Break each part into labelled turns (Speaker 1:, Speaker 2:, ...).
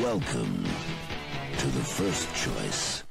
Speaker 1: Welcome to the first choice.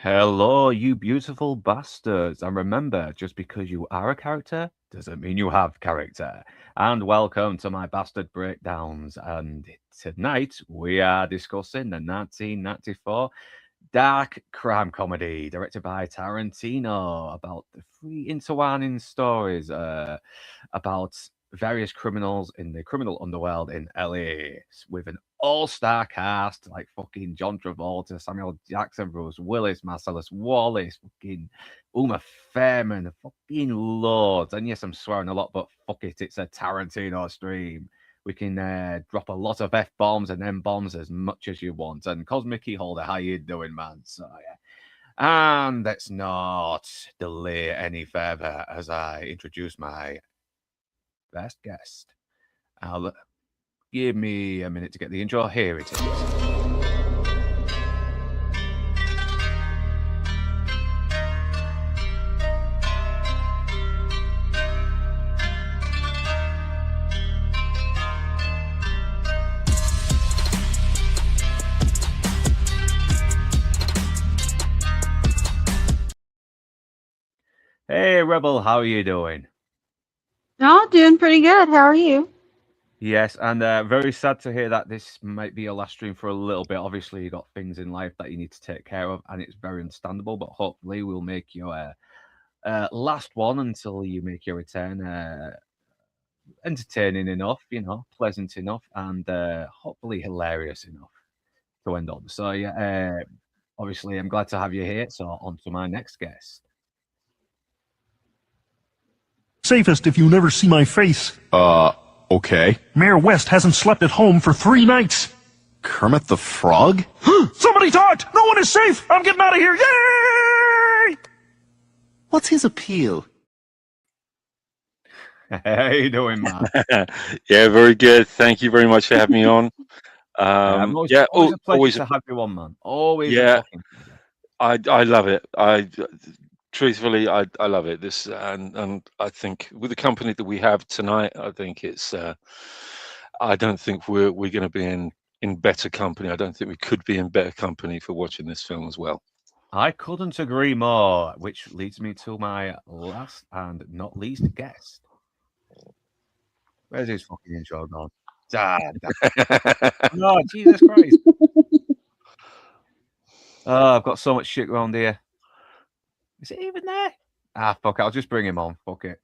Speaker 2: Hello, you beautiful bastards. And remember, just because you are a character doesn't mean you have character. And welcome to my bastard breakdowns. And tonight we are discussing the 1994 dark crime comedy directed by Tarantino about the three intertwining stories about various criminals in the criminal underworld in LA with an all-star cast like fucking John Travolta, Samuel Jackson, Bruce Willis, Marcellus Wallace, fucking Uma Thurman, fucking loads. And yes, I'm swearing a lot, but fuck it, it's a Tarantino stream. We can drop a lot of F-bombs and M-bombs as much as you want. And Cosmic Keyholder, how you doing, man? So, yeah. And let's not delay any further as I introduce my best guest. Give me a minute to get the intro. Here it is. Hey, Rebel, how are you doing?
Speaker 3: Oh, doing pretty good. How are you?
Speaker 2: Yes, and very sad to hear that this might be your last stream for a little bit. Obviously, you got things in life that you need to take care of, and it's very understandable. But hopefully, we'll make your last one until you make your return entertaining enough, pleasant enough, and hopefully hilarious enough to end on. So yeah, obviously, I'm glad to have you here. So on to my next guest.
Speaker 4: Safest if you never see my face.
Speaker 5: Okay.
Speaker 4: Mayor West hasn't slept at home for 3 nights.
Speaker 5: Kermit the Frog?
Speaker 4: Somebody talked! No one is safe! I'm getting out of here! Yay!
Speaker 5: What's his appeal?
Speaker 2: How you doing, man?
Speaker 6: Yeah, very good. Thank you very much for having me on.
Speaker 2: Always a pleasure to have you on, man. Always.
Speaker 6: Yeah, I love it. Truthfully, I love it. This and I think with the company that we have tonight, I think it's. I don't think we're going to be in better company. I don't think we could be in better company for watching this film as well.
Speaker 2: I couldn't agree more. Which leads me to my last and not least guest. Where's his fucking intro gone? No, Jesus Christ! Oh, I've got so much shit around here. Is it even there? Ah, fuck it. I'll just bring him on. Fuck it.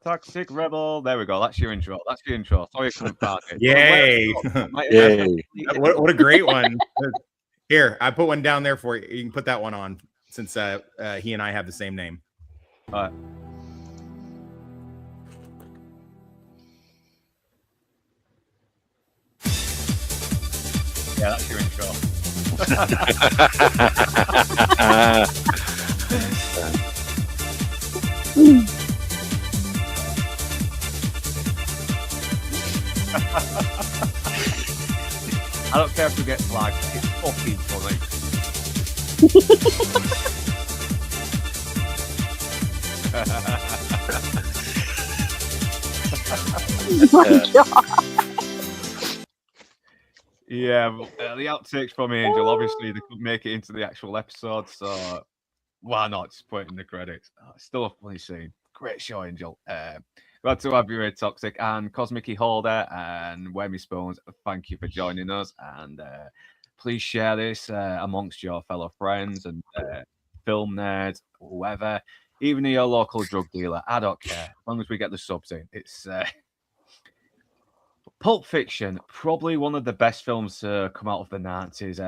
Speaker 2: Toxic Rebel. There we go. That's your intro. Sorry I couldn't find it.
Speaker 7: Yay.
Speaker 6: Yay.
Speaker 7: What a great one. Here, I put one down there for you. You can put that one on since he and I have the same name.
Speaker 2: All right. Yeah, that's your intro. I don't care if we get flagged. It's fucking funny.
Speaker 3: Oh my God.
Speaker 2: Yeah, the outtakes from Angel, obviously they couldn't make it into the actual episode, so why not just put it in the credits? Oh, it's still a funny scene. Great show, Angel. Glad to have you here, Toxic, and Cosmic Holder and Wemmy Spoons. Thank you for joining us, and please share this amongst your fellow friends and film nerds, whoever, even your local drug dealer. I don't care, as long as we get the subs in. It's Pulp Fiction, probably one of the best films to come out of the 90s.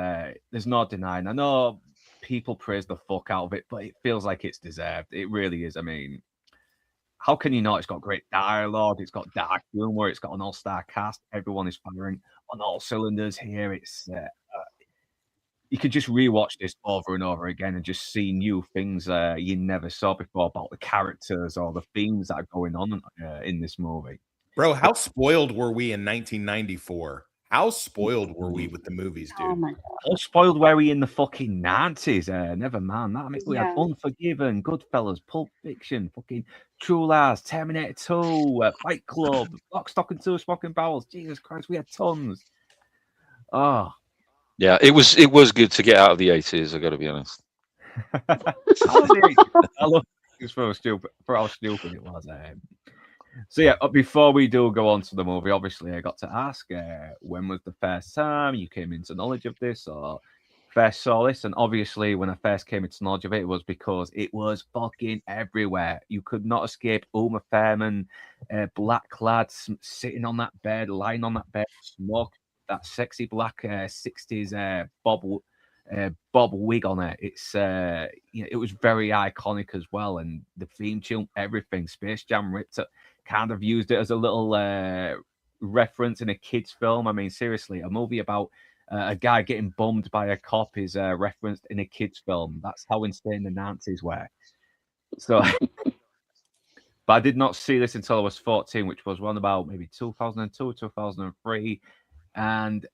Speaker 2: There's no denying. I know people praise the fuck out of it, but it feels like it's deserved. It really is. I mean, how can you not? It's got great dialogue. It's got dark humor. It's got an all-star cast. Everyone is firing on all cylinders here. It's you could just rewatch this over and over again and just see new things you never saw before about the characters or the themes that are going on in this movie.
Speaker 7: Bro, how spoiled were we in 1994? How spoiled were we with the movies, dude?
Speaker 3: Oh my God.
Speaker 2: How spoiled were we in the fucking 90s? Never mind that. I mean, we had
Speaker 3: Yeah.
Speaker 2: Unforgiven, Goodfellas, Pulp Fiction, fucking True Lies, Terminator 2, Fight Club, Lock, Stock and Two Smoking Barrels. Jesus Christ, we had tons. Oh.
Speaker 6: Yeah, it was good to get out of the 80s. I got to be honest.
Speaker 2: I love it for how stupid it was. So yeah, before we do go on to the movie, obviously I got to ask, when was the first time you came into knowledge of this or first saw this? And obviously when I first came into knowledge of it, it was because it was fucking everywhere. You could not escape Uma Thurman, black lads sitting on that bed, lying on that bed, smoke, that sexy black 60s Bob wig on it. It's it was very iconic as well, and the theme tune, everything. Space Jam ripped it, kind of used it as a little reference in a kids film. I mean, seriously, a movie about a guy getting bummed by a cop is referenced in a kids film. That's how insane the 90s were. So, but I did not see this until I was 14, which was around about maybe 2002, 2003, and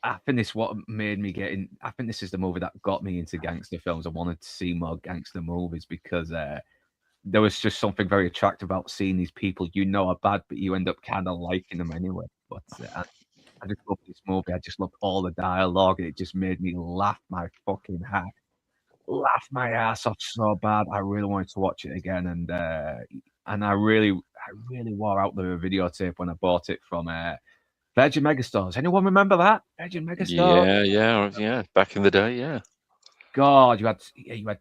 Speaker 2: I think this is what made me get in. I think this is the movie that got me into gangster films. I wanted to see more gangster movies because there was just something very attractive about seeing these people you know are bad, but you end up kind of liking them anyway. But I just loved this movie. I just loved all the dialogue. It just made me laugh my fucking ass off so bad. I really wanted to watch it again, and I really wore out the videotape when I bought it from Virgin Megastores. Anyone remember that? Virgin Megastore?
Speaker 6: Yeah. Back in the day, yeah.
Speaker 2: God, you had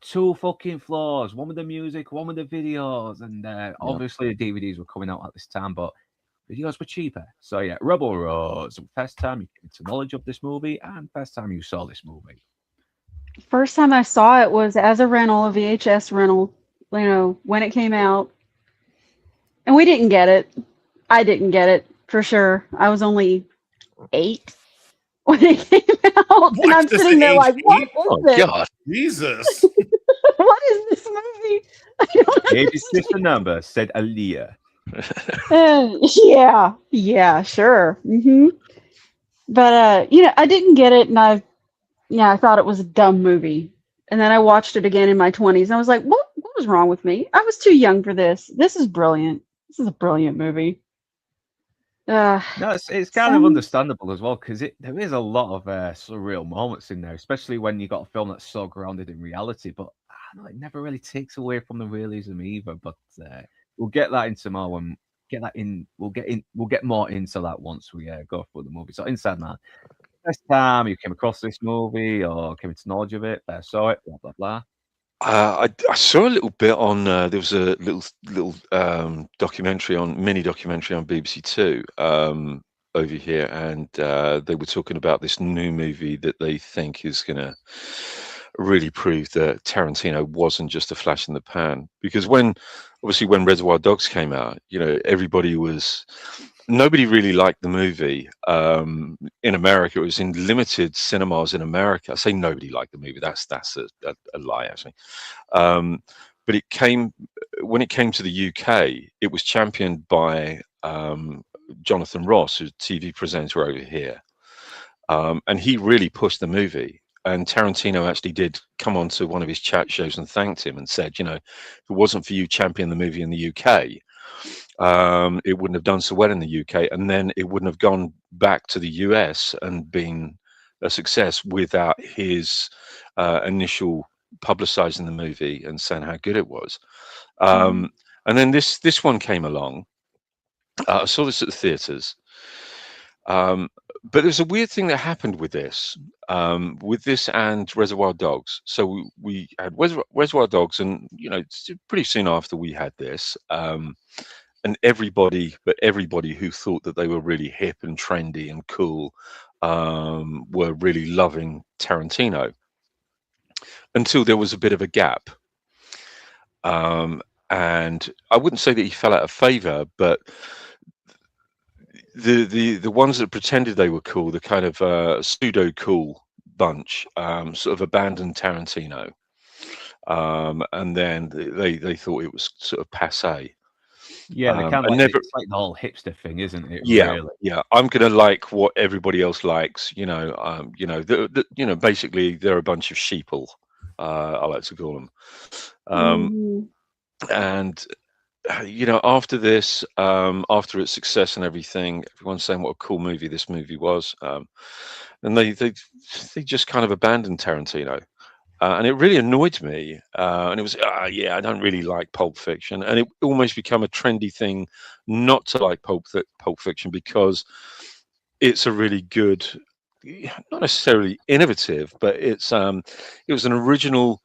Speaker 2: two fucking floors, one with the music, one with the videos, and obviously the DVDs were coming out at this time, but videos were cheaper. So yeah, Rebel Rose. First time you came to knowledge of this movie, and first time you saw this movie.
Speaker 3: First time I saw it was as a rental, a VHS rental, when it came out. And we didn't get it. I didn't get it, for sure. I was only 8 when it came out. And I'm sitting there like, what is this?
Speaker 6: God.
Speaker 7: Jesus.
Speaker 3: What is this movie? I don't
Speaker 2: Gave his sister number, said Aaliyah.
Speaker 3: Yeah, sure. But I didn't get it, and I thought it was a dumb movie. And then I watched it again in my 20s, and I was like, what was wrong with me? I was too young for this. This is brilliant. This is a brilliant movie.
Speaker 2: No, it's kind of understandable as well, because there is a lot of surreal moments in there, especially when you got a film that's so grounded in reality. But I don't know, it never really takes away from the realism either. But we'll get that into more when We'll get more into that once we go through the movie. So Inside Man, first time you came across this movie or came into knowledge of it, saw it, blah blah blah.
Speaker 6: I saw a little bit on. There was a little mini documentary on BBC Two over here, and they were talking about this new movie that they think is going to really prove that Tarantino wasn't just a flash in the pan. Because when Reservoir Dogs came out, everybody was nobody really liked the movie in America. It was in limited cinemas in America. I say nobody liked the movie. That's a lie, actually. Um, but when it came to the UK, it was championed by Jonathan Ross, who's a TV presenter over here, and he really pushed the movie. And Tarantino actually did come on to one of his chat shows and thanked him and said, if it wasn't for you championing the movie in the UK, it wouldn't have done so well in the UK, and then it wouldn't have gone back to the US and been a success without his initial publicizing the movie and saying how good it was. And then this one came along. I saw this at the theaters. But there's a weird thing that happened with this and Reservoir Dogs. So we had Reservoir Dogs, and pretty soon after we had this, and everybody who thought that they were really hip and trendy and cool were really loving Tarantino, until there was a bit of a gap. And I wouldn't say that he fell out of favor, but the ones that pretended they were cool, the kind of pseudo cool bunch, sort of abandoned Tarantino, and then they thought it was sort of passé.
Speaker 2: Yeah, they kind of it's like the whole hipster thing, isn't it?
Speaker 6: Yeah,
Speaker 2: really?
Speaker 6: yeah. I'm gonna like what everybody else likes. Basically they're a bunch of sheeple. I like to call them. And after this, after its success and everything, everyone's saying what a cool movie this movie was, and they just kind of abandoned Tarantino, and it really annoyed me. And it was, I don't really like Pulp Fiction, and it almost become a trendy thing not to like Pulp Fiction, because it's a really good, not necessarily innovative, but it was an original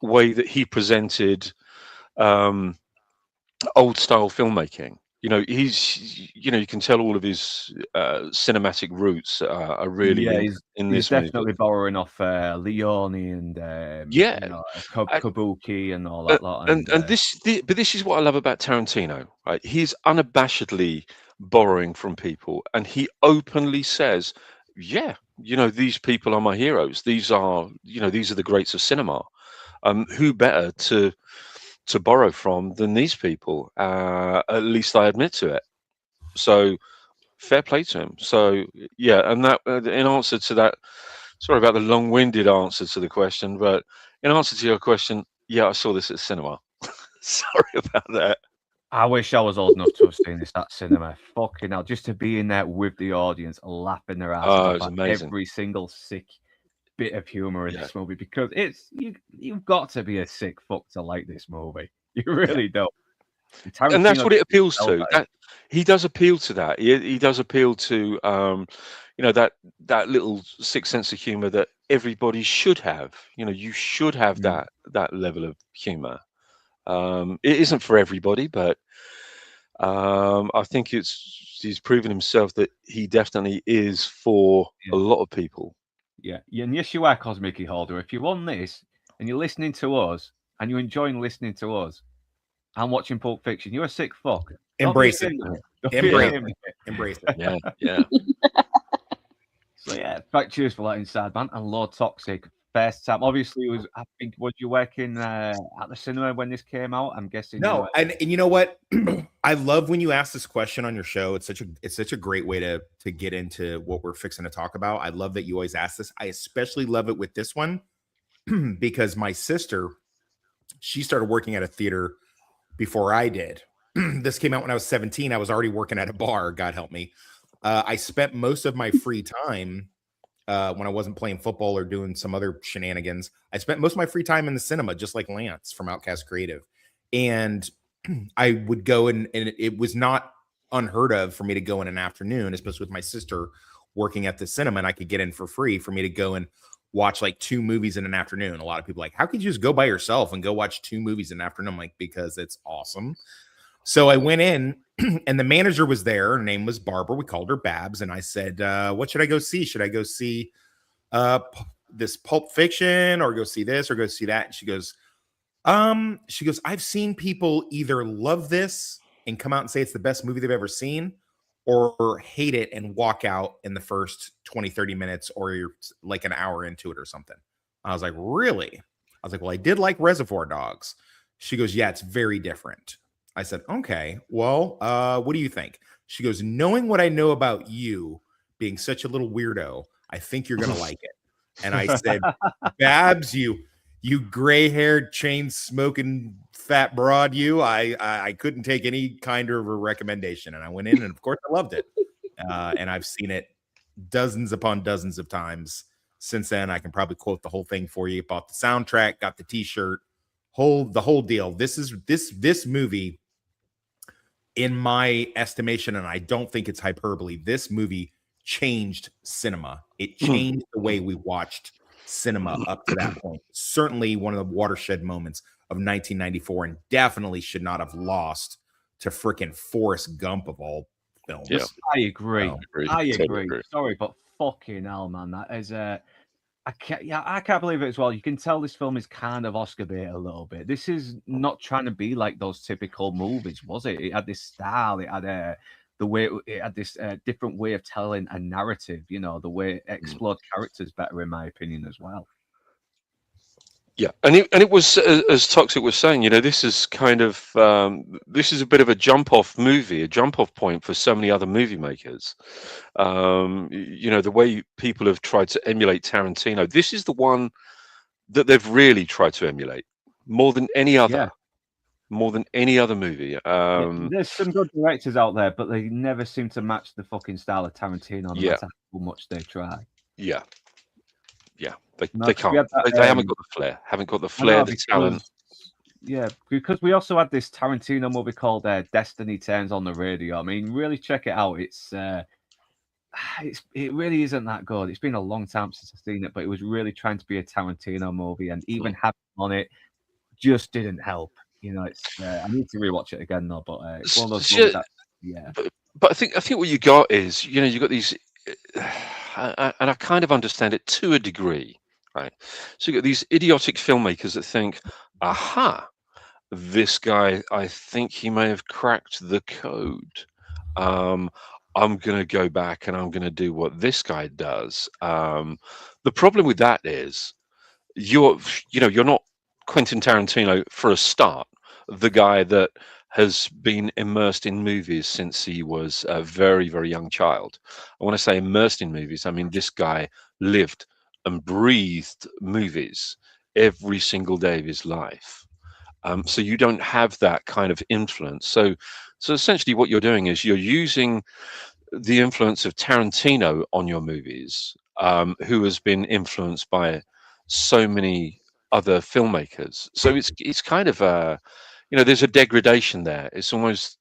Speaker 6: way that he presented old style filmmaking. You can tell all of his cinematic roots are really in this
Speaker 2: he's definitely
Speaker 6: movie.
Speaker 2: borrowing off Leone and Kabuki and all that lot.
Speaker 6: And this is what I love about Tarantino, right? He's unabashedly borrowing from people, and he openly says, these people are my heroes. These are the greats of cinema. Who better to borrow from than these people? At least I admit to it. So fair play to him. So and that in answer to that, sorry about the long-winded answer to the question, but in answer to your question, I saw this at cinema. Sorry about that.
Speaker 2: I wish I was old enough to have seen this at cinema. Fucking hell, just to be in there with the audience, laughing their asses off at
Speaker 6: amazing.
Speaker 2: Every single sick bit of humor in this movie, because you've got to be a sick fuck to like this movie. You really don't.
Speaker 6: And that's what it appeals to. That he does appeal to that. He does appeal to that little sick sense of humor that everybody should have. You should have that level of humor. It isn't for everybody, but I think he's proven himself that he definitely is for a lot of people.
Speaker 2: Yeah, and yes, you are Cosmic Holder. If you on this and you're listening to us and you're enjoying listening to us and watching Pulp Fiction, you're a sick fuck.
Speaker 7: Embrace it. Embrace it.
Speaker 6: Yeah.
Speaker 2: So fact, cheers for letting Sad Man and Lord Toxic. First time, obviously, was you working at the cinema when this came out? I'm guessing.
Speaker 7: No, and you know what? I love when you ask this question on your show. It's such a great way to get into what we're fixing to talk about. I love that you always ask this. I especially love it with this one because my sister, she started working at a theater before I did. This came out when I was 17. I was already working at a bar. God help me. I spent most of my free time when I wasn't playing football or doing some other shenanigans. I spent most of my free time in the cinema, just like Lance from Outcast Creative. And I would go and it was not unheard of for me to go in an afternoon, especially with my sister working at the cinema, and I could get in for free for me to go and watch like 2 movies in an afternoon. A lot of people are like, how could you just go by yourself and go watch 2 movies in an afternoon? I'm like, because it's awesome. So I went in and the manager was there. Her name was Barbara. We called her Babs. And I said, what should I go see? Should I go see this Pulp Fiction or go see this or go see that? And she goes, I've seen people either love this and come out and say it's the best movie they've ever seen, or hate it and walk out in the first 20, 30 minutes, or you're like an hour into it or something. I was like, really? I was like, well, I did like Reservoir Dogs. She goes, yeah, it's very different. I said, okay, well, what do you think? She goes, knowing what I know about you being such a little weirdo, I think you're going to like it. And I said, Babs, you gray-haired, chain-smoking fat broad, I couldn't take any kind of a recommendation. And I went in, and of course I loved it. And I've seen it dozens upon dozens of times since then. I can probably quote the whole thing for you. Bought the soundtrack, got the t-shirt, the whole deal. This movie, in my estimation, and I don't think it's hyperbole, this movie changed cinema. It changed the way we watched cinema up to that point. Certainly one of the watershed moments of 1994, and definitely should not have lost to freaking Forrest Gump of all films.
Speaker 6: Yeah.
Speaker 2: I agree. I
Speaker 6: Totally
Speaker 2: agree. Sorry, but fucking hell, man, that is I can't believe it as well. You can tell this film is kind of Oscar bait a little bit. This is not trying to be like those typical movies, was it? It had this style. It had the way it had this different way of telling a narrative. You know, the way it explored characters better, in my opinion, as well.
Speaker 6: Yeah, and it was as Toxic was saying, you know, this is kind of this is a bit of a jump off movie, a jump off point for so many other movie makers. You know, the way people have tried to emulate Tarantino, this is the one that they've really tried to emulate more than any other.
Speaker 2: Yeah.
Speaker 6: More than any other movie.
Speaker 2: There's some good directors out there, but they never seem to match the fucking style of Tarantino, no matter how much they try.
Speaker 6: Yeah. They
Speaker 2: No, 'cause we
Speaker 6: can't.
Speaker 2: had that,
Speaker 6: They haven't got the flair. Haven't got the flair, the talent.
Speaker 2: Yeah, because we also had this Tarantino movie called Destiny Turns on the Radio. I mean, really check it out. It really isn't that good. It's been a long time since I've seen it, but it was really trying to be a Tarantino movie, and even having on it just didn't help. You know, it's I need to rewatch it again though, but it's one of those movies that,
Speaker 6: But I think what you got is, you know, you got these, and I kind of understand it to a degree, right? So you got these idiotic filmmakers that think, aha, this guy, I think he may have cracked the code. I'm going to go back and I'm going to do what this guy does. The problem with that is you're not Quentin Tarantino for a start, the guy that has been immersed in movies since he was a very, very young child. I want to say immersed in movies. I mean, this guy lived and breathed movies every single day of his life. So you don't have that kind of influence. So essentially what you're doing is you're using the influence of Tarantino on your movies, who has been influenced by so many other filmmakers. So it's kind of you know, there's a degradation there. It's almost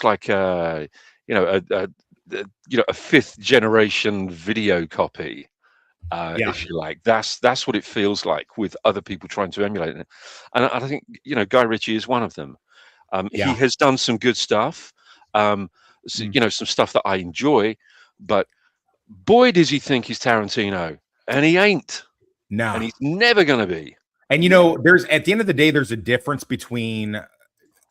Speaker 6: like you know, a fifth generation video copy, if you like. That's what it feels like with other people trying to emulate it. And I think, you know, Guy Ritchie is one of them. He has done some good stuff, so, you know, some stuff that I enjoy, but boy, does he think he's Tarantino, and he ain't.
Speaker 7: No,
Speaker 6: and he's never going to be.
Speaker 7: And you know, there's at the end of the day, there's a difference between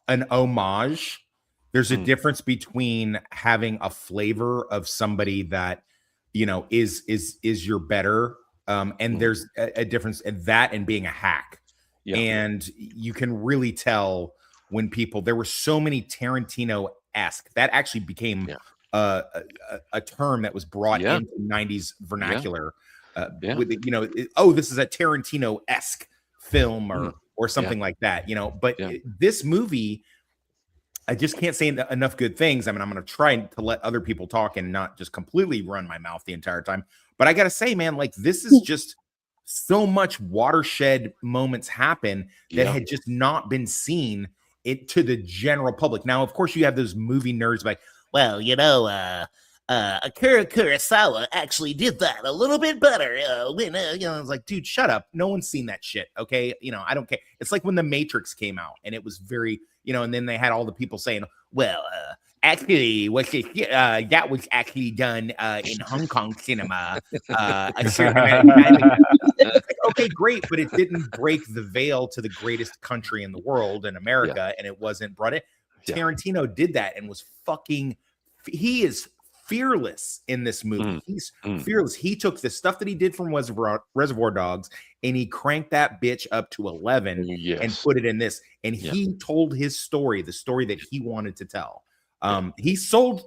Speaker 7: an homage. There's a difference between having a flavor of somebody that, you know, is your better. And there's a difference in that and being a hack. Yeah. And you can really tell when people, there were so many Tarantino-esque that actually became a term that was brought into 90s vernacular. With, you know, this is a Tarantino-esque film or something like that, you know. But this movie, I just can't say enough good things. I mean, I'm going to try to let other people talk and not just completely run my mouth the entire time. But I got to say, man, like, this is just so much watershed moments happen that had just not been seen to the general public. Now, of course, you have those movie nerds like, well, you know, Akira Kurosawa actually did that a little bit better. You know, it's like, dude, shut up. No one's seen that shit. Okay. You know, I don't care. It's like when The Matrix came out and it was very, you know, and then they had all the people saying, well, actually, that was actually done in Hong Kong cinema a certain amount of time ago. Okay, great, but it didn't break the veil to the greatest country in the world, in America, and it wasn't brought in. Tarantino did that and was fucking he is fearless in this movie. He's fearless. He took the stuff that he did from Reservoir Dogs and he cranked that bitch up to 11 and put it in this. And he told his story, the story that he wanted to tell. He sold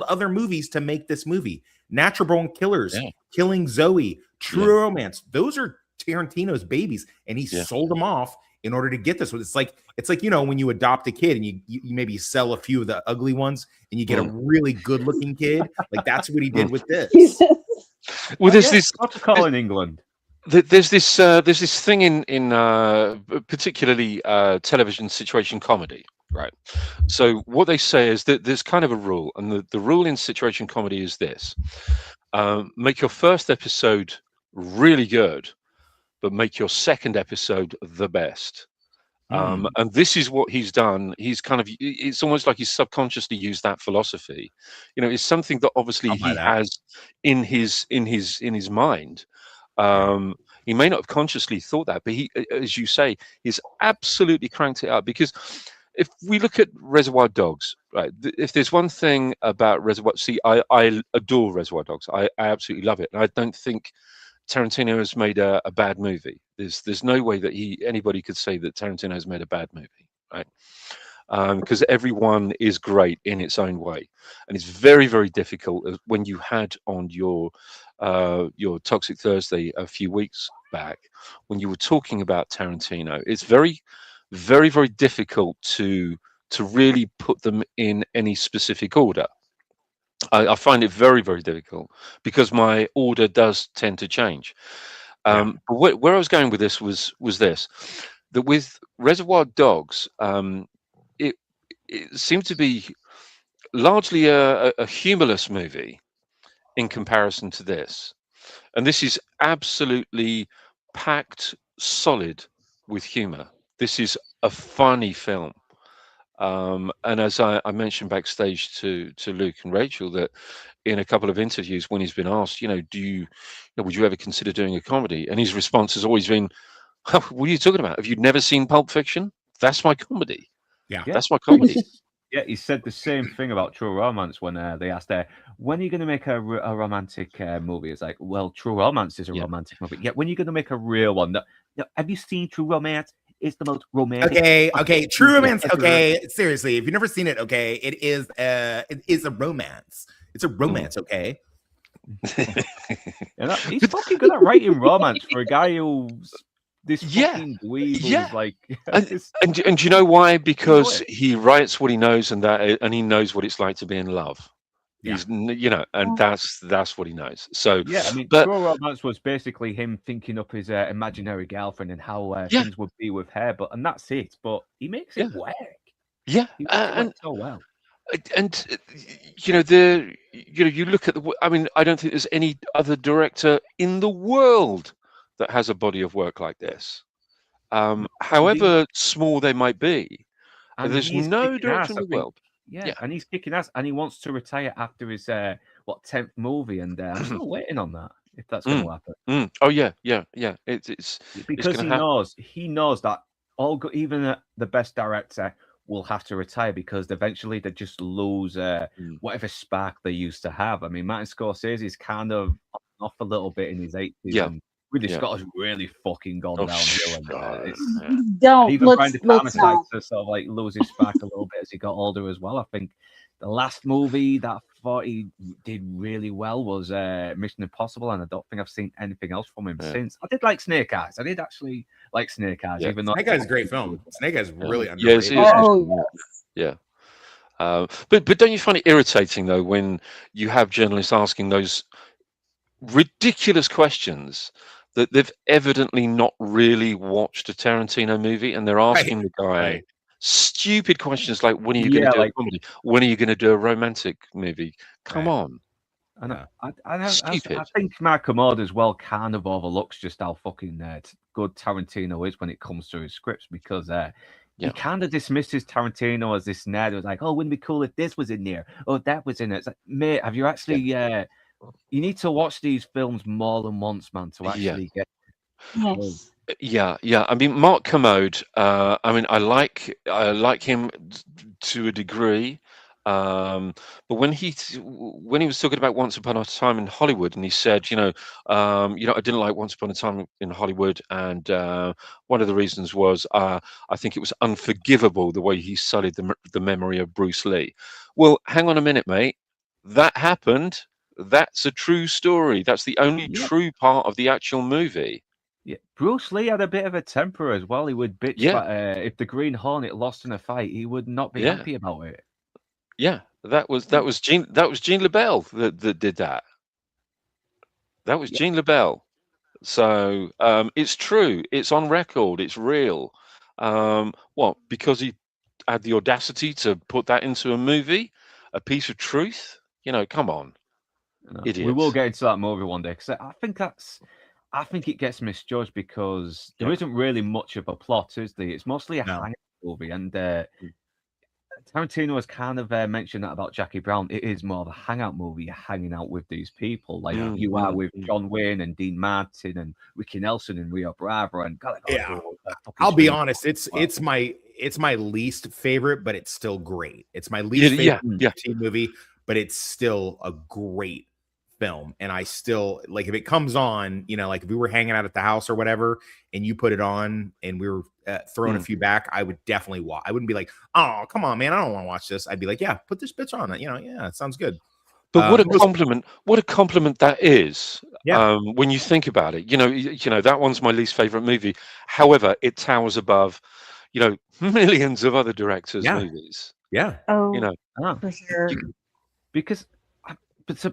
Speaker 7: other movies to make this movie. Natural Born Killers, Killing Zoe, True Romance. Those are Tarantino's babies, and he sold them off in order to get this one. It's like when you adopt a kid and you maybe sell a few of the ugly ones and you get a really good looking kid. Like that's what he did with this.
Speaker 6: Well, there's this
Speaker 2: protocol in England.
Speaker 6: There's this thing in particularly television situation comedy, right? So what they say is that there's kind of a rule, and the rule in situation comedy is this: make your first episode really good, but make your second episode the best. And this is what he's done. He's it's almost like he's subconsciously used that philosophy. It's something that obviously he has in his mind. He may not have consciously thought that, but he, as you say, he's absolutely cranked it up. Because if we look at Reservoir Dogs, right? If there's one thing about I adore Reservoir Dogs. I absolutely love it, and I don't think Tarantino has made a bad movie. There's no way that anybody could say that Tarantino has made a bad movie, right? Because everyone is great in its own way, and it's very, very difficult. When you had on your Toxic Thursday a few weeks back, when you were talking about Tarantino, it's very, very, very difficult to really put them in any specific order. I find it very, very difficult because my order does tend to change. But where I was going with this was this: that with Reservoir Dogs, it seemed to be largely a humorless movie in comparison to this, and this is absolutely packed solid with humor. This is a funny film. And as I mentioned backstage to Luke and Rachel, that in a couple of interviews when he's been asked, would you ever consider doing a comedy? And his response has always been, what are you talking about? Have you never seen Pulp Fiction? That's my comedy.
Speaker 7: Yeah.
Speaker 6: That's my comedy.
Speaker 2: Yeah, he said the same thing about True Romance when they asked when are you going to make a romantic movie? It's like, well, True Romance is a romantic movie. Yeah, when are you going to make a real one? Have you seen True Romance? It's the most romantic.
Speaker 7: Okay. True Romance. Okay, seriously, if you've never seen it, okay, it is a romance. It's a romance. Okay.
Speaker 2: He's fucking good at writing romance for a guy who's this fucking dweeb.
Speaker 6: Yeah.
Speaker 2: Like,
Speaker 6: and you know why? Because he writes what he knows, and he knows what it's like to be in love. He's, and that's what he knows. So
Speaker 2: yeah, I mean, True Romance was basically him thinking up his imaginary girlfriend and how things would be with her, and that's it. But he makes it work.
Speaker 6: Yeah,
Speaker 2: he makes it work so well.
Speaker 6: And you look at I don't think there's any other director in the world that has a body of work like this. However small they might be, and there's no director in the world.
Speaker 2: Yeah, and he's kicking ass, and he wants to retire after his 10th movie, and I'm still waiting on that if that's going to happen.
Speaker 6: Oh yeah. It's
Speaker 2: because he knows that even the best director will have to retire because eventually they just lose whatever spark they used to have. I mean, Martin Scorsese's kind of off a little bit in his 80s.
Speaker 6: Yeah.
Speaker 2: And Ridley Scott has really fucking gone downhill.
Speaker 3: Don't
Speaker 2: Brian De Palma started to sort of like lose his spark a little bit as he got older as well. I think the last movie that I thought he did really well was Mission Impossible, and I don't think I've seen anything else from him since. I did like Snake Eyes. I did actually like Snake Eyes, even though
Speaker 7: Snake Eyes is a great film. Snake Eyes is really underrated.
Speaker 6: But don't you find it irritating though when you have journalists asking those ridiculous questions that they've evidently not really watched a Tarantino movie, and they're asking the guy stupid questions like, when are you going to do a comedy? When are you going to do a romantic movie? Come on.
Speaker 2: And I think Mark Kermode as well kind of overlooks just how fucking good Tarantino is when it comes to his scripts, because he kind of dismisses Tarantino as this nerd who's like, oh, wouldn't it be cool if this was in there? Oh, that was in it. It's like, mate, have you actually... you need to watch these films more than once, man, to actually get...
Speaker 3: Yes.
Speaker 6: Yeah. I mean, Mark Kermode, I like him to a degree. But when he was talking about Once Upon a Time in Hollywood, and he said, I didn't like Once Upon a Time in Hollywood, and one of the reasons was I think it was unforgivable the way he sullied the memory of Bruce Lee. Well, hang on a minute, mate. That happened. That's a true story. That's the only true part of the actual movie.
Speaker 2: Yeah, Bruce Lee had a bit of a temper as well. He would bitch
Speaker 6: Yeah.
Speaker 2: that if the Green Hornet lost in a fight, he would not be
Speaker 6: Yeah.
Speaker 2: happy about it.
Speaker 6: Yeah, that was Gene LaBelle that did that. That was Gene LaBelle. So it's true. It's on record. It's real. What? Because he had the audacity to put that into a movie, a piece of truth. Come on,
Speaker 2: We will
Speaker 6: idiots.
Speaker 2: get into that movie one day because I think it gets misjudged because there isn't really much of a plot, is there? It's mostly a hangout movie, and Tarantino has kind of mentioned that about Jackie Brown. It is more of a hangout movie. You're hanging out with these people, like you are with John Wayne and Dean Martin and Ricky Nelson and Rio Bravo. And
Speaker 7: I'll be honest, it's my least favorite, but it's still great. It's my least favorite movie, but it's still a great film. And I still like if it comes on, like if we were hanging out at the house or whatever, and you put it on and we were throwing a few back, I would definitely watch. I wouldn't be like, oh, come on, man, I don't want to watch this. I'd be like, yeah, put this bitch on. It sounds good.
Speaker 6: But what a compliment! What a compliment that is.
Speaker 7: Yeah.
Speaker 6: When you think about it, that one's my least favorite movie. However, it towers above, millions of other directors' movies.
Speaker 7: Yeah.
Speaker 3: Oh, for sure.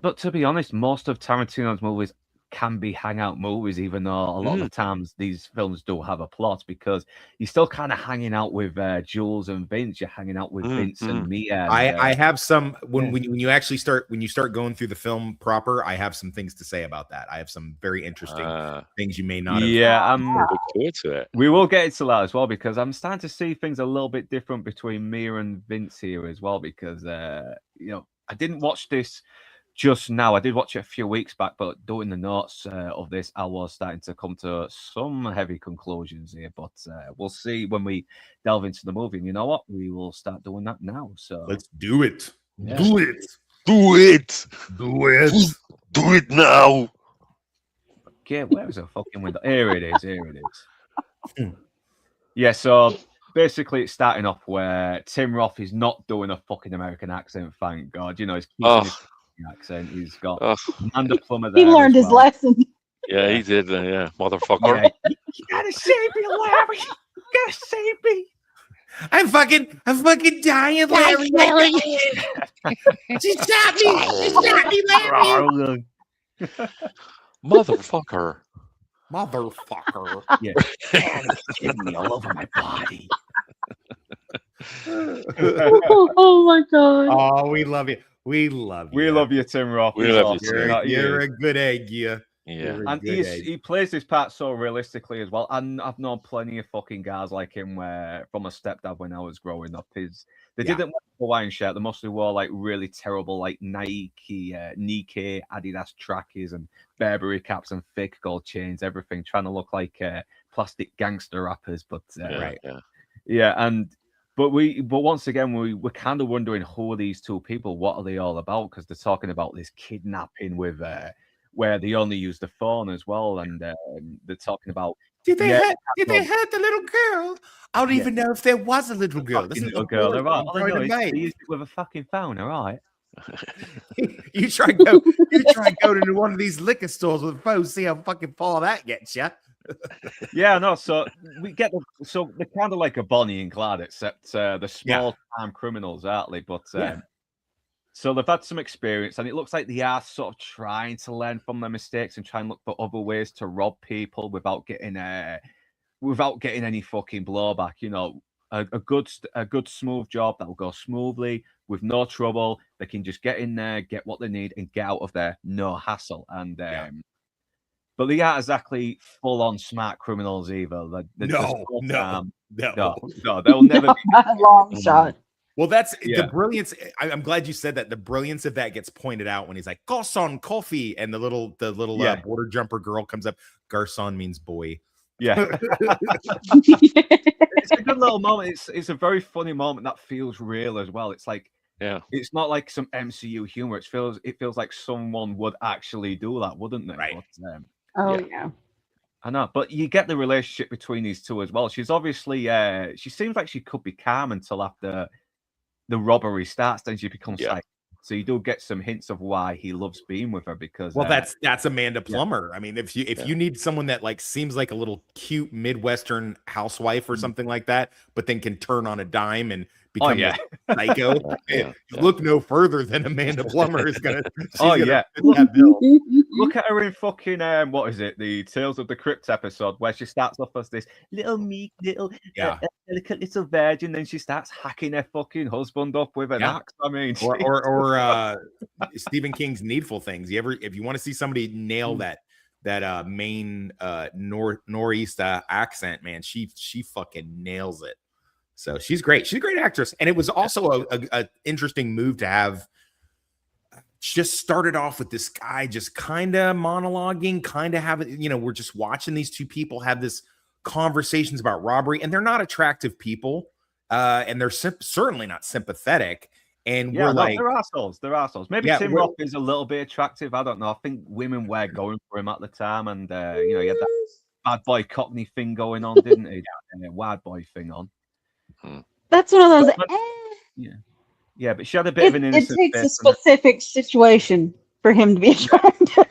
Speaker 2: But to be honest, most of Tarantino's movies can be hangout movies, even though a lot of the times these films do have a plot, because you're still kind of hanging out with Jules and Vince. You're hanging out with Vince and Mia. And,
Speaker 7: I have some when you start going through the film proper. I have some things to say about that. I have some very interesting things you may not.
Speaker 2: I'm
Speaker 6: looking forward to it.
Speaker 2: We will get into that as well because I'm starting to see things a little bit different between Mia and Vince here as well. Because I didn't watch this just now. I did watch it a few weeks back, but doing the notes of this, I was starting to come to some heavy conclusions here. But we'll see when we delve into the movie. And you know what? We will start doing that now. So
Speaker 7: let's do it.
Speaker 2: Yeah.
Speaker 7: Do it.
Speaker 6: Do it.
Speaker 7: Do it.
Speaker 6: Do it now.
Speaker 2: Okay, where's the fucking window? Here it is. Here it is. Yeah, so basically it's starting off where Tim Roth is not doing a fucking American accent, thank God. He's keeping his accent. He's got Amanda Plummer there.
Speaker 3: He learned his lesson.
Speaker 6: Yeah, he did. Yeah, motherfucker.
Speaker 2: Yeah, you gotta save me, Larry. You gotta save me.
Speaker 7: I'm fucking dying, Larry. She shot me, Larry.
Speaker 6: Motherfucker.
Speaker 2: Yeah. Man, it's hitting me all over my body.
Speaker 3: Oh my God.
Speaker 7: Oh, we love you. We love you.
Speaker 2: We love you, Tim Roth.
Speaker 6: We love you,
Speaker 7: Tim. You're a good egg, yeah.
Speaker 2: And he plays this part so realistically as well. And I've known plenty of fucking guys like him where from a stepdad when I was growing up. They didn't wear a Hawaiian shirt. They mostly wore like really terrible like Nike Adidas trackies and Burberry caps and fake gold chains, everything, trying to look like plastic gangster rappers. But But once again, we're kind of wondering who are these two people? What are they all about? Because they're talking about this kidnapping with where they only use the phone as well, and they're talking about
Speaker 7: did they hurt the little girl? I don't even know if there was a little girl. This
Speaker 2: little girl. They're right. All I know is they used it with a fucking phone. All right.
Speaker 7: You try go to one of these liquor stores with a phone, see how fucking far that gets you.
Speaker 2: Yeah, no. So they're kind of like a Bonnie and Clyde, except the small time criminals, aren't they? But so they've had some experience, and it looks like they are sort of trying to learn from their mistakes and try and look for other ways to rob people without getting any fucking blowback. A good smooth job that will go smoothly with no trouble. They can just get in there, get what they need, and get out of there, no hassle. And but they aren't exactly full-on smart criminals either.
Speaker 7: No,
Speaker 2: they'll never be
Speaker 3: long shot.
Speaker 7: Well, that's the brilliance. I'm glad you said that. The brilliance of that gets pointed out when he's like, "Garçon, coffee," and the little border jumper girl comes up. Garçon means boy.
Speaker 2: Yeah, it's a good little moment. It's a very funny moment that feels real as well. It's like
Speaker 6: Yeah.
Speaker 2: It's not like some MCU humor. It feels like someone would actually do that, wouldn't they?
Speaker 7: Right.
Speaker 2: But,
Speaker 3: Oh
Speaker 6: Yeah.
Speaker 3: yeah.
Speaker 2: I know, but you get the relationship between these two as well. She's obviously, she seems like she could be calm until after the robbery starts, then she becomes
Speaker 6: Yeah.
Speaker 2: psycho. So you do get some hints of why he loves being with her because,
Speaker 7: Well, that's Amanda Plummer. I mean, if
Speaker 6: Yeah.
Speaker 7: you need someone that like seems like a little cute Midwestern housewife or something like that, but then can turn on a dime and
Speaker 2: oh
Speaker 7: become
Speaker 2: yeah,
Speaker 7: this psycho,
Speaker 6: Yeah.
Speaker 7: look no further than Amanda Plummer is gonna. She's
Speaker 2: Oh,
Speaker 7: gonna
Speaker 2: yeah.
Speaker 7: fit that bill.
Speaker 2: look at her in fucking what is it? The Tales of the Crypt episode where she starts off as this little meek, little
Speaker 7: Yeah.
Speaker 2: delicate little virgin, then she starts hacking her fucking husband up with an
Speaker 7: Yeah.
Speaker 2: axe. I mean,
Speaker 7: Or Stephen King's Needful Things. If you want to see somebody nail that main northeast accent, man, she fucking nails it. So she's great. She's a great actress, and it was also a interesting move to have. Just started off with this guy just kind of monologuing, kind of having, we're just watching these two people have this conversations about robbery, and they're not attractive people, and they're certainly not sympathetic. And
Speaker 2: yeah,
Speaker 7: we're
Speaker 2: no,
Speaker 7: like,
Speaker 2: they're assholes. They're assholes. Maybe
Speaker 7: Yeah,
Speaker 2: Tim
Speaker 7: we're-
Speaker 2: Roth is a little bit attractive. I don't know. I think women were going for him at the time, and he had that bad boy Cockney thing going on, didn't he? That wild boy thing on.
Speaker 3: That's one of those.
Speaker 2: Yeah, but she had a bit of an
Speaker 3: It
Speaker 2: innocent
Speaker 3: takes a
Speaker 2: face on her.
Speaker 3: specific situation for him to be attractive.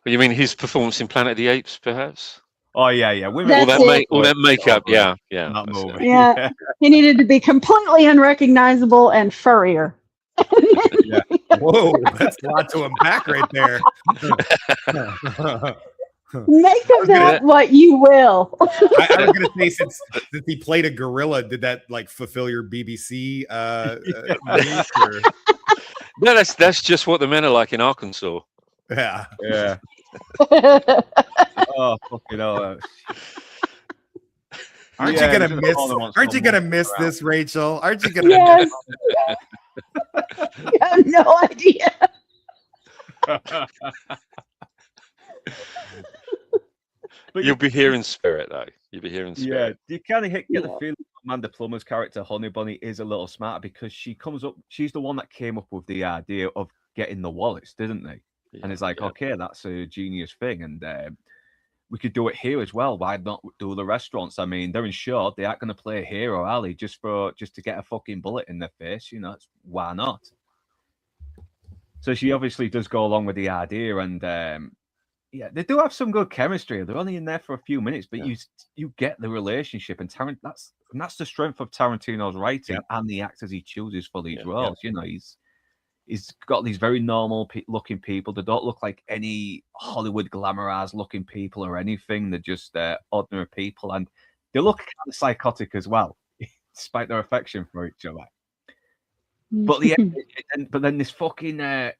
Speaker 6: You mean his performance in Planet of the Apes, perhaps?
Speaker 2: Oh yeah. Women
Speaker 3: That's
Speaker 6: All that makeup. Yeah.
Speaker 2: that
Speaker 6: that's it.
Speaker 2: movie.
Speaker 3: Yeah. He needed to be completely unrecognizable and furrier.
Speaker 7: whoa, that's a lot to unpack right there.
Speaker 3: Make of that what you will.
Speaker 7: I was gonna say since he played a gorilla, did that like fulfill your BBC needs, or-
Speaker 6: No, that's just what the men are like in Arkansas.
Speaker 7: Yeah.
Speaker 2: Yeah. Oh fucking hell.
Speaker 7: Aren't
Speaker 2: Yeah,
Speaker 7: you gonna
Speaker 2: just
Speaker 7: miss?
Speaker 2: all the ones
Speaker 7: Aren't you
Speaker 2: someone
Speaker 7: gonna miss
Speaker 2: around.
Speaker 7: this, Rachel? Aren't you gonna?
Speaker 3: Yes. You have no idea.
Speaker 2: But
Speaker 6: You'll be here in spirit, though. You'll be here in spirit.
Speaker 2: you kind of get the
Speaker 3: Yeah.
Speaker 2: feeling Amanda Plummer's character, Honey Bunny, is a little smarter because she comes up. She's the one that came up with the idea of getting the wallets, didn't they? And it's like,
Speaker 6: Yeah.
Speaker 2: okay, that's a genius thing, and we could do it here as well. Why not do the restaurants? I mean, they're insured. They aren't going to play a hero, are they? Just to get a fucking bullet in their face, why not? So she obviously does go along with the idea, and yeah, they do have some good chemistry. They're only in there for a few minutes, but you get the relationship, and that's the strength of Tarantino's writing and the actors he chooses for these roles. He's got these very normal looking people. They don't look like any Hollywood glamorized looking people or anything. They're just ordinary people, and they look kind of psychotic as well, despite their affection for each other. But then this fucking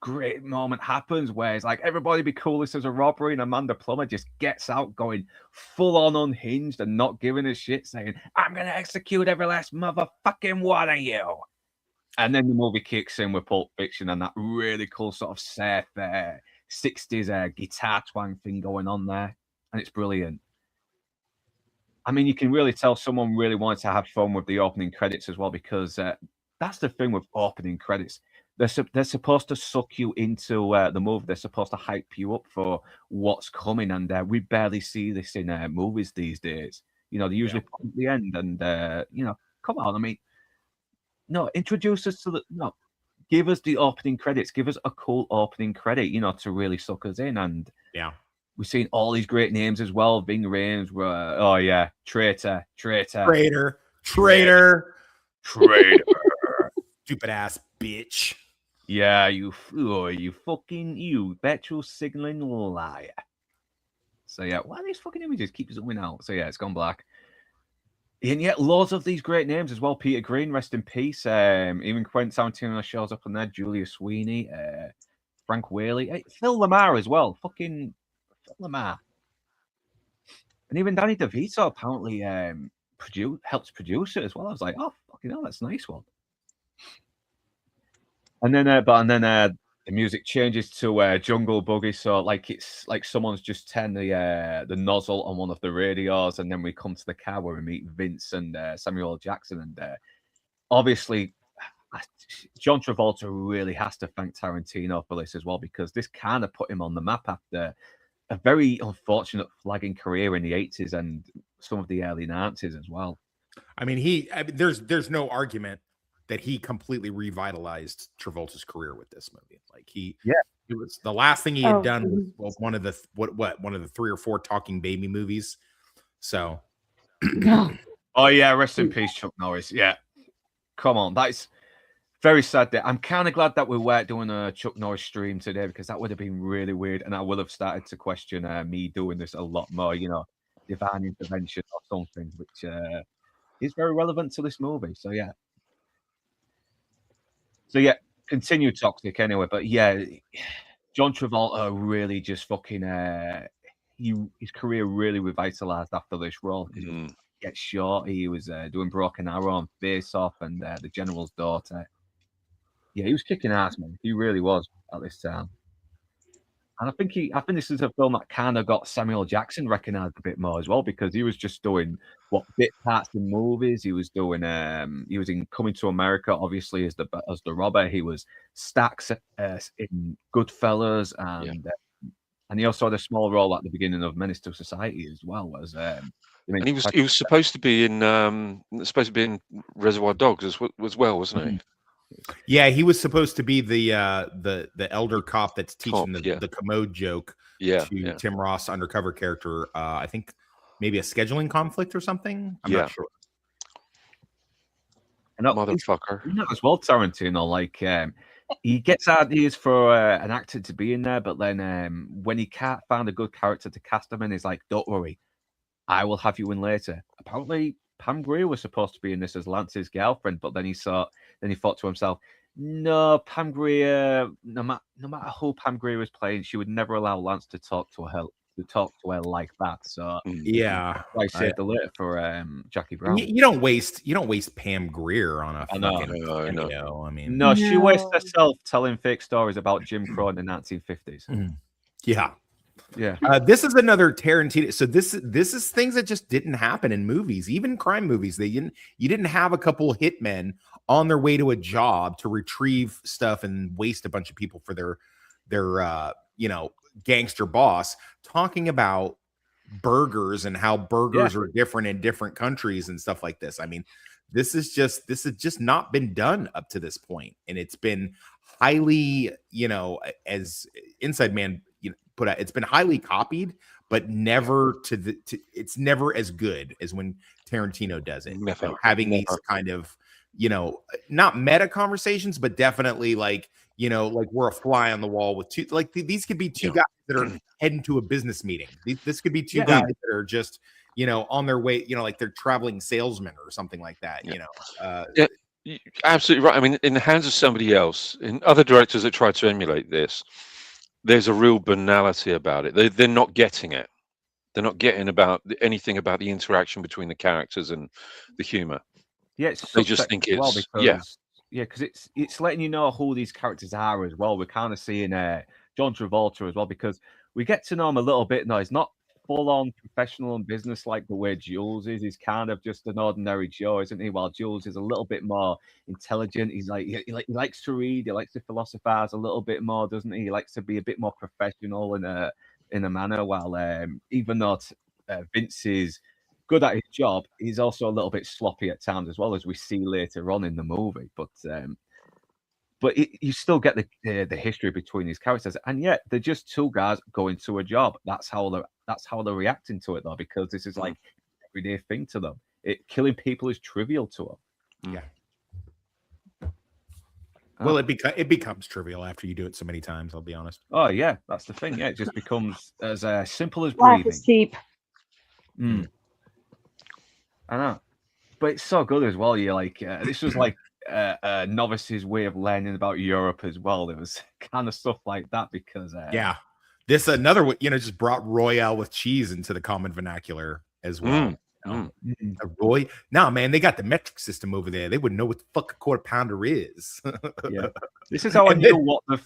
Speaker 2: great moment happens where it's like everybody be cool. This is a robbery, and Amanda Plummer just gets out going full on unhinged and not giving a shit, saying, "I'm gonna execute every last motherfucking one of you." And then the movie kicks in with Pulp Fiction and that really cool sort of surf 60s guitar twang thing going on there, and it's brilliant. I mean, you can really tell someone really wanted to have fun with the opening credits as well, because that's the thing with opening credits. They're supposed to suck you into the movie. They're supposed to hype you up for what's coming, and we barely see this in movies these days. They usually put at the end, and come on. I mean, no, introduce us to give us the opening credits. Give us a cool opening credit, to really suck us in. And we've seen all these great names as well. Ving Rhames, traitor,
Speaker 7: stupid ass bitch.
Speaker 2: Yeah, you virtual signaling liar. So yeah, why these fucking images keep zooming out? So yeah, it's gone black. And yet, loads of these great names as well. Peter Green, rest in peace. Even Quentin Tarantino shows up on there. Julia Sweeney, Frank Whaley, Phil Lamar as well. Fucking Phil Lamar. And even Danny DeVito apparently helps produce it as well. I was like, oh, fucking hell, that's a nice one. And then, the music changes to Jungle Boogie, so it's like someone's just turned the nozzle on one of the radios, and then we come to the car where we meet Vince and Samuel L. Jackson, and obviously John Travolta really has to thank Tarantino for this as well, because this kind of put him on the map after a very unfortunate flagging career in the 80s and some of the early 90s as well.
Speaker 7: I mean, there's no argument that he completely revitalized Travolta's career with this movie. Like it was the last thing he had done was one of the one of the 3 or 4 talking baby movies. So,
Speaker 2: oh yeah, rest in peace, Chuck Norris. Yeah, come on, that's very sad. That I'm kind of glad that we weren't doing a Chuck Norris stream today, because that would have been really weird, and I will have started to question me doing this a lot more. You know, divine intervention or something, which is very relevant to this movie. So yeah. Continue Toxic anyway. But yeah, John Travolta really just fucking his career really revitalized after this role. Get short. He was doing Broken Arrow and Face Off and The General's Daughter. Yeah, he was kicking ass, man. He really was at this time. And I think this is a film that kind of got Samuel Jackson recognized a bit more as well, because he was just doing bit parts in movies. He was doing he was in Coming to America, obviously, as the robber. He was Stax in Goodfellas, and he also had a small role at the beginning of Menace to Society as well as and
Speaker 6: he was supposed to be in Reservoir Dogs as well, wasn't he?
Speaker 7: Yeah, he was supposed to be the elder cop that's teaching the commode joke to Tim Ross' undercover character. I think maybe a scheduling conflict or something. I'm not sure.
Speaker 2: And
Speaker 6: motherfucker.
Speaker 2: As well, Tarantino, like he gets ideas for an actor to be in there, but then when he can't find a good character to cast him in, he's like, "Don't worry, I will have you in later." Apparently, Pam Grier was supposed to be in this as Lance's girlfriend, but then he thought to himself, "No, Pam Grier. No matter who Pam Grier was playing, she would never allow Lance to talk to her like that." So
Speaker 7: yeah,
Speaker 2: I saved the later for Jackie Brown.
Speaker 7: You don't waste Pam Grier on a fucking
Speaker 6: no.
Speaker 7: I mean,
Speaker 2: no, she wastes herself telling fake stories about Jim Crow in the 1950s.
Speaker 7: Yeah.
Speaker 2: Yeah.
Speaker 7: This is another Tarantino. So this is things that just didn't happen in movies, even crime movies. You didn't have a couple hitmen on their way to a job to retrieve stuff and waste a bunch of people for their gangster boss talking about burgers and how burgers are different in different countries and stuff like this. I mean, this has just not been done up to this point, and it's been highly, as Inside Man put out, it's been highly copied, but never it's never as good as when Tarantino does it. Having these kind of, not meta conversations, but definitely like we're a fly on the wall with two, like these could be two guys that are heading to a business meeting. This could be two guys that are just, on their way, like they're traveling salesmen or something like that,
Speaker 6: Absolutely right. I mean, in the hands of somebody else, in other directors that try to emulate this, there's a real banality about it. They're not getting it. They're not getting anything about the interaction between the characters and the humor.
Speaker 2: Yeah,
Speaker 6: they just think it's
Speaker 2: because it's letting you know who these characters are as well. We're kind of seeing John Travolta as well, because we get to know him a little bit now. He's not full on professional and business like the way Jules is. He's kind of just an ordinary Joe, isn't he? While Jules is a little bit more intelligent. He's like he likes to read, he likes to philosophize a little bit more, doesn't he? He likes to be a bit more professional in a manner. While even though Vince is good at his job, he's also a little bit sloppy at times, as well, as we see later on in the movie. But you still get the history between these characters, and yet they're just two guys going to a job. That's how they're reacting to it, though, because this is like everyday thing to them. Killing people is trivial to them.
Speaker 7: Yeah. Well, it becomes trivial after you do it so many times. I'll be honest.
Speaker 2: Oh yeah, that's the thing. Yeah, it just becomes as simple as
Speaker 3: Life
Speaker 2: breathing.
Speaker 3: is cheap.
Speaker 2: I know, but it's so good as well. You're like, this was like a novice's way of learning about Europe as well. There was kind of stuff like that because
Speaker 7: this another one, just brought Royale with cheese into the common vernacular as well. Roy, no man, they got the metric system over there. They wouldn't know what the fuck a quarter pounder is.
Speaker 2: This is how I knew what the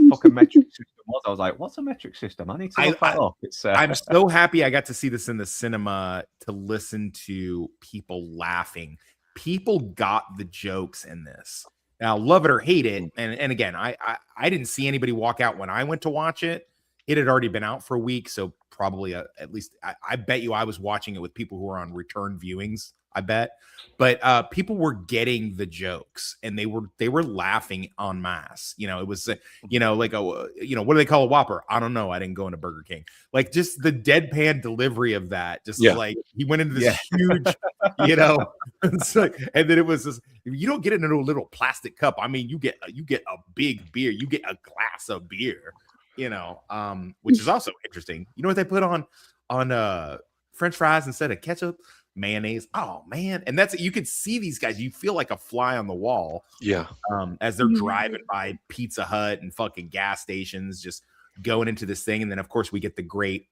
Speaker 2: fuck a metric system was. I was like, what's a metric system? I need to look that up.
Speaker 7: I'm so happy I got to see this in the cinema to listen to people laughing. People got the jokes in this. Now, love it or hate it, and again, I didn't see anybody walk out when I went to watch it. It had already been out for a week, so probably at least I bet you I was watching it with people who were on return viewings. I bet, but people were getting the jokes and they were laughing en masse. You know, it was like what do they call a Whopper? I don't know. I didn't go into Burger King. Like just the deadpan delivery of that, just like he went into this huge, it's like, and then it was this. You don't get it in a little plastic cup. I mean, you get a big beer. You get a glass of beer. Which is also interesting. You know what they put on French fries instead of ketchup? Mayonnaise. Oh man. And that's, you could see these guys, you feel like a fly on the wall.
Speaker 6: Yeah.
Speaker 7: As they're driving by Pizza Hut and fucking gas stations, just going into this thing. And then of course we get the great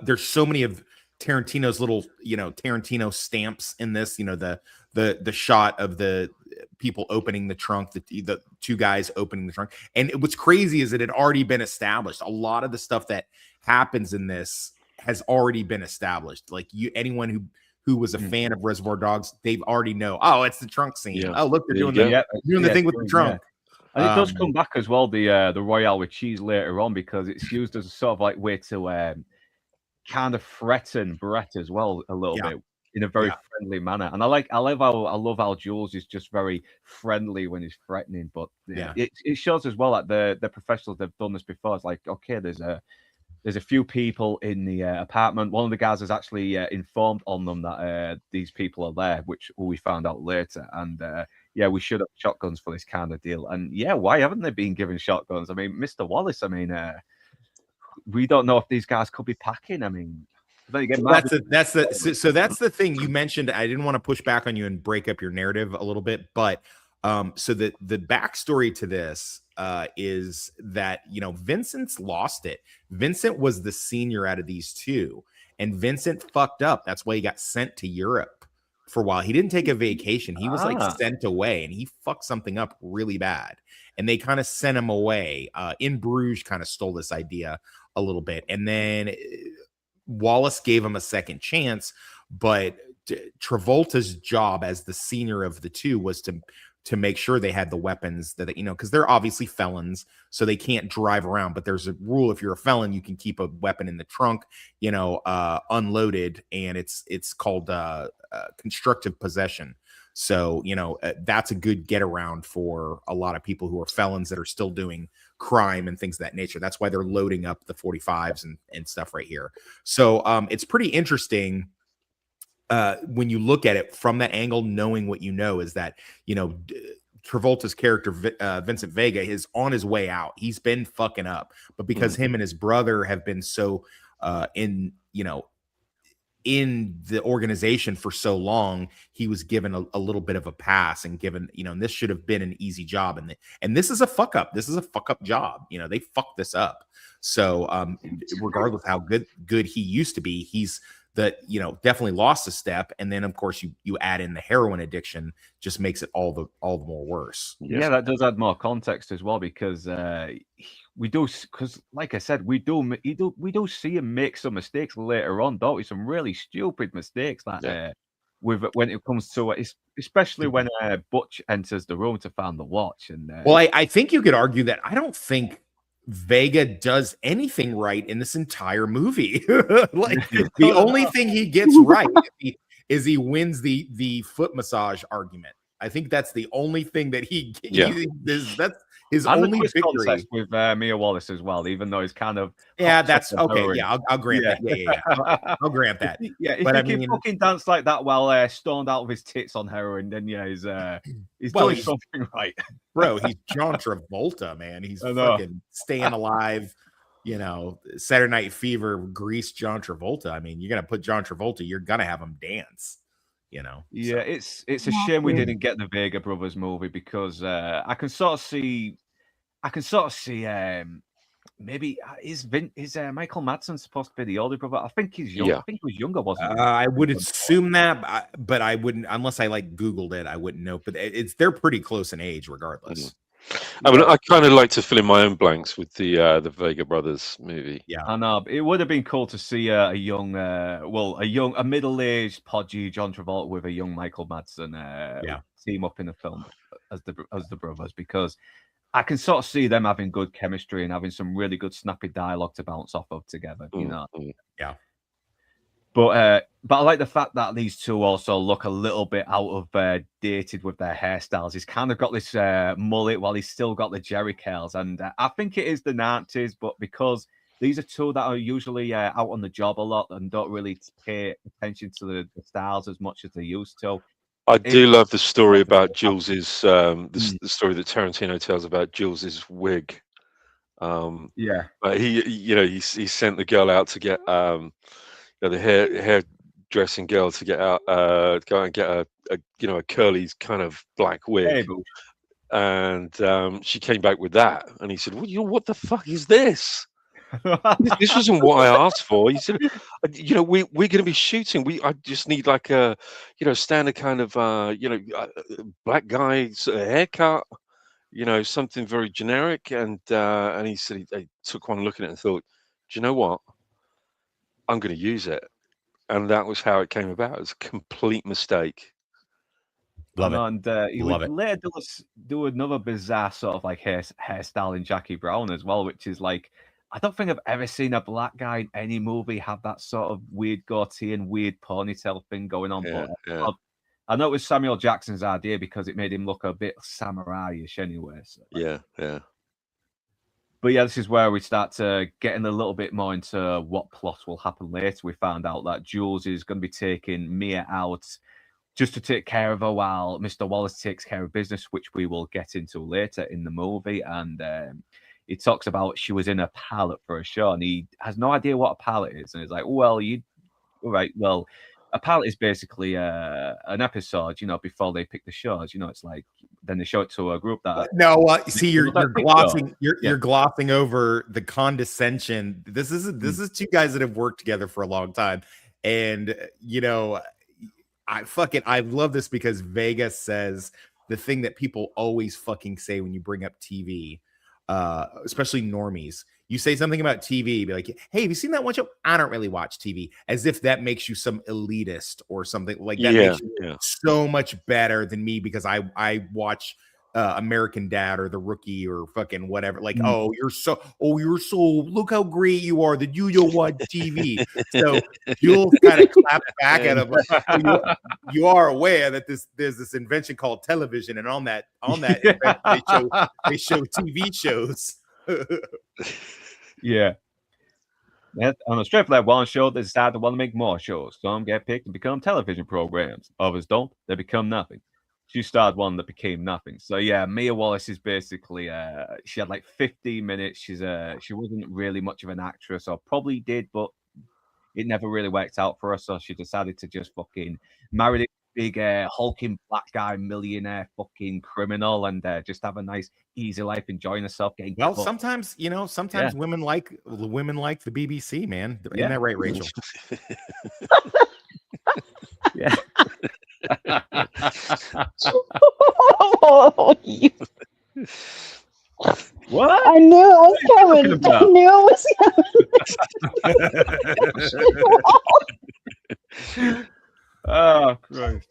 Speaker 7: there's so many of Tarantino's little, Tarantino stamps in this, the shot of the people opening the trunk, the two guys opening the trunk. And what's crazy is it had already been established. A lot of the stuff that happens in this has already been established. Like anyone who was a fan of Reservoir Dogs, they've already know. Oh, it's the trunk scene. Yeah. Oh, look, they're doing the thing with the trunk.
Speaker 2: Yeah. And it does come back as well, the Royale with cheese later on, because it's used as a sort of like way to kind of threaten Brett as well a little bit in a very friendly manner. And I love how Jules is just very friendly when he's threatening. But it shows as well that the professionals, they've done this before. It's like, okay, there's a few people in the apartment. One of the guys has actually informed on them that these people are there, which we found out later. And we should have shotguns for this kind of deal. And why haven't they been given shotguns? I mean, Mr. Wallace, we don't know if these guys could be packing. I mean,
Speaker 7: that's the thing you mentioned. I didn't want to push back on you and break up your narrative a little bit, but so the backstory to this is that Vincent's lost it. Vincent was the senior out of these two, and Vincent fucked up. That's why he got sent to Europe for a while. He didn't take a vacation. He was like sent away, and he fucked something up really bad. And they kind of sent him away. In Bruges kind of stole this idea a little bit, and then Wallace gave him a second chance. But Travolta's job as the senior of the two was to make sure they had the weapons that because they're obviously felons, so they can't drive around. But there's a rule: if you're a felon, you can keep a weapon in the trunk, unloaded, and it's called constructive possession. So that's a good get around for a lot of people who are felons that are still doing crime and things of that nature. That's why they're loading up the 45s and stuff right here. So it's pretty interesting. When you look at it from that angle, knowing what is that, Travolta's character, Vincent Vega, is on his way out. He's been fucking up, but because him and his brother have been so in the organization for so long, he was given a little bit of a pass and given, and this should have been an easy job. And this is a fuck up. This is a fuck up job. They fucked this up. So regardless of how good he used to be, he's definitely lost a step. And then of course you add in the heroin addiction, just makes it all the more worse.
Speaker 2: Yeah, that does add more context as well, because like I said, we do see him make some mistakes later on, don't we? Some really stupid mistakes that when it comes to it, especially when Butch enters the room to find the watch. And
Speaker 7: I think you could argue that I don't think Vega does anything right in this entire movie. Like the only thing he gets right is he wins the foot massage argument. I think that's the only thing that that's his
Speaker 2: and
Speaker 7: only victory
Speaker 2: with Mia Wallace as well, even though he's kind of
Speaker 7: that's okay. Yeah, I'll grant that. Yeah. I'll grant that.
Speaker 2: Yeah, if he can fucking dance like that while stoned out of his tits on heroin, then he's doing something right,
Speaker 7: bro. He's John Travolta, man. He's fucking staying alive. Saturday Night Fever, Grease, John Travolta. I mean, you're gonna put John Travolta, you're gonna have him dance.
Speaker 2: It's a shame we didn't get the Vega Brothers movie, because I can sort of see maybe is Michael Madsen supposed to be the older brother? I think he's young. I think he was younger, wasn't he?
Speaker 7: I would assume that, but I wouldn't, unless I Googled it, I wouldn't know. But they're pretty close in age, regardless.
Speaker 6: I mean, I kind of like to fill in my own blanks with the Vega Brothers movie.
Speaker 7: Yeah,
Speaker 2: I know. It would have been cool to see a middle-aged, podgy John Travolta with a young Michael Madsen team up in a film. the brothers, because I can sort of see them having good chemistry and having some really good snappy dialogue to bounce off of together. You know.
Speaker 7: Yeah.
Speaker 2: But I like the fact that these two also look a little bit out of dated with their hairstyles. He's kind of got this mullet while he's still got the jerry curls, and I think it is the 90s. But because these are two that are usually out on the job a lot and don't really pay attention to the styles as much as they used to.
Speaker 6: I do love the story about Jules's the story that Tarantino tells about Jules's wig.
Speaker 2: Yeah,
Speaker 6: but he sent the girl out to get the hairdressing girl to get out, go and get a curly kind of black wig.
Speaker 2: Hey, boo.
Speaker 6: And she came back with that, and he said, "Well, what the fuck is this? This wasn't what I asked for." He said, we're going to be shooting. I just need like a, standard kind of, black guy's haircut, something very generic." And he said he took one look at it and thought, "Do you know what? I'm going to use it." And that was how it came about. It was a complete mistake.
Speaker 7: Love it.
Speaker 2: And he
Speaker 7: Love
Speaker 2: would
Speaker 7: it.
Speaker 2: later do another bizarre sort of like hairstyle in Jackie Brown as well, which is like, I don't think I've ever seen a black guy in any movie have that sort of weird goatee and weird ponytail thing going on.
Speaker 6: Yeah,
Speaker 2: But
Speaker 6: yeah.
Speaker 2: I know it was Samuel Jackson's idea because it made him look a bit samurai-ish anyway. So.
Speaker 6: Yeah.
Speaker 2: But yeah, this is where we start to getting a little bit more into what plot will happen later. We found out that Jules is going to be taking Mia out just to take care of her while Mr. Wallace takes care of business, which we will get into later in the movie. And he talks about she was in a pilot for a show, and he has no idea what a pilot is. And he's like, well, well, a pilot is basically an episode, before they pick the shows. It's like, then they show it to a group that.
Speaker 7: No, see, you're glossing. You're glossing over the condescension. This is two guys that have worked together for a long time, and I love this because Vegas says the thing that people always fucking say when you bring up TV, especially normies. You say something about TV, be like, "Hey, have you seen that one show?" "I don't really watch TV," as if that makes you some elitist or something like that. Makes you so much better than me because I watch American Dad or The Rookie or fucking whatever. Like, you're so look how great you are that you don't watch TV. So you'll kind of clap back at him. You are aware that there's this invention called television, and on that invention, they show TV shows.
Speaker 2: Yeah. On a strip that one show, they decide to want to make more shows. Some get picked and become television programs. Others don't. They become nothing. She started one that became nothing. So yeah, Mia Wallace is basically she had like 15 minutes. She wasn't really much of an actress, or probably did, but it never really worked out for her. So she decided to just fucking marry this big hulking black guy millionaire fucking criminal and just have a nice easy life, enjoying herself, getting
Speaker 7: well cut. Sometimes women like the BBC, man. Isn't that right, Rachel?
Speaker 2: Yeah.
Speaker 3: Oh, you.
Speaker 2: What?
Speaker 3: I knew it was coming. I knew it was coming.
Speaker 2: Oh, Christ.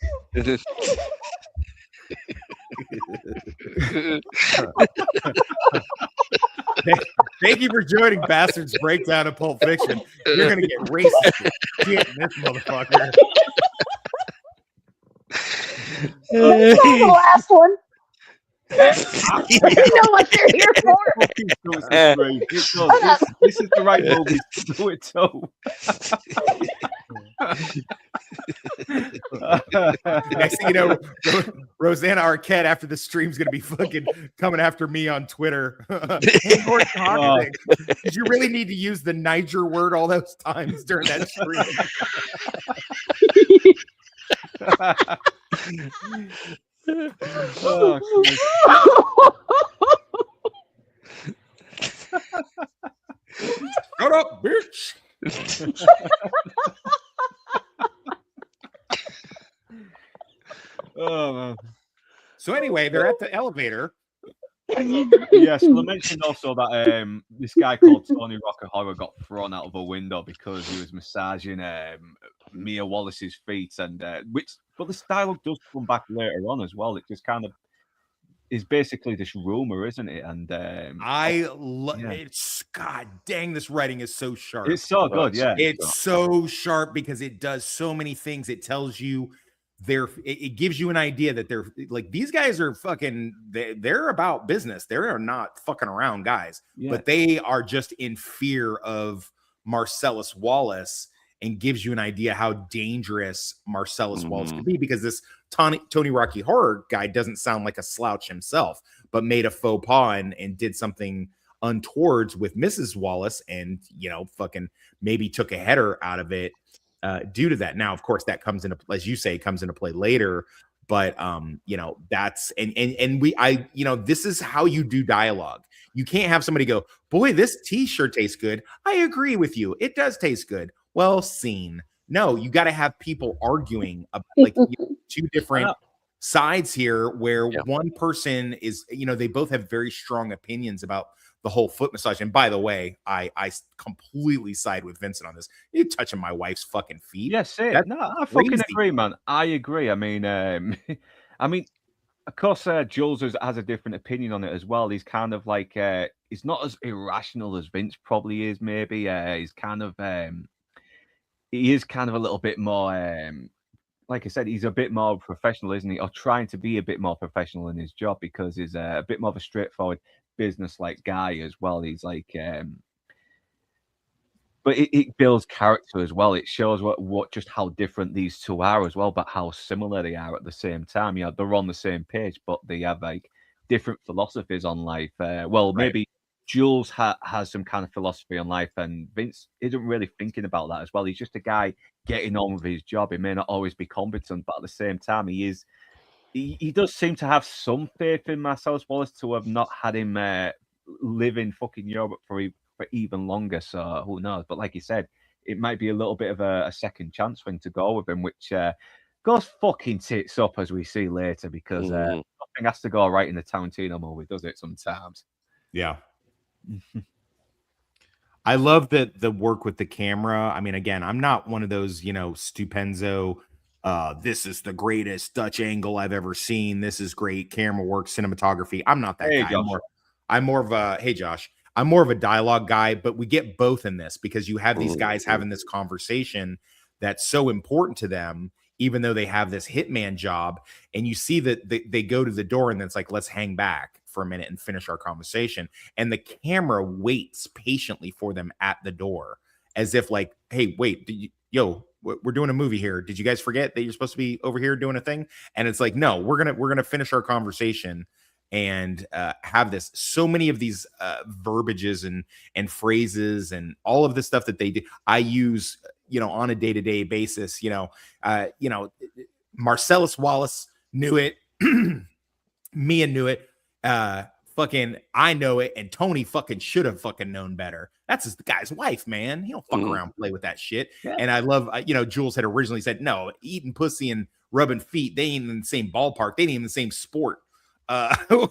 Speaker 7: Thank you for joining Bastard's Breakdown of Pulp Fiction. You're going to get racist shit in this motherfucker.
Speaker 3: That's not the last one. You know what they're here for.
Speaker 2: This is the right movie to do it too.
Speaker 7: Next thing you know, Rosanna Arquette after the stream's gonna be fucking coming after me on Twitter. Hey, Gordon, did you really need to use the Niger word all those times during that stream?
Speaker 2: Oh,
Speaker 7: shut up, bitch.
Speaker 2: Oh, man.
Speaker 7: So anyway, they're at the elevator.
Speaker 2: Yeah, so they mentioned also that this guy called Tony Rockahora got thrown out of a window because he was massaging Mia Wallace's feet, and but this dialogue does come back later on as well. It just kind of is basically this rumor, isn't it? And
Speaker 7: I love
Speaker 2: yeah.
Speaker 7: it's God dang, this writing is so sharp.
Speaker 2: It's so good, yeah.
Speaker 7: It's so sharp because it does so many things. It tells you it gives you an idea that they're like these guys are fucking they're about business. They're not fucking around guys,
Speaker 2: Yeah.
Speaker 7: but they are just in fear of Marcellus Wallace, and gives you an idea how dangerous Marcellus Wallace could be, because this Tony Rocky Horror guy doesn't sound like a slouch himself, but made a faux pas and did something untowards with Mrs. Wallace, and fucking maybe took a header out of it due to that. Now, of course, that comes into, as you say, comes into play later, but that's this is how you do dialogue. You can't have somebody go, boy, this t-shirt tastes good. I agree with you, it does taste good. Well, scene. No, you got to have people arguing about two different sides here, where one person is, they both have very strong opinions about the whole foot massage. And by the way, I completely side with Vincent on this. You're touching my wife's fucking feet.
Speaker 2: Yes, no, I fucking agree, man. I agree. I mean, of course, Jules has a different opinion on it as well. He's kind of like he's not as irrational as Vince probably is. Maybe he's kind of he is kind of a little bit more like I said, he's a bit more professional, isn't he? Or trying to be a bit more professional in his job, because he's a bit more of a straightforward business-like guy as well. He's like, but it builds character as well. It shows what just how different these two are as well, but how similar they are at the same time. They're on the same page, but they have like different philosophies on life. Maybe Jules has some kind of philosophy on life, and Vince isn't really thinking about that as well. He's just a guy getting on with his job. He may not always be competent, but at the same time, he does seem to have some faith in Marcellus Wallace to have not had him live in fucking Europe for even longer. So who knows? But like you said, it might be a little bit of a second chance thing to go with him, which goes fucking tits up, as we see later, because nothing has to go right in the Tarantino movie, does it? Sometimes.
Speaker 7: Yeah. I love that the work with the camera. I mean, again, I'm not one of those, stupenzo, this is the greatest Dutch angle I've ever seen, this is great camera work, cinematography. I'm not that guy. I'm more of a, hey, Josh, I'm more of a dialogue guy, but we get both in this, because you have these guys having this conversation that's so important to them, even though they have this hitman job, and you see that they go to the door, and then it's like, let's hang back for a minute and finish our conversation. And the camera waits patiently for them at the door, as if like, hey, wait, we're doing a movie here. Did you guys forget that you're supposed to be over here doing a thing? And it's like, no, we're gonna finish our conversation and have this. So many of these verbiages and phrases and all of the stuff that they do, I use, on a day-to-day basis. Marcellus Wallace knew it. Mia knew it. Fucking I know it, and Tony fucking should have fucking known better. That's the guy's wife, man. He don't fuck around and play with that shit. Yeah. And I love, Jules had originally said, no, eating pussy and rubbing feet, they ain't in the same ballpark. They ain't in the same sport.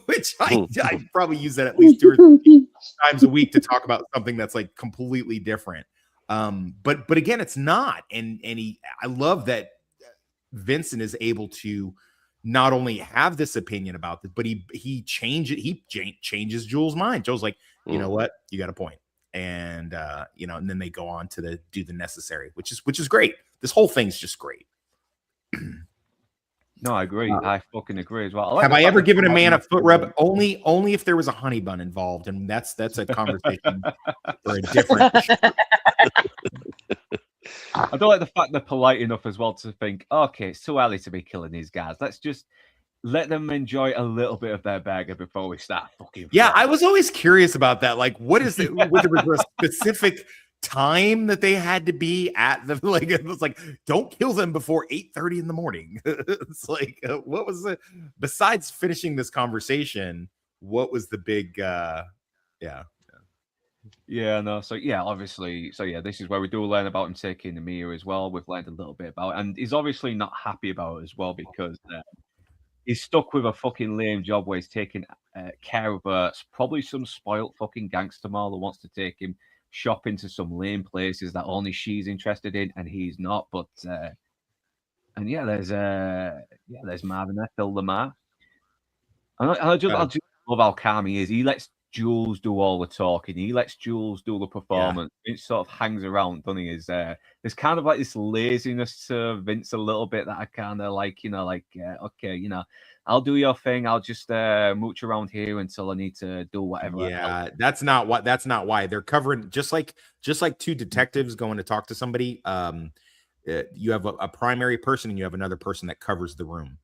Speaker 7: Which I probably use that at least 2 or 3 times a week to talk about something that's like completely different. But again, it's not. And I love that Vincent is able to not only have this opinion about it, but he changes Jules' mind. Jules like, you know what, you got a point. And and then they go on to do the necessary, which is great. This whole thing's just great.
Speaker 2: No, I agree. I fucking agree as well.
Speaker 7: Have I ever given a man a foot rub? Only if there was a honey bun involved, and that's a conversation for a different.
Speaker 2: I don't like the fact they're polite enough as well to think, okay, it's too early to be killing these guys. Let's just let them enjoy a little bit of their burger before we start fucking.
Speaker 7: Yeah, I was always curious about that. Like, what is it? Was there a specific time that they had to be at the, like, it was like, don't kill them before 8:30 in the morning. It's like, what was it besides finishing this conversation? What was the big
Speaker 2: no, so yeah, obviously, so yeah, this is where we do learn about him taking the Mia as well. We've learned a little bit about it, and he's obviously not happy about it as well, because he's stuck with a fucking lame job where he's taking care of probably some spoilt fucking gangster mall that wants to take him shopping to some lame places that only she's interested in and he's not. But and there's Marvin there, Phil Lamar. I just love how calm he is. He lets Jules do all the talking. He lets Jules do the performance. It sort of hangs around, doesn't he? There's kind of like this laziness to Vince a little bit that I kind of like, okay, I'll do your thing. I'll just mooch around here until I need to do whatever.
Speaker 7: Yeah, that's not why they're covering, just like two detectives going to talk to somebody. You have a primary person and you have another person that covers the room.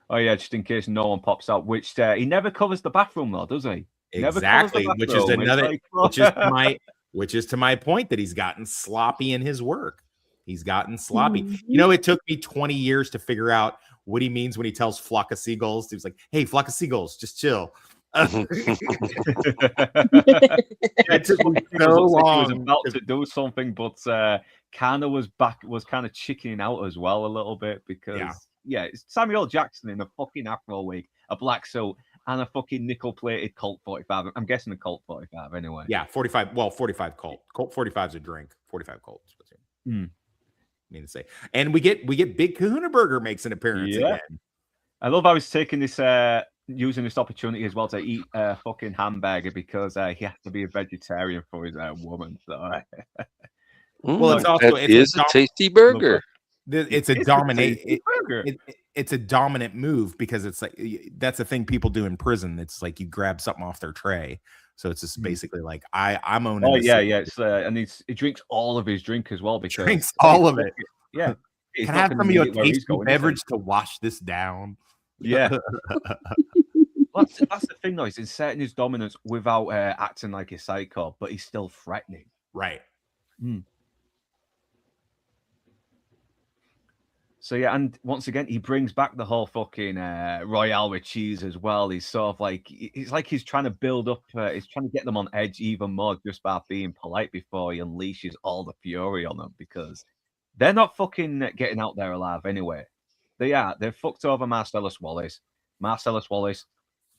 Speaker 2: Oh yeah, just in case no one pops out. Which he never covers the bathroom though, does he?
Speaker 7: Exactly, which is another, which is to my point that he's gotten sloppy in his work. He's gotten sloppy.
Speaker 3: Mm-hmm.
Speaker 7: It took me 20 years to figure out what he means when he tells flock of seagulls. He was like, "Hey, flock of seagulls, just chill." It took me so long.
Speaker 2: He was about to do something, but kind of was chickening out as well a little bit because it's Samuel Jackson in a fucking afro wig, a black suit, and a fucking nickel-plated Colt 45. I'm guessing a Colt 45 anyway.
Speaker 7: Yeah, 45. Well, 45 Colt. Colt 45 is a drink. 45 Colt. I mean to say, and we get Big Kahuna Burger makes an appearance again.
Speaker 2: I love how he's taking this using this opportunity as well to eat a fucking hamburger because he has to be a vegetarian for his woman. So,
Speaker 7: well, it's
Speaker 6: a tasty burger.
Speaker 7: It's a dominant move because it's like that's the thing people do in prison. It's like you grab something off their tray. So it's just basically like I'm owning.
Speaker 2: Oh yeah. It's and he drinks all of his drink as well because
Speaker 7: drinks all of it.
Speaker 2: Yeah.
Speaker 7: Can I have some of your tasty beverage to wash this down?
Speaker 2: Yeah. That's the thing though. He's inserting his dominance without acting like a psycho, but he's still threatening.
Speaker 7: Right.
Speaker 2: So yeah, and once again, he brings back the whole fucking Royale with cheese as well. He's sort of like he's trying to build up. He's trying to get them on edge even more just by being polite before he unleashes all the fury on them because they're not fucking getting out there alive anyway. They've fucked over Marcellus Wallace. Marcellus Wallace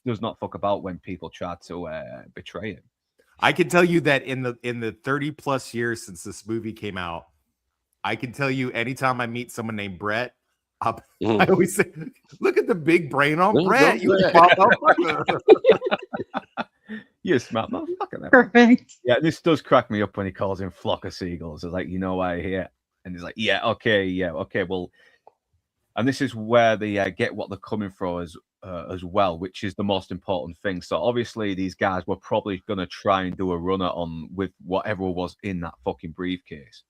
Speaker 2: does not fuck about when people try to betray him.
Speaker 7: I can tell you that in the 30 plus years since this movie came out, I can tell you anytime I meet someone named Brett, I always say, "Look at the big brain on Brett." You
Speaker 2: you smart motherfucker.
Speaker 3: Perfect.
Speaker 2: Yeah, this does crack me up when he calls him flock of seagulls. It's like, why I hear, and he's like, okay, well, and this is where they get what they're coming for as well, which is the most important thing. So obviously these guys were probably going to try and do a runner on with whatever was in that fucking briefcase.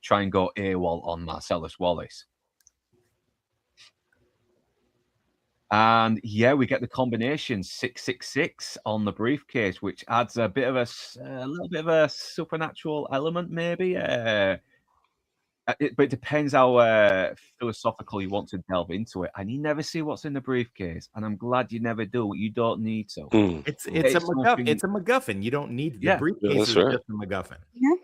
Speaker 2: Try and go AWOL on Marcellus Wallace. And we get the combination 666 on the briefcase, which adds a little bit of a supernatural element, maybe. But it depends how philosophical you want to delve into it. And you never see what's in the briefcase, and I'm glad you never do. You don't need to.
Speaker 7: It's a MacGuffin. You don't need the briefcase. Is just a MacGuffin.
Speaker 3: Yeah.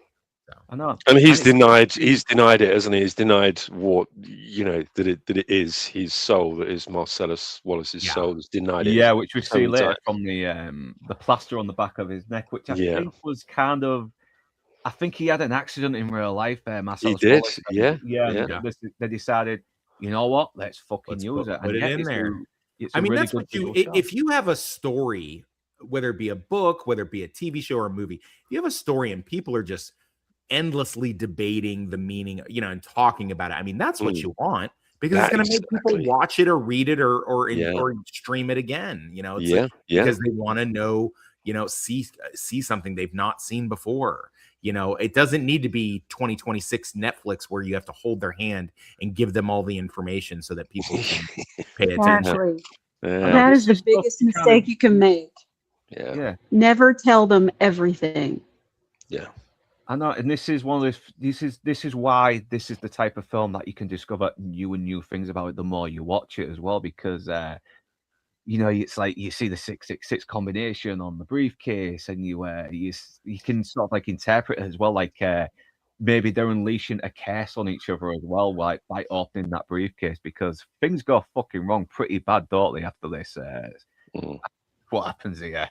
Speaker 2: I know.
Speaker 6: And he's denied it, hasn't he? He's denied what that it is his soul, that is Marcellus Wallace's soul. He's denied it.
Speaker 2: Yeah, which we see later from the plaster on the back of his neck, which I think was kind of. I think he had an accident in real life. Marcellus
Speaker 6: he did.
Speaker 2: Wallace.
Speaker 6: Yeah.
Speaker 2: They decided, you know what? Let's fucking use it.
Speaker 7: Put it in there. That's what if you have a story, whether it be a book, whether it be a TV show or a movie, if you have a story and people are just endlessly debating the meaning, and talking about it. I mean, that's what you want because it's going to make people watch it or read it or stream it again. Because they want to know, see something they've not seen before. It doesn't need to be 2026 Netflix where you have to hold their hand and give them all the information so that people can pay attention.
Speaker 3: That is the biggest mistake you can make.
Speaker 2: Yeah.
Speaker 3: Never tell them everything.
Speaker 6: Yeah.
Speaker 2: I know, and this is one of those. This is why this is the type of film that you can discover new things about it the more you watch it as well, because it's like you see the 666 combination on the briefcase, and you can sort of like interpret it as well, like maybe they're unleashing a curse on each other as well, like by opening that briefcase, because things go fucking wrong pretty bad, don't they? After this, what happens here?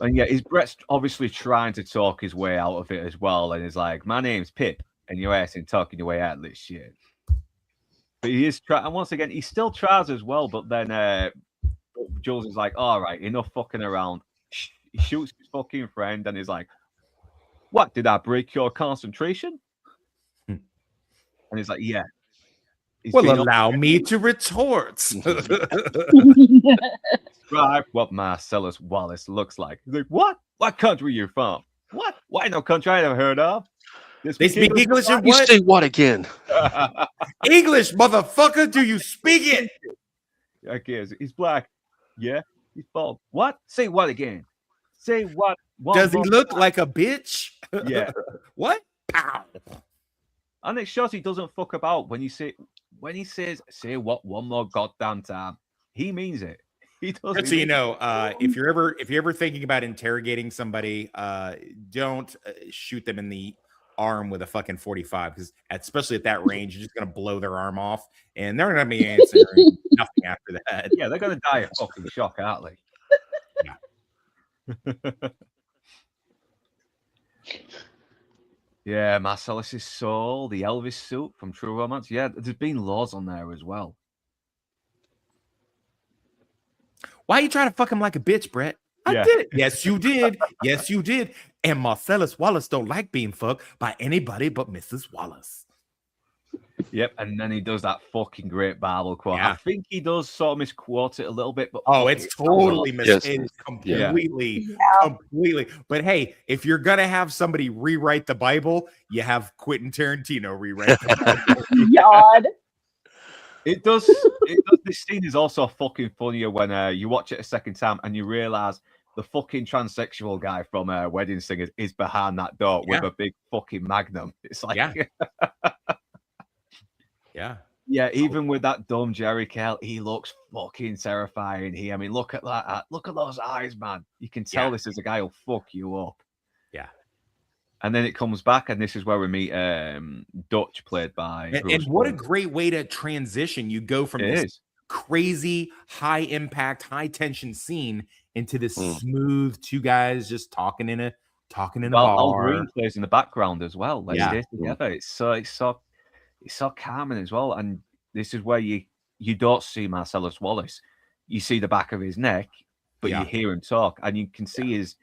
Speaker 2: And Brett's obviously trying to talk his way out of it as well. And he's like, "My name's Pip, and you're asking talking your way out of this shit." But he is and once again, he still tries as well. But then Jules is like, "All right, enough fucking around." He shoots his fucking friend, and he's like, "What? Did I break your concentration?" And he's like, "Yeah." He's
Speaker 7: Well,
Speaker 2: been
Speaker 7: allow me to retort.
Speaker 2: describe what Marcellus Wallace looks like. He's like, "What? What country you from? What? Why no country I never heard of?
Speaker 7: They speak English and
Speaker 6: You
Speaker 7: what?
Speaker 6: say what again?
Speaker 7: English, motherfucker. Do you speak it?
Speaker 2: Okay, he's black. Yeah, he's bald. What? Say what again? Say what?
Speaker 7: Does he look like a bitch?
Speaker 2: Yeah.
Speaker 7: What? Pow.
Speaker 2: And it shows he doesn't fuck about when he says say what one more goddamn time. He means it. He does.
Speaker 7: Just so you know, if you're ever thinking about interrogating somebody, don't shoot them in the arm with a fucking 45, because especially at that range, you're just gonna blow their arm off, and they're gonna be answering nothing after that.
Speaker 2: Yeah, they're gonna die of fucking shock, aren't they? Yeah. Yeah, Marcellus's soul, the Elvis suit from True Romance. Yeah, there's been laws on there as well.
Speaker 7: Why are you trying to fuck him like a bitch, Brett? I
Speaker 2: Yeah.
Speaker 7: did it. Yes, you did. Yes, you did. And Marcellus Wallace don't like being fucked by anybody but Mrs. Wallace.
Speaker 2: Yep, and then he does that fucking great Bible quote.
Speaker 7: Yeah.
Speaker 2: I think he does sort of misquote it a little bit, but
Speaker 7: Oh, it's totally
Speaker 6: Yes.
Speaker 7: it's completely. But hey, if you're gonna have somebody rewrite the Bible, you have Quentin Tarantino rewrite the Bible.
Speaker 3: God.
Speaker 2: It does. This scene is also fucking funnier when you watch it a second time and you realize the fucking transsexual guy from Wedding Singers is behind that door with a big fucking magnum. It's like,
Speaker 7: Yeah.
Speaker 2: yeah. Even with that dumb Jerry Kell, he looks fucking terrifying. I mean, look at that. Look at those eyes, man. You can tell this is a guy who'll fuck you up.
Speaker 7: Yeah.
Speaker 2: And then it comes back, and this is where we meet Dutch, played by
Speaker 7: And what a great way to transition. You go from this crazy high impact, high tension scene into this smooth two guys just talking in a bar.
Speaker 2: Al Green plays in the background as well. Like stay together. It's so calming as well. And this is where you don't see Marcellus Wallace. You see the back of his neck, but you hear him talk, and you can see he's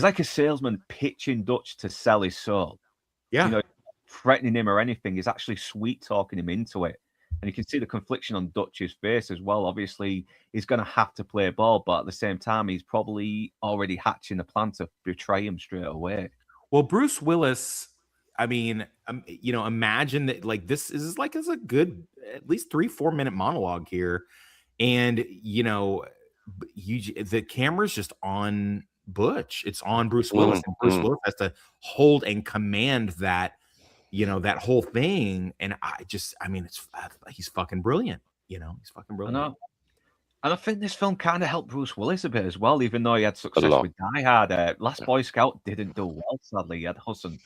Speaker 2: like a salesman pitching Dutch to sell his soul.
Speaker 7: Yeah.
Speaker 2: You know, threatening him or anything. He's actually sweet talking him into it. And you can see the confliction on Dutch's face as well. Obviously, he's going to have to play ball, but at the same time, he's probably already hatching a plan to betray him straight away.
Speaker 7: Well, Bruce Willis, I mean, imagine that, like, this is a good, at least 3-4 minute monologue here. And, the camera's just on Butch. It's on Bruce Willis. And Bruce Willis has to hold and command that, that whole thing. And he's fucking brilliant. He's fucking brilliant.
Speaker 2: And I think this film kind of helped Bruce Willis a bit as well, even though he had success with Die Hard. Last Boy Scout didn't do well, sadly. He had Hudson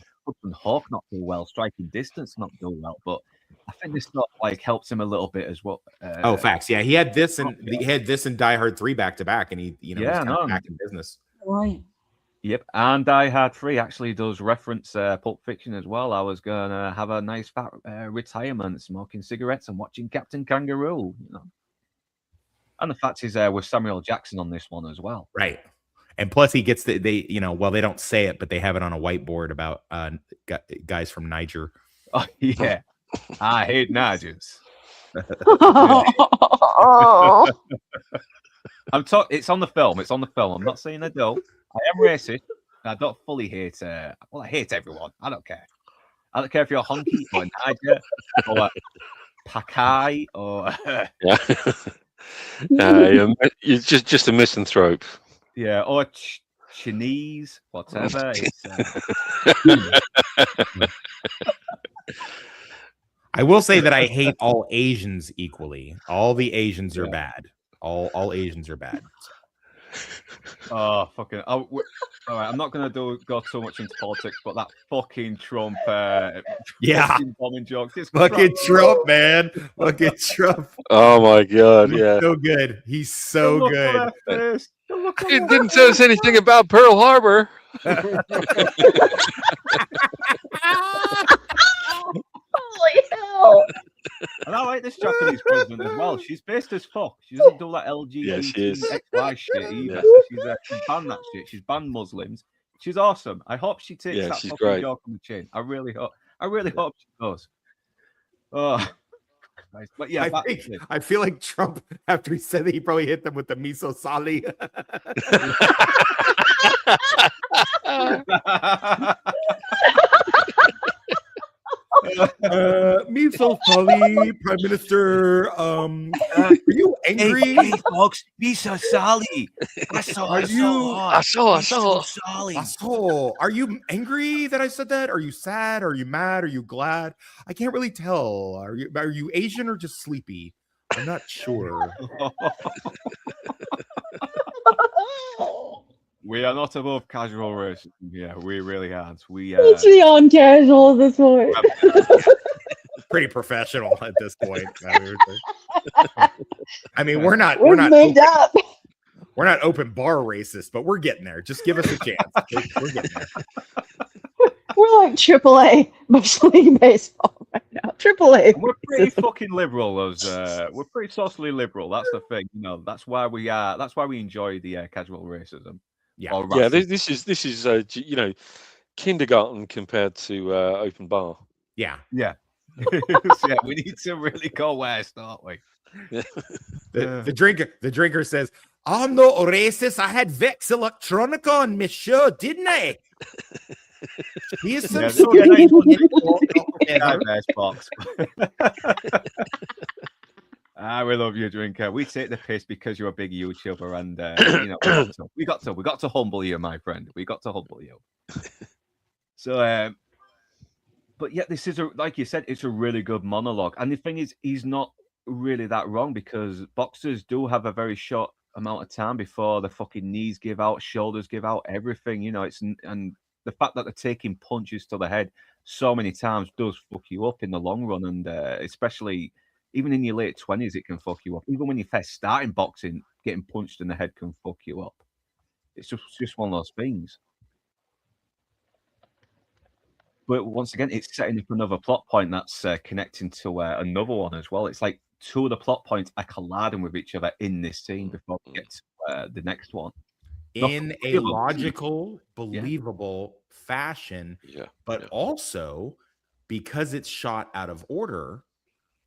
Speaker 2: Hawk not do well, Striking Distance not do well, but I think this sort of helps him a little bit as well.
Speaker 7: Facts. Yeah, he had this and Die Hard 3 back to back, and he's back in business.
Speaker 3: Right.
Speaker 2: Yep, and Die Hard 3 actually does reference Pulp Fiction as well. I was gonna have a nice fat retirement, smoking cigarettes and watching Captain Kangaroo. And the fact is, with Samuel Jackson on this one as well,
Speaker 7: right? And plus, he gets they don't say it, but they have it on a whiteboard about guys from Niger.
Speaker 2: Oh yeah, I hate Nigers. It's on the film. It's on the film. I'm not saying I don't. I am racist. I don't fully hate. I hate everyone. I don't care. I don't care if you're honky or Niger or Pakai or
Speaker 6: you're just a misanthrope.
Speaker 2: Yeah, or Chinese, whatever.
Speaker 7: I will say that I hate all Asians equally. All the Asians are bad. All Asians are bad.
Speaker 2: Oh, fucking. All right, I'm not going to go too much into politics, but that fucking Trump bombing jokes.
Speaker 7: Fucking Trump, man. Fucking Trump.
Speaker 6: Oh, my God, yeah.
Speaker 7: So good. He's so good.
Speaker 6: He didn't tell us anything about Pearl Harbor.
Speaker 3: Holy hell.
Speaker 2: And I like this Japanese president as well. She's based as fuck. She doesn't do that
Speaker 6: Yeah, she is.
Speaker 2: LGBTXY shit either.
Speaker 6: Yeah.
Speaker 2: She's banned that shit. She's banned Muslims. She's awesome. I hope she takes
Speaker 6: Yeah,
Speaker 2: that
Speaker 6: she's
Speaker 2: fucking
Speaker 6: great.
Speaker 2: joke on the chin. I really hope she does. Oh, Christ. But yeah,
Speaker 7: I feel like Trump, after he said that, he probably hit them with the miso sali. Miso sali, Prime Minister. Are you angry?
Speaker 2: Hey, folks, miso sali.
Speaker 6: I saw.
Speaker 7: Asshole. Are you angry that I said that? Are you sad? Are you mad? Are you glad? I can't really tell. Are you Asian or just sleepy? I'm not sure.
Speaker 2: We are not above casual racism. Yeah, we really aren't. We
Speaker 3: It's beyond casual at this point.
Speaker 7: Pretty professional at this point. I mean, we're not
Speaker 3: made up.
Speaker 7: we're not open bar racist, but we're getting there. Just give us a chance. We're getting there.
Speaker 3: We're like AAA Major League Baseball right now. AAA.
Speaker 2: We're pretty fucking liberal. We're pretty socially liberal. That's the thing. You know, that's why we are. That's why we enjoy the casual racism.
Speaker 7: Yeah,
Speaker 2: or
Speaker 6: Yeah,
Speaker 2: racism.
Speaker 6: this is you know, kindergarten compared to open bar.
Speaker 7: Yeah.
Speaker 2: Yeah. Yeah, we need to really go west, don't we?
Speaker 7: The drinker says, "I'm not racist. I had Vex Electronica on my show, didn't I?" He's some sort of
Speaker 2: box. We love you, drinker. We take the piss because you're a big YouTuber, and you know we got to humble you, my friend. We got to humble you. So, but yeah, this is like you said, it's a really good monologue. And the thing is, he's not really that wrong, because boxers do have a very short amount of time before the fucking knees give out, shoulders give out, everything. You know, and the fact that they're taking punches to the head so many times does fuck you up in the long run, and especially. Even in your late 20s, it can fuck you up. Even when you first start in boxing, getting punched in the head can fuck you up. It's just one of those things. But once again, it's setting up another plot point that's connecting to another one as well. It's like two of the plot points are colliding with each other in this scene before we get to the next one.
Speaker 7: In a logical, believable fashion.
Speaker 6: Yeah.
Speaker 7: But also, because it's shot out of order,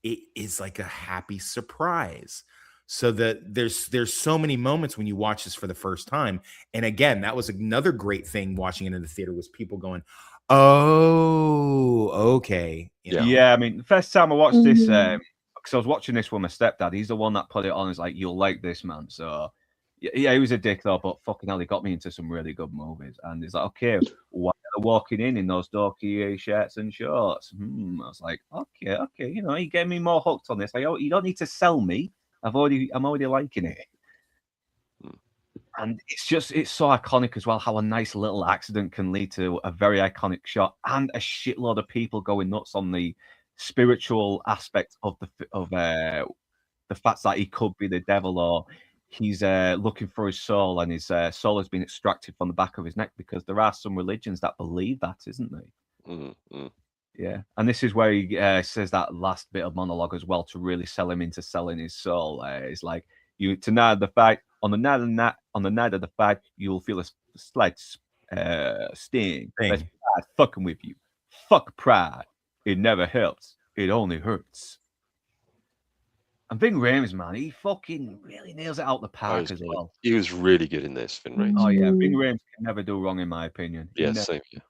Speaker 7: it is like a happy surprise. So that there's so many moments when you watch this for the first time. And again, that was another great thing watching it in the theater, was people going, "Oh, okay." You know?
Speaker 2: Yeah, I mean, the first time I watched this, because I was watching this with my stepdad. He's the one that put it on. He's like, "You'll like this, man." So yeah, he was a dick though, but fucking hell, he got me into some really good movies. And he's like, "Okay, why are they walking in those dorky shirts and shorts?" I was like, okay, you know, you get me more hooked on this. You don't need to sell me. I'm already liking it. And it's so iconic as well, how a nice little accident can lead to a very iconic shot and a shitload of people going nuts on the spiritual aspect of the fact that he could be the devil, or he's looking for his soul, and his soul has been extracted from the back of his neck, because there are some religions that believe that, isn't there? Yeah, and this is where he says that last bit of monologue as well to really sell him into selling his soul. It's like, tonight of the fight, on the night of the fight, you will feel a slight sting. That's pride fucking with you. Fuck pride. It never helps. It only hurts. And Ving Rhames, man, he fucking really nails it out the park as well.
Speaker 6: He was really good in this, Ving Rhames.
Speaker 2: Oh yeah, Ving Rhames can never do wrong, in my opinion.
Speaker 6: Yeah, same here.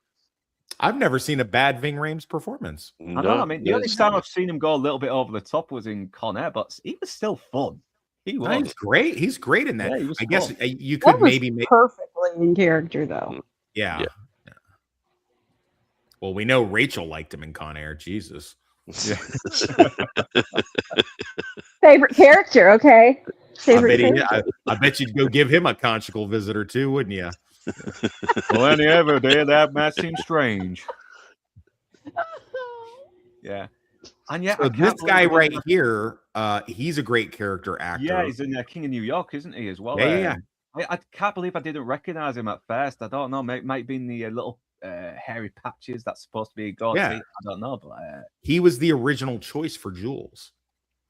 Speaker 7: I've never seen a bad Ving Rhames performance.
Speaker 2: I mean, the only time I've seen him go a little bit over the top was in Con Air, but he was still fun. He was.
Speaker 7: He's great. He's great in that.
Speaker 2: Yeah,
Speaker 7: I guess you could maybe make
Speaker 3: perfectly in character though.
Speaker 7: Yeah. Well, we know Rachel liked him in Con Air. Jesus.
Speaker 2: Yeah.
Speaker 3: Favorite character, okay. Favorite character.
Speaker 7: I bet you'd go give him a conjugal visitor too, wouldn't you?
Speaker 2: Well, any other day that might seem strange. Yeah. And yeah,
Speaker 7: so this guy right here, he's a great character actor.
Speaker 2: Yeah, he's in King of New York, isn't he, as well?
Speaker 7: Yeah.
Speaker 2: I can't believe I didn't recognize him at first. I don't know. Might be in the little hairy patches that's supposed to be a goatee.
Speaker 7: Yeah.
Speaker 2: I don't know, but
Speaker 7: he was the original choice for Jules.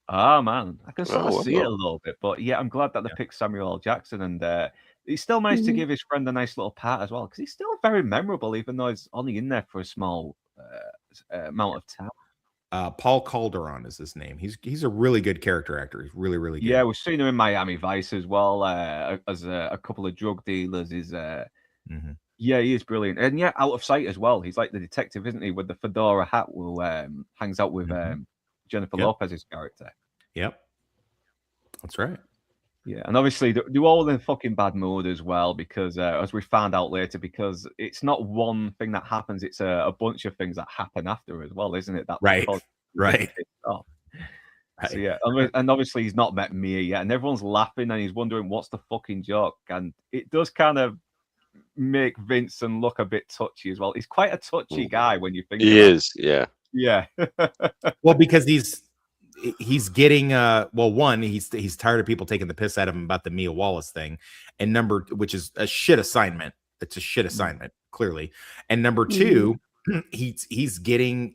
Speaker 2: oh man, I can sort of see it
Speaker 6: wow.
Speaker 2: a little bit. But yeah, I'm glad that they picked Samuel L. Jackson, and he still managed to
Speaker 3: Mhm.
Speaker 2: give his friend a nice little pat as well, because he's still very memorable, even though he's only in there for a small amount of time.
Speaker 7: Paul Calderon is his name. He's a really good character actor. He's really, really good.
Speaker 2: Yeah, we've seen him in Miami Vice as well, as a couple of drug dealers.
Speaker 7: Mhm.
Speaker 2: Yeah, he is brilliant, and yeah, Out of Sight as well. He's like the detective, isn't he, with the fedora hat, who hangs out with
Speaker 7: Mhm.
Speaker 2: Jennifer
Speaker 7: Yep.
Speaker 2: Lopez's character.
Speaker 7: Yep. That's right.
Speaker 2: Yeah, and obviously they're all in fucking bad mood as well, because as we found out later, because it's not one thing that happens, it's a bunch of things that happen after as well, isn't it? That
Speaker 7: Right.
Speaker 2: cause
Speaker 7: Right.
Speaker 2: pissed off.
Speaker 7: Right.
Speaker 2: So yeah, and obviously he's not met Mia yet, and everyone's laughing, and he's wondering what's the fucking joke, and it does kind of make Vincent look a bit touchy as well. He's quite a touchy guy when you think
Speaker 6: He
Speaker 2: about
Speaker 6: is, yeah.
Speaker 2: it. Yeah.
Speaker 7: Well, because he's getting one, he's tired of people taking the piss out of him about the Mia Wallace thing, and which is a shit assignment. It's a shit assignment, clearly. And number two, he's going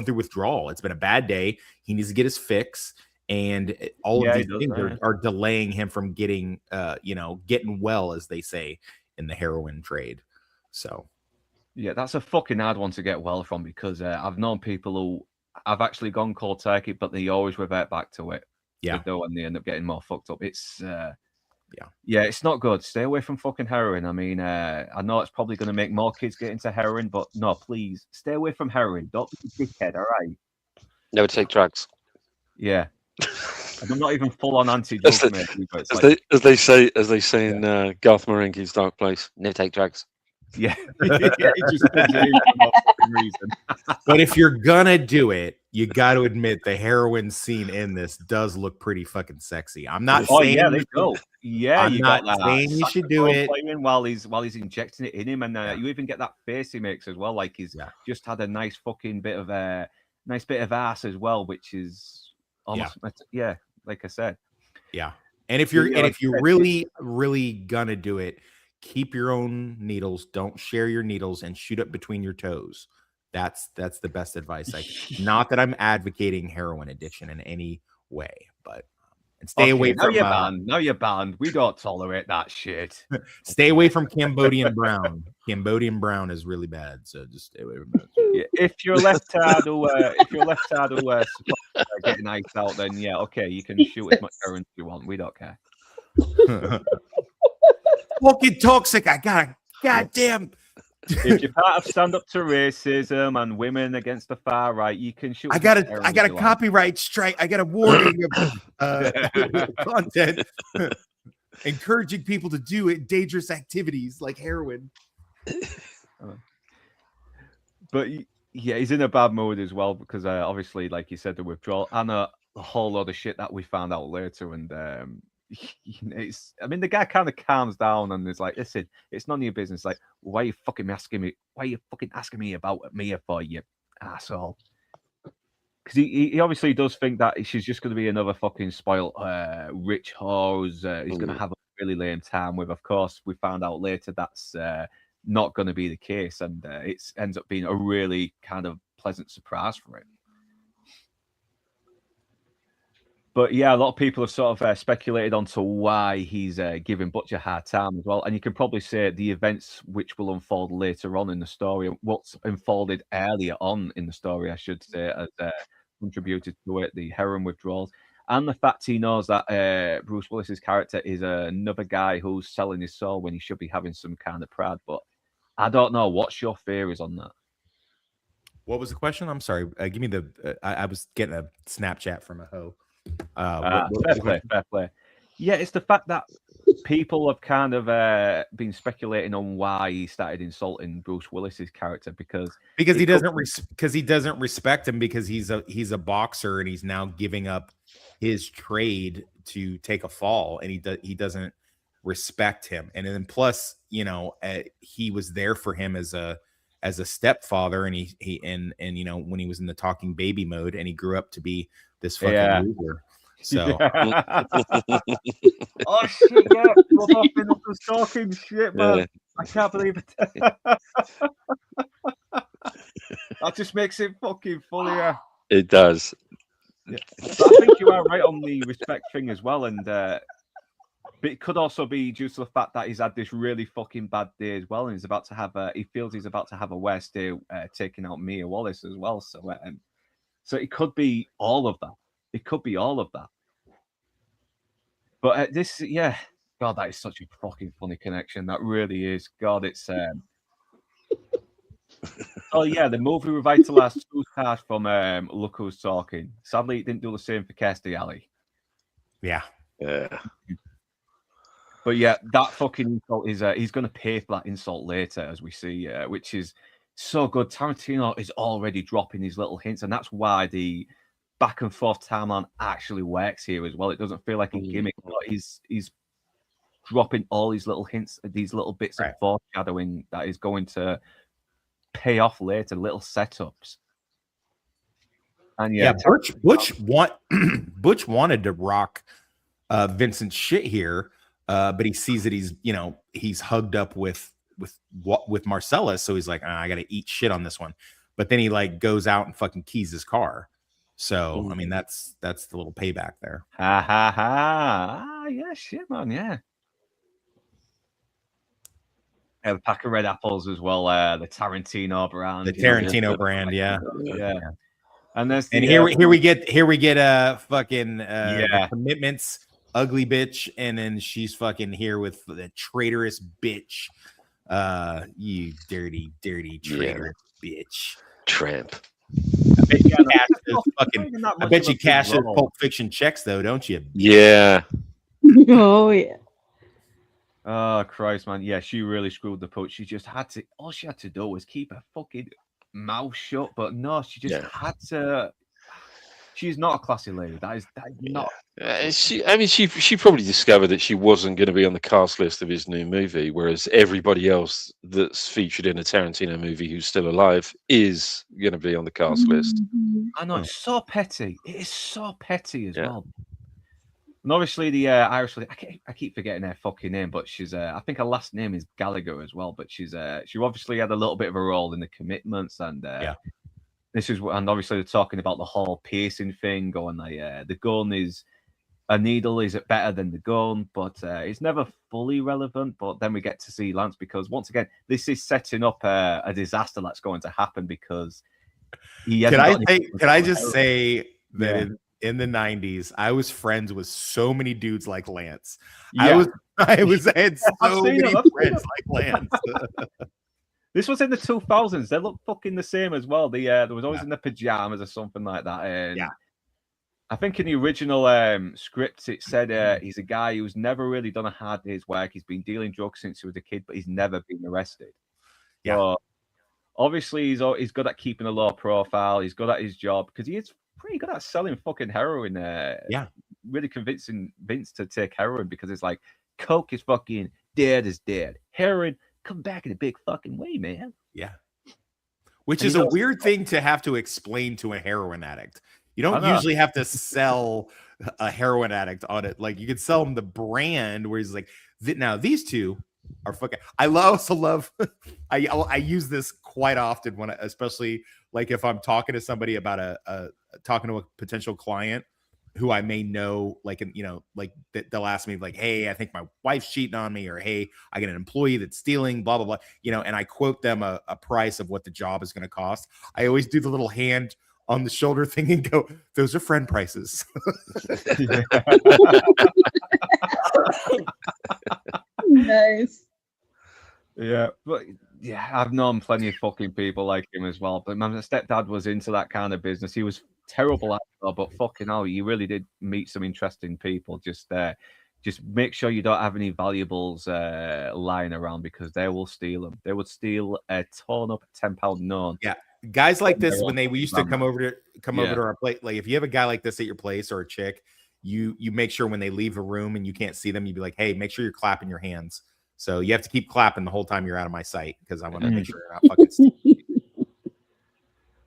Speaker 7: through withdrawal. It's been a bad day. He needs to get his fix, and all of these things are delaying him from getting getting well, as they say in the heroin trade. So
Speaker 2: yeah, that's a fucking hard one to get well from, because I've known people who have actually gone cold turkey, but they always revert back to it.
Speaker 7: Yeah.
Speaker 2: And they end up getting more fucked up. It's it's not good. Stay away from fucking heroin. I mean, I know it's probably going to make more kids get into heroin, but no, please stay away from heroin. Don't be a dickhead, all right?
Speaker 6: Never take drugs.
Speaker 2: Yeah. I'm not even full on anti-drugs, mate.
Speaker 6: As they say in Garth Marenghi's Dark Place, never take drugs.
Speaker 2: Yeah, it just for no fucking reason.
Speaker 7: But if you're gonna do it, you got to admit the heroin scene in this does look pretty fucking sexy. I'm not saying
Speaker 2: they go. Yeah,
Speaker 7: I'm
Speaker 2: you
Speaker 7: not
Speaker 2: got that.
Speaker 7: saying you should do it
Speaker 2: while he's injecting it in him, and you even get that face he makes as well, like he's just had a nice fucking bit of ass as well, which is almost like I said.
Speaker 7: Yeah, and if you're really gonna do it, keep your own needles. Don't share your needles, and shoot up between your toes. That's the best advice. Not that I'm advocating heroin addiction in any way, but and stay away from.
Speaker 2: Now you're banned. We don't tolerate that shit.
Speaker 7: Stay away from Cambodian brown. Cambodian brown is really bad, so just stay away from that.
Speaker 2: Yeah, if you're left-handed or getting iced out, then okay, you can shoot as much heroin as you want. We don't care.
Speaker 7: Fucking toxic. I got a goddamn.
Speaker 2: If you're part of stand up to racism and women against the far right, you can shoot.
Speaker 7: I got a copyright strike. I got a warning of content encouraging people to do dangerous activities like heroin.
Speaker 2: But yeah, he's in a bad mood as well, because obviously, like you said, the withdrawal and a whole lot of shit that we found out later, and the guy kind of calms down and is like, listen, it's none of your business. Like, why are you fucking asking me about Mia for, you asshole? Because he obviously does think that she's just going to be another fucking spoiled rich whore he's going to have a really lame time with. Of course, we found out later that's not going to be the case, and it ends up being a really kind of pleasant surprise for him. But yeah, a lot of people have sort of speculated onto why he's giving Butch a hard time as well. And you can probably say the events which will unfold later on in the story, what's unfolded earlier on in the story, I should say, has contributed to it, the heroin withdrawals. And the fact he knows that Bruce Willis's character is another guy who's selling his soul when he should be having some kind of pride. But I don't know. What's your theories on that?
Speaker 7: What was the question? I'm sorry. Give me the... I was getting a Snapchat from a hoe.
Speaker 2: Fair play. Yeah, it's the fact that people have kind of been speculating on why he started insulting Bruce Willis's character because
Speaker 7: he doesn't respect him, because he's a boxer and he's now giving up his trade to take a fall, and he doesn't respect him. And then plus, he was there for him as a stepfather, and he when he was in the talking baby mode, and he grew up to be this fucking loser. So
Speaker 2: oh shit, yeah, talking shit, man. I can't believe it. That just makes it fucking funnier.
Speaker 6: It does.
Speaker 2: Yeah. But I think you are right on the respect thing as well, and but it could also be due to the fact that he's had this really fucking bad day as well, and he's about to have he feels he's about to have a worse day, taking out Mia Wallace as well. So it could be all of that. It could be all of that. But yeah, God, that is such a fucking funny connection. That really is. God, it's. Oh yeah, the movie revitalized 2 stars from Look Who's Talking. Sadly, it didn't do the same for Kirstie Alley.
Speaker 7: Yeah.
Speaker 2: But yeah, that fucking insult is he's going to pay for that insult later, as we see, which is so good. Tarantino is already dropping these little hints, and that's why the back and forth timeline actually works here as well. It doesn't feel like a gimmick, but he's dropping all these little hints, these little bits of foreshadowing that is going to pay off later, little setups. And yeah,
Speaker 7: Butch wanted to rock Vincent's shit here. But he sees that he's hugged up with Marcellus, so he's like, I gotta eat shit on this one. But then he like goes out and fucking keys his car. So I mean, that's the little payback there.
Speaker 2: Ha ha ha! Yeah, shit, man. Yeah. A pack of red apples as well. The Tarantino brand.
Speaker 7: The Tarantino brand, yeah.
Speaker 2: And
Speaker 7: here we get fucking the Commitments. Ugly bitch, and then she's fucking here with the traitorous bitch. You dirty traitor bitch.
Speaker 6: Tramp.
Speaker 7: I bet you cash those Pulp Fiction checks though, don't you?
Speaker 6: Yeah.
Speaker 3: Oh yeah.
Speaker 2: Oh Christ, man. Yeah, she really screwed the pooch. She just had to. All she had to do was keep her fucking mouth shut. But no, she just had to. She's not a classy lady. That is not.
Speaker 6: She probably discovered that she wasn't going to be on the cast list of his new movie, whereas everybody else that's featured in a Tarantino movie who's still alive is going to be on the cast list.
Speaker 2: I know, it's so petty. It is so petty as well. And obviously the Irish lady, I keep forgetting her fucking name, but she's I think her last name is Gallagher as well. But she obviously had a little bit of a role in the Commitments, and and obviously they're talking about the whole piercing thing, going the gun is a needle is it better than the gun, but it's never fully relevant. But then we get to see Lance, because once again, this is setting up a disaster that's going to happen, because he
Speaker 7: can I just say that in the 90s, I was friends with so many dudes like Lance. I had so many friends like Lance.
Speaker 2: This was in the 2000s. They look fucking the same as well. There was always in the pajamas or something like that. And I think in the original script, it said he's a guy who's never really done a hard day's work. He's been dealing drugs since he was a kid, but he's never been arrested. Yeah. So obviously, he's good at keeping a low profile. He's good at his job, because he is pretty good at selling fucking heroin. Really convincing Vince to take heroin, because it's like, coke is fucking dead as dead. Heroin, come back in a big fucking way, man.
Speaker 7: Yeah. Which is a weird thing to have to explain to a heroin addict. You don't usually have to sell a heroin addict on it. Like, you could sell him the brand where he's like, now these two are fucking. I also love. I use this quite often when, especially like if I'm talking to somebody about talking to a potential client who I may know, like, like they'll ask me like, hey, I think my wife's cheating on me, or hey, I get an employee that's stealing, blah, blah, blah, and I quote them a price of what the job is going to cost. I always do the little hand on the shoulder thing and go, those are friend prices.
Speaker 3: Nice.
Speaker 2: Yeah, but yeah, I've known plenty of fucking people like him as well. But my stepdad was into that kind of business. He was terrible at it, but fucking hell, you really did meet some interesting people. Just make sure you don't have any valuables lying around, because they will steal them. They would steal a torn up £10 note.
Speaker 7: Yeah, guys like this, when we used to come over to our place. Like, if you have a guy like this at your place, or a chick, you make sure when they leave a room and you can't see them, you'd be like, hey, make sure you're clapping your hands. So you have to keep clapping the whole time you're out of my sight, because I want to make sure you're not fucking stealing.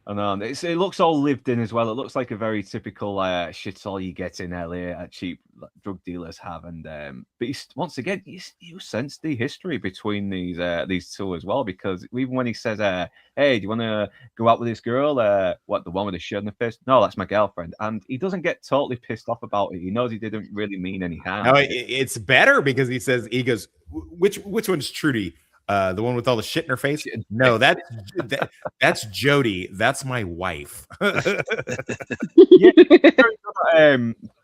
Speaker 2: And it looks all lived in as well. It looks like a very typical shit all you get in LA at cheap drug dealers have. And but once again, you sense the history between these two as well, because even when he says, "Hey, do you want to go out with this girl? What, the one with the shirt in the face? No, that's my girlfriend." And he doesn't get totally pissed off about it. He knows he didn't really mean any harm.
Speaker 7: No, it's better because he goes, which one's Trudy? The one with all the shit in her face? No, that's Jody. That's my wife.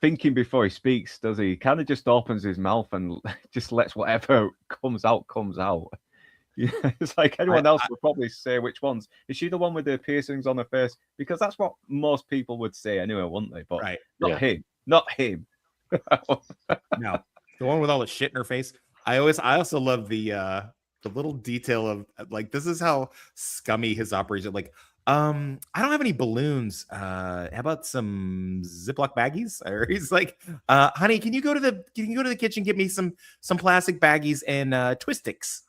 Speaker 2: Thinking before he speaks, does he? He kind of just opens his mouth and just lets whatever comes out. Yeah, it's like anyone else would probably say which ones. Is she the one with the piercings on her face? Because that's what most people would say anyway, wouldn't they? But not him.
Speaker 7: No, the one with all the shit in her face. I also love the little detail of like, this is how scummy his operation. Like, I don't have any balloons. How about some Ziploc baggies? Or he's like, honey, can you go to the kitchen, get me some plastic baggies and Twistix?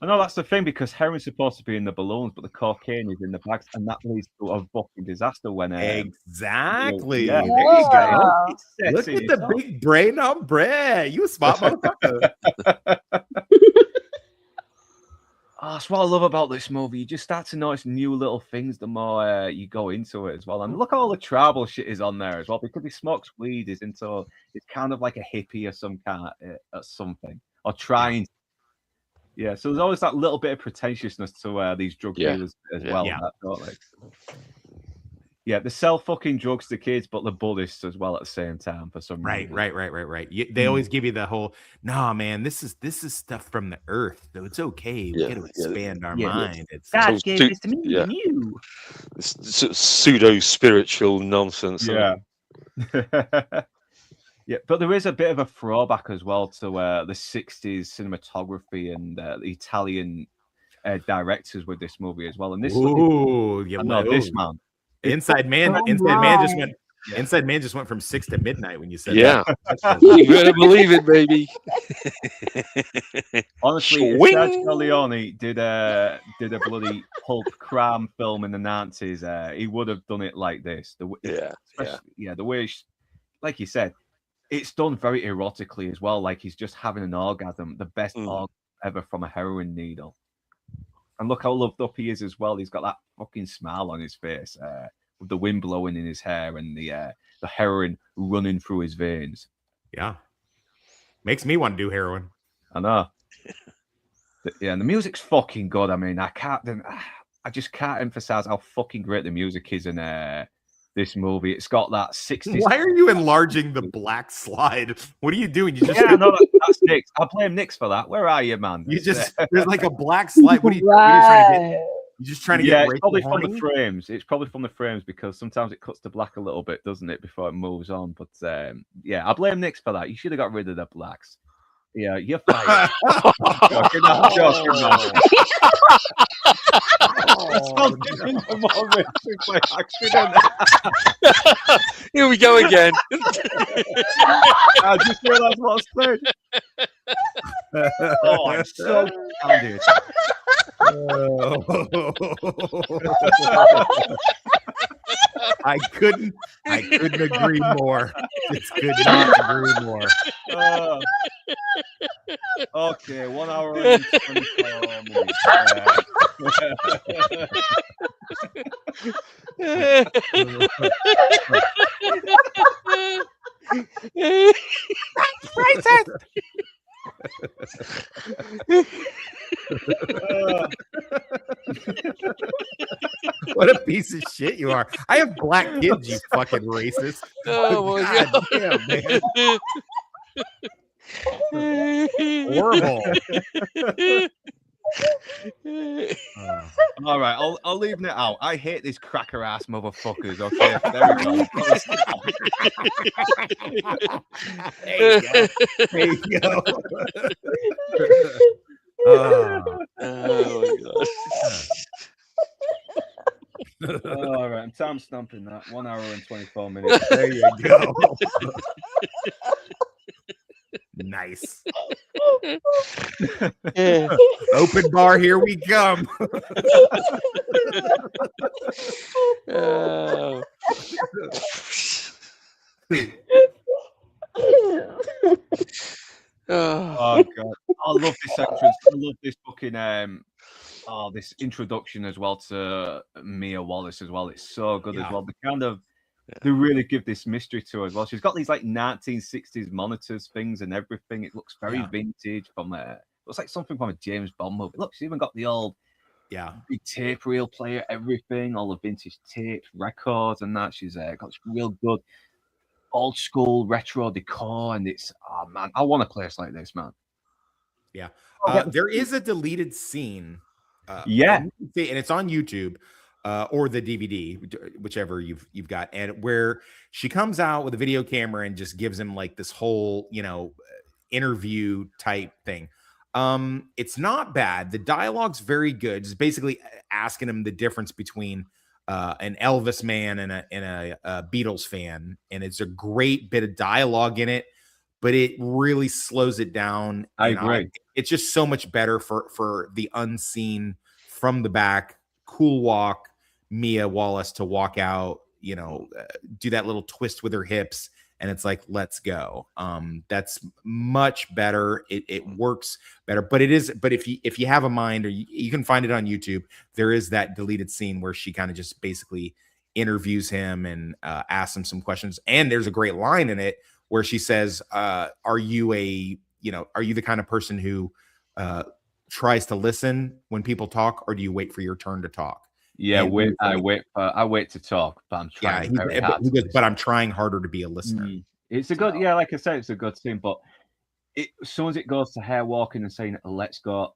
Speaker 2: I know that's the thing, because heroin's supposed to be in the balloons, but the cocaine is in the bags, and that leads to a fucking disaster when
Speaker 7: exactly.
Speaker 2: Yeah.
Speaker 7: There you go.
Speaker 2: It's
Speaker 7: Look at the big brain on bread. You a smart motherfucker.
Speaker 2: That's what I love about this movie. You just start to notice new little things the more you go into it as well. And look at all the tribal shit is on there as well, because he smokes weed. It's kind of like a hippie or some kind of something, or trying. Yeah, so there's always that little bit of pretentiousness to these drug dealers as well.
Speaker 7: Yeah.
Speaker 2: Yeah, they sell fucking drugs to kids, but they're Buddhists as well at the same time for some reason.
Speaker 7: Right. They always give you the whole, nah, man, this is stuff from the earth, so it's okay. We got to expand our mind. It's
Speaker 2: God gave this to me and you.
Speaker 6: It's pseudo spiritual nonsense.
Speaker 2: Yeah. Yeah, but there is a bit of a throwback as well to the 60s cinematography and the Italian directors with this movie as well. And this, this man.
Speaker 7: Inside Man just went from 6 to midnight when you said that.
Speaker 6: You better believe it, baby.
Speaker 2: Honestly, if Sergio Leone did a bloody pulp crime film in the 90s, he would have done it like this. The way, like you said, it's done very erotically as well. Like he's just having an orgasm, the best orgasm ever from a heroin needle. And look how loved up he is as well. He's got that fucking smile on his face, with the wind blowing in his hair and the heroin running through his veins.
Speaker 7: Yeah, makes me want to do heroin.
Speaker 2: I know. And the music's fucking good. I mean, I just can't emphasize how fucking great the music is in this movie. It's got that 60s.
Speaker 7: Why are you enlarging the black slide? What are you doing? You just
Speaker 2: that's Nick's. I blame Nick's for that. Where are you, man?
Speaker 7: There's like a black slide. What are you trying to get? You're just trying to get.
Speaker 2: It's probably from the frames. It's probably from the frames, because sometimes it cuts to black a little bit, doesn't it, before it moves on? But I blame Nick's for that. You should have got rid of the blacks. Yeah, you're fired. Joking, man.
Speaker 6: Here we go again.
Speaker 2: I just realized what I said. Oh, I'm so candid.
Speaker 7: I couldn't agree more. Just could not agree more.
Speaker 2: Okay, 1 hour and 24 minutes.
Speaker 7: What a piece of shit you are. I have black kids, you fucking racist.
Speaker 6: Oh my God.
Speaker 7: Damn, man. Horrible.
Speaker 2: All right, I'll leave it out. I hate these cracker ass motherfuckers. Okay, there we go.
Speaker 7: There you go.
Speaker 6: Oh my God.
Speaker 2: All right, I'm time stumping that. 1 hour and 24 minutes.
Speaker 7: There you go. Nice.
Speaker 6: Yeah.
Speaker 7: Open bar, here we come.
Speaker 6: Oh. Oh.
Speaker 2: Oh god, I love this entrance. I love this fucking this introduction as well to Mia Wallace as well. It's so good as
Speaker 7: Yeah.
Speaker 2: well. They really give this mystery to her as well. She's got these like 1960s monitors, things, and everything. It looks very
Speaker 7: Yeah.
Speaker 2: vintage looks like something from a James Bond movie. Look, she's even got the old
Speaker 7: Yeah.
Speaker 2: big tape reel player, everything, all the vintage tapes, records, and that. She's got this real good old school retro decor, and it's oh man, I want a place like this, man.
Speaker 7: Yeah.
Speaker 2: Oh,
Speaker 7: There is a deleted scene.
Speaker 2: Yeah.
Speaker 7: And it's on YouTube or the DVD, whichever you've got, and where she comes out with a video camera and just gives him like this whole, interview type thing. It's not bad. The dialogue's very good. Just basically asking him the difference between an Elvis man and a Beatles fan, and it's a great bit of dialogue in it, but it really slows it down.
Speaker 2: I agree.
Speaker 7: It's just so much better for the unseen from the back, cool walk, Mia Wallace to walk out, do that little twist with her hips, and it's like, let's go. That's much better. It works better, but if you have a mind, or you can find it on YouTube, there is that deleted scene where she kind of just basically interviews him and asks him some questions. And there's a great line in it where she says, are you the kind of person who tries to listen when people talk, or do you wait for your turn to talk?
Speaker 2: Yeah, I wait to talk, but I'm trying very hard.
Speaker 7: But I'm trying harder to be a listener.
Speaker 2: It's a good, like I said, it's a good scene, but as soon as it goes to her walking and saying, let's go,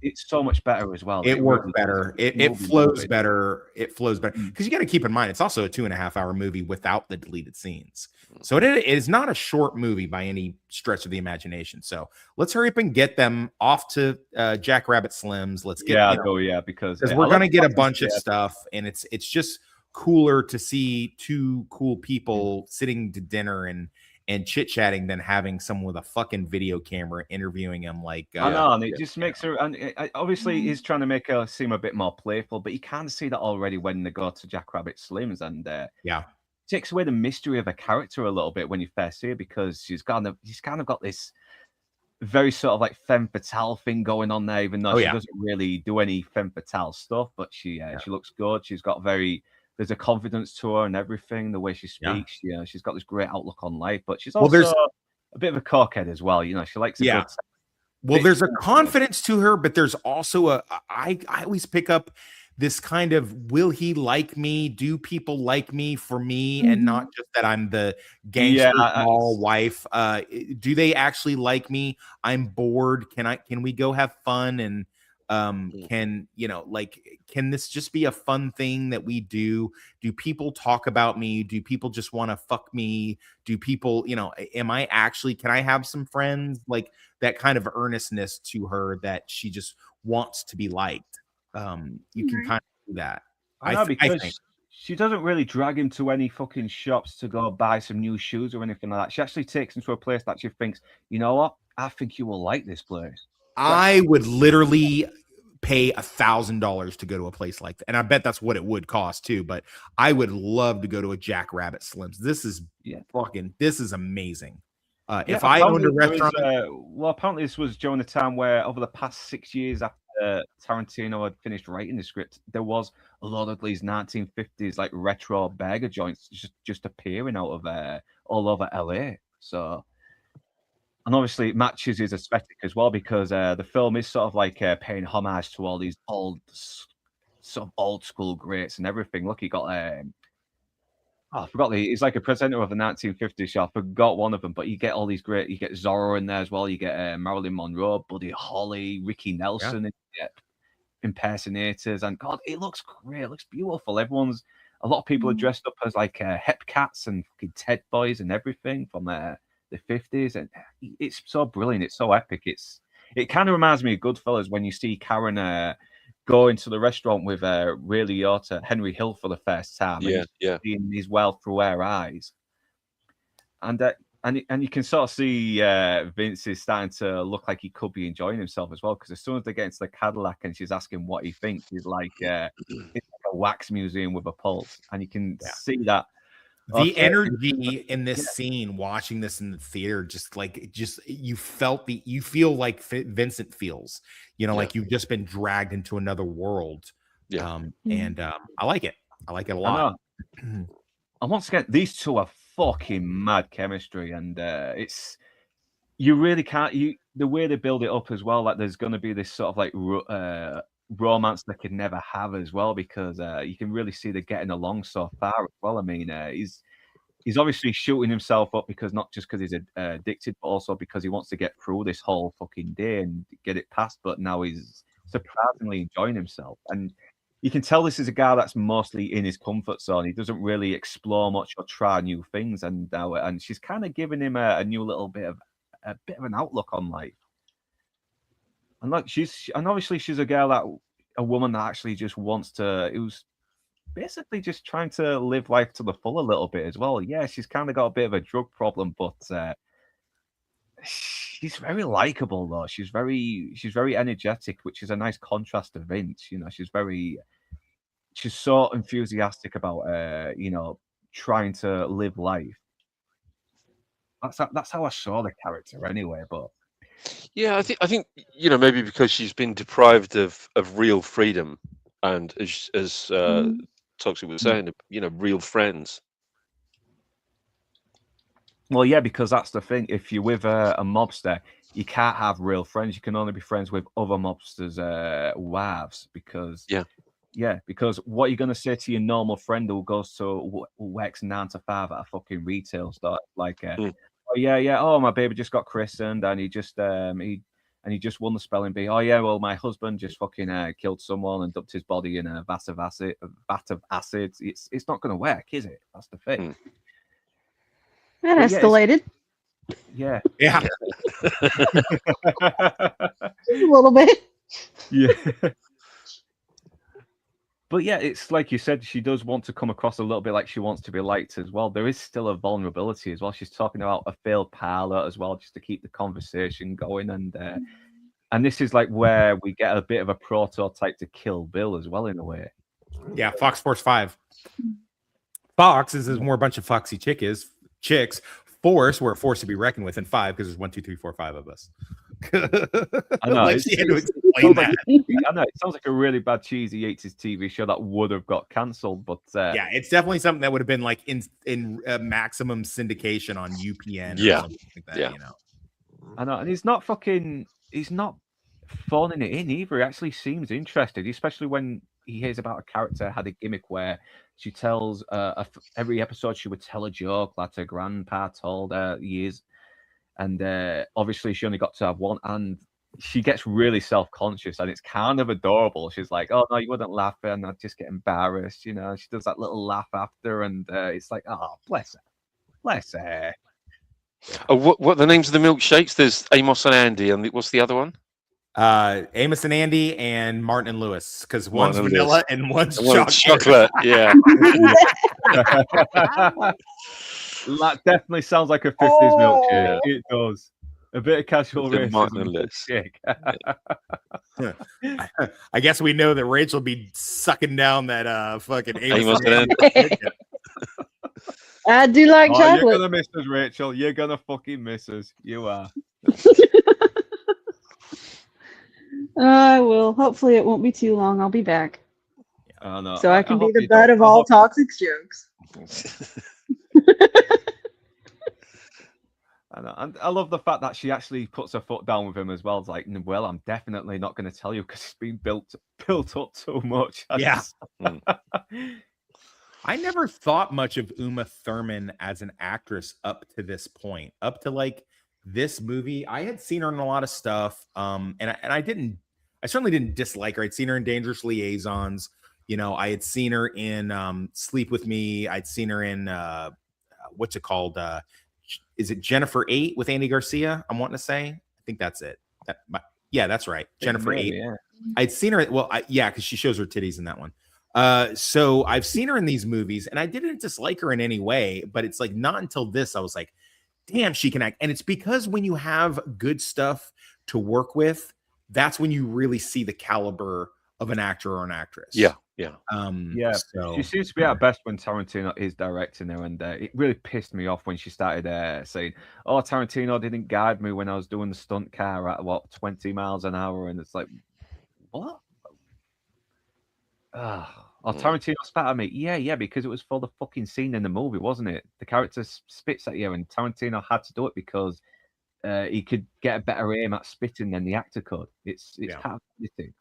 Speaker 2: it's so much better as well.
Speaker 7: It works better. It flows better. It flows better. Because you got to keep in mind, it's also a 2.5-hour movie without the deleted scenes. So it is not a short movie by any stretch of the imagination. So let's hurry up and get them off to Jackrabbit Slims. Let's get
Speaker 2: because
Speaker 7: we're gonna get a bunch of stuff, and it's just cooler to see two cool people sitting to dinner and chit-chatting than having someone with a fucking video camera interviewing him. Like
Speaker 2: I know, and it just makes her, and obviously he's trying to make her seem a bit more playful, but you can see that already when they go to Jackrabbit Slims, and takes away the mystery of her character a little bit when you first see her, because she's kind of got this very sort of like femme fatale thing going on there, even though she doesn't really do any femme fatale stuff, but she looks good. She's got there's a confidence to her and everything, the way she speaks. She's got this great outlook on life, but she's also a bit of a cockhead as well. She likes a good.
Speaker 7: Well, there's a confidence to her, but there's also I always pick up this kind of, will he like me? Do people like me for me, and not just that I'm the gangster wife? Do they actually like me? I'm bored. Can we go have fun? And can this just be a fun thing that we do? Do people talk about me? Do people just want to fuck me? Do people, can I have some friends? Like that kind of earnestness to her that she just wants to be liked. You can kind of do that.
Speaker 2: I think she doesn't really drag him to any fucking shops to go buy some new shoes or anything like that. She actually takes him to a place that she thinks, you know what? I think you will like this place.
Speaker 7: I would literally pay $1,000 to go to a place like that, and I bet that's what it would cost too. But I would love to go to a Jackrabbit Slims. This is this is amazing. If I owned a restaurant,
Speaker 2: apparently this was during the time where over the past 6 years after Tarantino had finished writing the script, there was a lot of these 1950s like retro burger joints just appearing out of all over LA. So. And obviously, it matches his aesthetic as well, because the film is sort of like paying homage to all these sort of old school greats and everything. Look, he got I forgot he's like a presenter of the 1950s show. I forgot one of them, but you get all these great. You get Zorro in there as well. You get Marilyn Monroe, Buddy Holly, Ricky Nelson, and you get impersonators. And God, it looks great. It looks beautiful. A lot of people are dressed up as like Hep Cats and fucking Ted Boys and everything from the 50s, and it's so brilliant. It's so epic. It kind of reminds me of Goodfellas when you see Karen go into the restaurant with Ray Liotta, Henry Hill for the first time. Seeing his well through her eyes, and And you can sort of see Vince is starting to look like he could be enjoying himself as well, because as soon as they get into the Cadillac and she's asking what he thinks, he's like, it's like a wax museum with a pulse, and you can see that
Speaker 7: the energy in this scene, watching this in the theater, just you feel like Vincent feels, like you've just been dragged into another world. And I like it. I like it a lot.
Speaker 2: And once again, these two are fucking mad chemistry, and it's, you really can't, the way they build it up as well, like there's going to be this sort of like romance they could never have as well, because you can really see they're getting along so far as well. I mean, he's obviously shooting himself up, because not just because he's addicted, but also because he wants to get through this whole fucking day and get it past. But now he's surprisingly enjoying himself, and you can tell this is a guy that's mostly in his comfort zone. He doesn't really explore much or try new things, and she's kind of giving him a new little bit of an outlook on life. And like obviously she's a woman that actually just wants to. It was basically just trying to live life to the full a little bit as well. Yeah, she's kind of got a bit of a drug problem, but she's very likable though. She's very energetic, which is a nice contrast to Vince. She's so enthusiastic about trying to live life. That's how I saw the character anyway. But
Speaker 6: yeah, I think maybe because she's been deprived of real freedom, and as Toxic was saying, real friends.
Speaker 2: Well, yeah, because that's the thing. If you're with a mobster, you can't have real friends. You can only be friends with other mobsters' wives, because because what you're gonna say to your normal friend who goes to works 9 to 5 at a fucking retail store, like, oh yeah, oh, my baby just got christened, and he just won the spelling bee. Oh yeah, well, my husband just fucking killed someone and dumped his body in a vat of acid. It's not gonna work, is it? That's the thing.
Speaker 3: That escalated.
Speaker 2: Yeah.
Speaker 3: A little bit.
Speaker 2: Yeah. But yeah, it's like you said, she does want to come across a little bit like she wants to be liked as well. There is still a vulnerability as well. She's talking about a failed parlor as well, just to keep the conversation going. And this is like where we get a bit of a prototype to Kill Bill as well, in a way.
Speaker 7: Yeah, Fox Force 5. Fox is more a bunch of foxy chicks. Force, we're a force to be reckoned with, and 5 because there's 1, 2, 3, 4, 5 of us.
Speaker 2: I know.
Speaker 7: Like
Speaker 2: I know. It sounds like a really bad cheesy 80s TV show that would have got cancelled, but
Speaker 7: yeah, it's definitely something that would have been like in maximum syndication on UPN.
Speaker 6: Yeah,
Speaker 7: or something like that,
Speaker 2: I know, and he's not phoning it in either. He actually seems interested, especially when he hears about a character had a gimmick where she tells every episode she would tell a joke that her grandpa told her years. And obviously she only got to have one, and she gets really self-conscious, and it's kind of adorable. She's like, oh no, you wouldn't laugh, and I'd just get embarrassed, she does that little laugh after, and it's like, oh, bless her.
Speaker 6: Oh, what are the names of the milkshakes? There's Amos and Andy, and what's the other one?
Speaker 7: Amos and Andy and Martin and Lewis, because one's vanilla and one's
Speaker 6: chocolate. Yeah.
Speaker 2: That definitely sounds like a 50s milkshake. It does. A bit of casual racism.
Speaker 7: I guess we know that Rachel be sucking down that fucking Amos
Speaker 6: and
Speaker 7: Andy.
Speaker 3: I do like chocolate.
Speaker 2: You're gonna miss us, Rachel. You're gonna fucking miss us. You are.
Speaker 3: I will. Hopefully it won't be too long. I'll be back.
Speaker 2: Oh, no.
Speaker 3: So I can be the butt of all toxic jokes.
Speaker 2: And I love the fact that she actually puts her foot down with him as well. It's like, well, I'm definitely not going to tell you because it's been built up so much.
Speaker 7: Yeah. I never thought much of Uma Thurman as an actress up to this point. Up to like this movie, I had seen her in a lot of stuff. And I certainly didn't dislike her. I'd seen her in Dangerous Liaisons. I had seen her in Sleep With Me. I'd seen her in what's it called? Is it Jennifer 8 with Andy Garcia? I'm wanting to say. I think that's it. Yeah, that's right. Jennifer 8. Yeah. I'd seen her. Well, because she shows her titties in that one. So I've seen her in these movies, and I didn't dislike her in any way. But it's like not until this I was like, damn, she can act. And it's because when you have good stuff to work with, that's when you really see the caliber of an actor or an actress.
Speaker 6: Yeah.
Speaker 7: So
Speaker 2: she seems to be at her best when Tarantino is directing her, and it really pissed me off when she started saying, "Oh, Tarantino didn't guide me when I was doing the stunt car at 20 miles an hour," and it's like, what? Tarantino spat at me. Yeah, because it was for the fucking scene in the movie, wasn't it? The character spits at you, and Tarantino had to do it because he could get a better aim at spitting than the actor could. It's part of editing.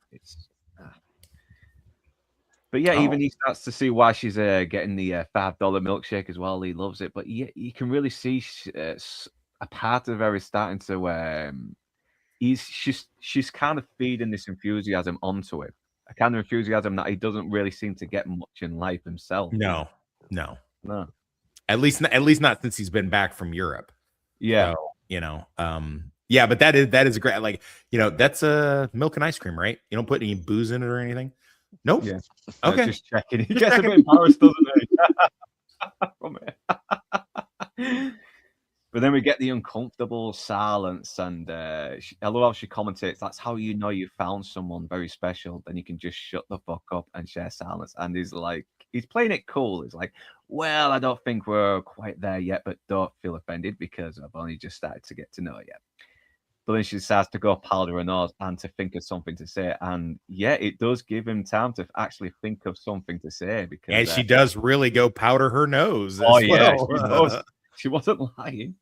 Speaker 2: But yeah, even he starts to see why she's getting the $5 milkshake as well. He loves it, but you can really see a part of her is starting to. She's kind of feeding this enthusiasm onto him, a kind of enthusiasm that he doesn't really seem to get much in life himself.
Speaker 7: No. At least not since he's been back from Europe.
Speaker 2: Yeah.
Speaker 7: So, but that is a great, like, that's a milk and ice cream, right? You don't put any booze in it or anything. Nope.
Speaker 2: Yeah.
Speaker 7: Okay.
Speaker 2: Just checking. He gets a bit embarrassed, doesn't he? But then we get the uncomfortable silence, and I love how she commentates. That's how you know you found someone very special. Then you can just shut the fuck up and share silence. And he's playing it cool. He's like, well, I don't think we're quite there yet, but don't feel offended because I've only just started to get to know you. But then she decides to go powder her nose and to think of something to say. And yeah, it does give him time to actually think of something to say. Because
Speaker 7: she does really go powder her nose.
Speaker 2: She wasn't lying.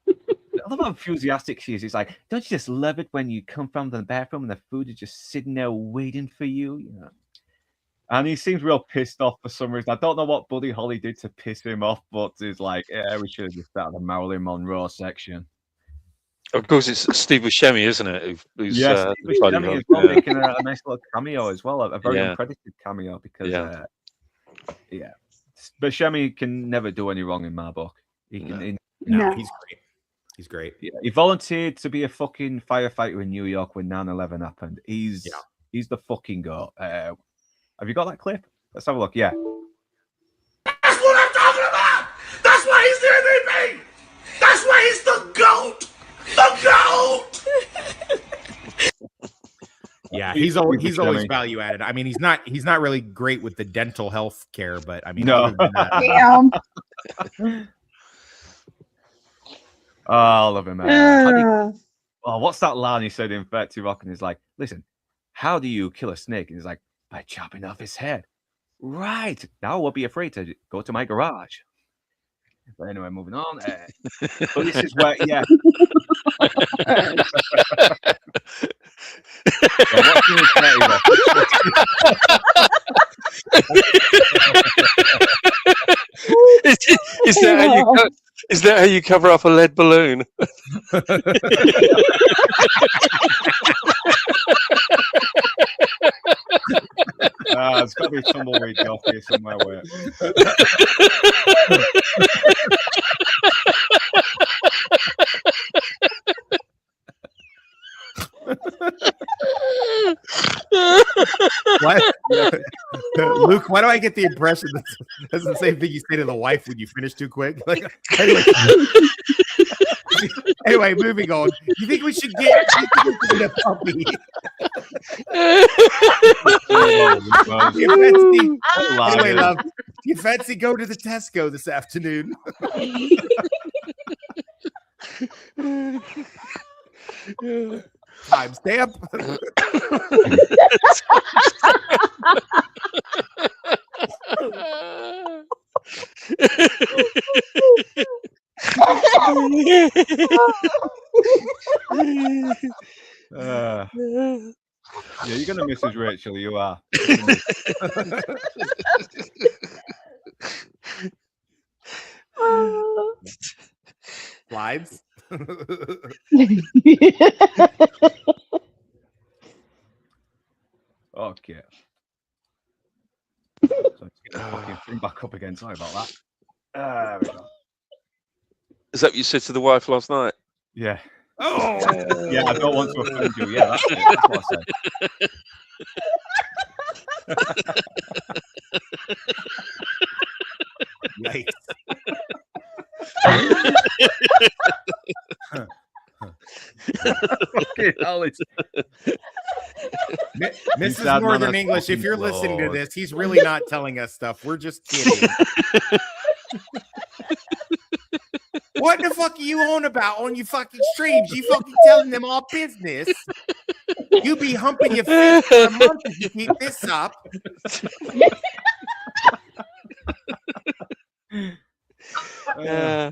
Speaker 2: I love how enthusiastic she is. It's like, don't you just love it when you come from the bathroom and the food is just sitting there waiting for you? And he seems real pissed off for some reason. I don't know what Buddy Holly did to piss him off, but he's like, yeah, we should have just started the Marilyn Monroe section.
Speaker 6: Of course, it's Steve Buscemi, isn't it? Who's,
Speaker 2: Steve Buscemi as well, making a nice little cameo as well, a very uncredited cameo because, Buscemi can never do any wrong in my book. He's great.
Speaker 7: He's great.
Speaker 2: Yeah, he volunteered to be a fucking firefighter in New York when 9/11 happened. He's the fucking goat. Have you got that clip? Let's have a look. Yeah.
Speaker 4: That's what I'm talking about! That's why he's the MVP! That's why he's the GOAT! The GOAT!
Speaker 7: Yeah, he's always value added. I mean, he's not really great with the dental health care, but I mean,
Speaker 2: no.
Speaker 7: Other than that,
Speaker 3: Damn.
Speaker 2: Oh, I love him, man. What's that line he said in 30 Rock? And he's like, listen, how do you kill a snake? And he's like, by chopping off his head. Right. Now I won't be afraid to go to my garage. But anyway, moving on. But this is where,
Speaker 6: Is that how you cover up a lead balloon?
Speaker 2: It's got to be tumbleweed off here somewhere.
Speaker 7: What? Luke, why do I get the impression that's the same thing you say to the wife when you finish too quick? Like, anyway, moving on. You think we should get a puppy? Anyway, love, do you fancy go to the Tesco this afternoon? Timestamp.
Speaker 2: Yeah, you're gonna miss us, Rachel. You are.
Speaker 7: Slides.
Speaker 2: Okay. So let's get the fucking thing back up again. Sorry about that. There we go.
Speaker 6: Is that what you said to the wife last night?
Speaker 2: Yeah.
Speaker 7: Oh,
Speaker 2: yeah. I don't want to offend you. Yeah, that's it. That's what I said.
Speaker 7: Yikes.
Speaker 2: Fucking hell, it's
Speaker 7: Mrs.
Speaker 2: sad man
Speaker 7: Northern
Speaker 2: has
Speaker 7: English, if
Speaker 2: fucking
Speaker 7: you're listening to
Speaker 2: flaws.
Speaker 7: this, he's really not telling us stuff. We're just kidding. What the fuck are you on about on your fucking streams? You fucking telling them all business. You be humping your feet for a month if you keep this up.
Speaker 6: Yeah.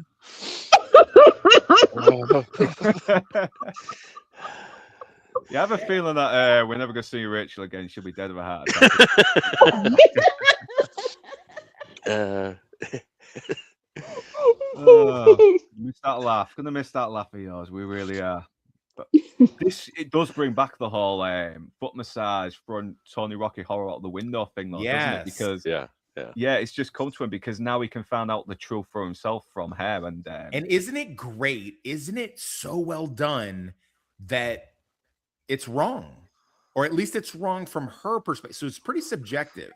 Speaker 2: You have a feeling that we're never gonna see Rachel again. She'll be dead of a heart attack. Miss that laugh. Gonna miss that laugh of yours. We really are. But it does bring back the whole foot massage front Tony Rocky horror out the window thing, though, doesn't it? Because it's just come to him because now he can find out the truth for himself from her. And
Speaker 7: isn't it great? Isn't it so well done that it's wrong, or at least it's wrong from her perspective? So it's pretty subjective.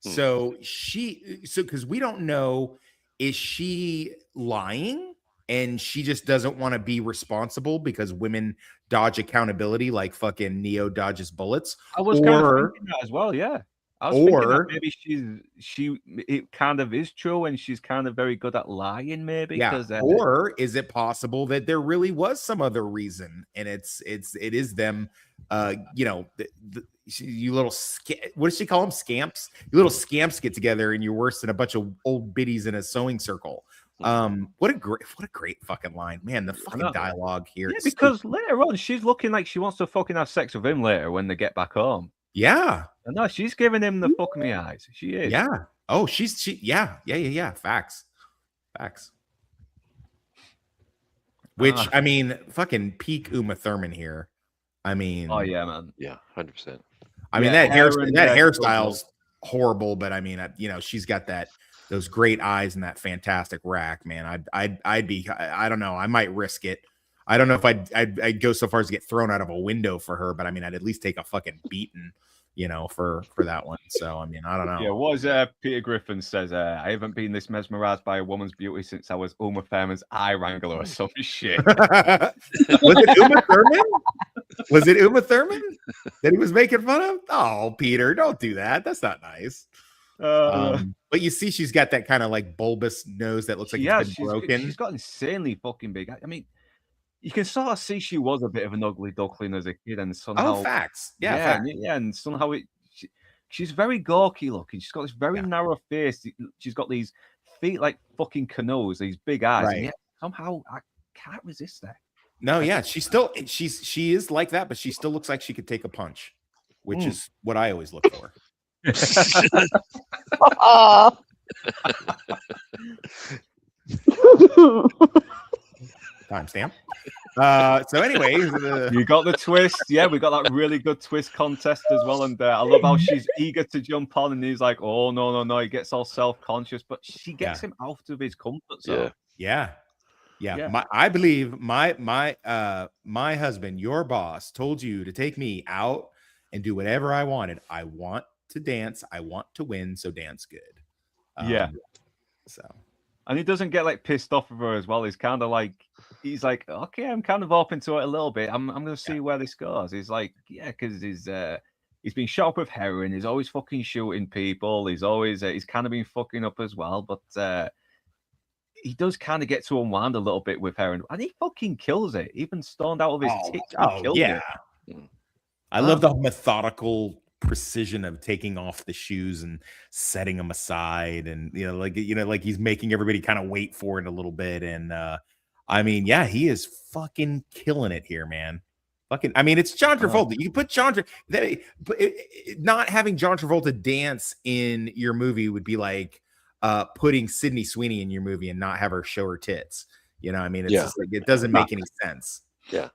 Speaker 7: So because we don't know, is she lying and she just doesn't want to be responsible because women dodge accountability like fucking Neo dodges bullets?
Speaker 2: I was kind of thinking that as well. Yeah, I was thinking that maybe it kind of is true and she's kind of very good at lying, maybe.
Speaker 7: Yeah. Or is it possible that there really was some other reason and it is them? You little what does she call them? Scamps. You little scamps get together and you're worse than a bunch of old biddies in a sewing circle. What a great fucking line, man. The fucking dialogue here.
Speaker 2: Yeah, because later on she's looking like she wants to fucking have sex with him later when they get back home.
Speaker 7: Yeah.
Speaker 2: No, she's giving him the fuck me eyes. She is.
Speaker 7: Yeah. Oh, yeah. Facts. Which I mean, fucking peak Uma Thurman here. I mean,
Speaker 2: oh yeah, man.
Speaker 6: Yeah, 100%.
Speaker 7: I mean, that hairstyle's horrible, but I mean, she's got those great eyes and that fantastic rack, man. I'd be, I don't know, I might risk it. I don't know if I'd go so far as to get thrown out of a window for her, but I mean, I'd at least take a fucking beating, for that one. So I mean, I don't know.
Speaker 2: Yeah, what is Peter Griffin says? I haven't been this mesmerized by a woman's beauty since I was Uma Thurman's eye wrangler or some shit.
Speaker 7: Was it Uma Thurman? Was it Uma Thurman that he was making fun of? Oh, Peter, don't do that. That's not nice. But you see, she's got that kind of like bulbous nose that looks like it's been broken.
Speaker 2: She's got insanely fucking big. I mean, you can sort of see she was a bit of an ugly duckling as a kid, and somehow
Speaker 7: facts.
Speaker 2: And somehow she's very gawky looking. She's got this very narrow face. She's got these feet like fucking canoes, these big eyes, and yet somehow I can't resist that.
Speaker 7: No, yeah, she is like that, but she still looks like she could take a punch, which is what I always look for. Timestamp. So anyway,
Speaker 2: you got the twist. Yeah, we got that really good twist contest as well. And I love how she's eager to jump on, and he's like, "Oh no!" He gets all self-conscious, but she gets him out of his comfort zone.
Speaker 7: Yeah. I believe my husband, your boss, told you to take me out and do whatever I wanted. I want to dance. I want to win. So dance good. So.
Speaker 2: And he doesn't get like pissed off of her as well. He's kind of like, okay, I'm kind of open to it a little bit. I'm going to see where this goes. He's like, because he's been shot up with heroin. He's always fucking shooting people. He's always, he's kind of been fucking up as well. But he does kind of get to unwind a little bit with heroin. And he fucking kills it. Even stoned out of his tits. It.
Speaker 7: I love the methodical precision of taking off the shoes and setting them aside, and like he's making everybody kind of wait for it a little bit. And I mean, he is fucking killing it here, man. I mean, it's John Travolta. You can put not having John Travolta dance in your movie would be like putting Sydney Sweeney in your movie and not have her show her tits. I mean, it's just like, it doesn't make any sense.
Speaker 6: Yeah.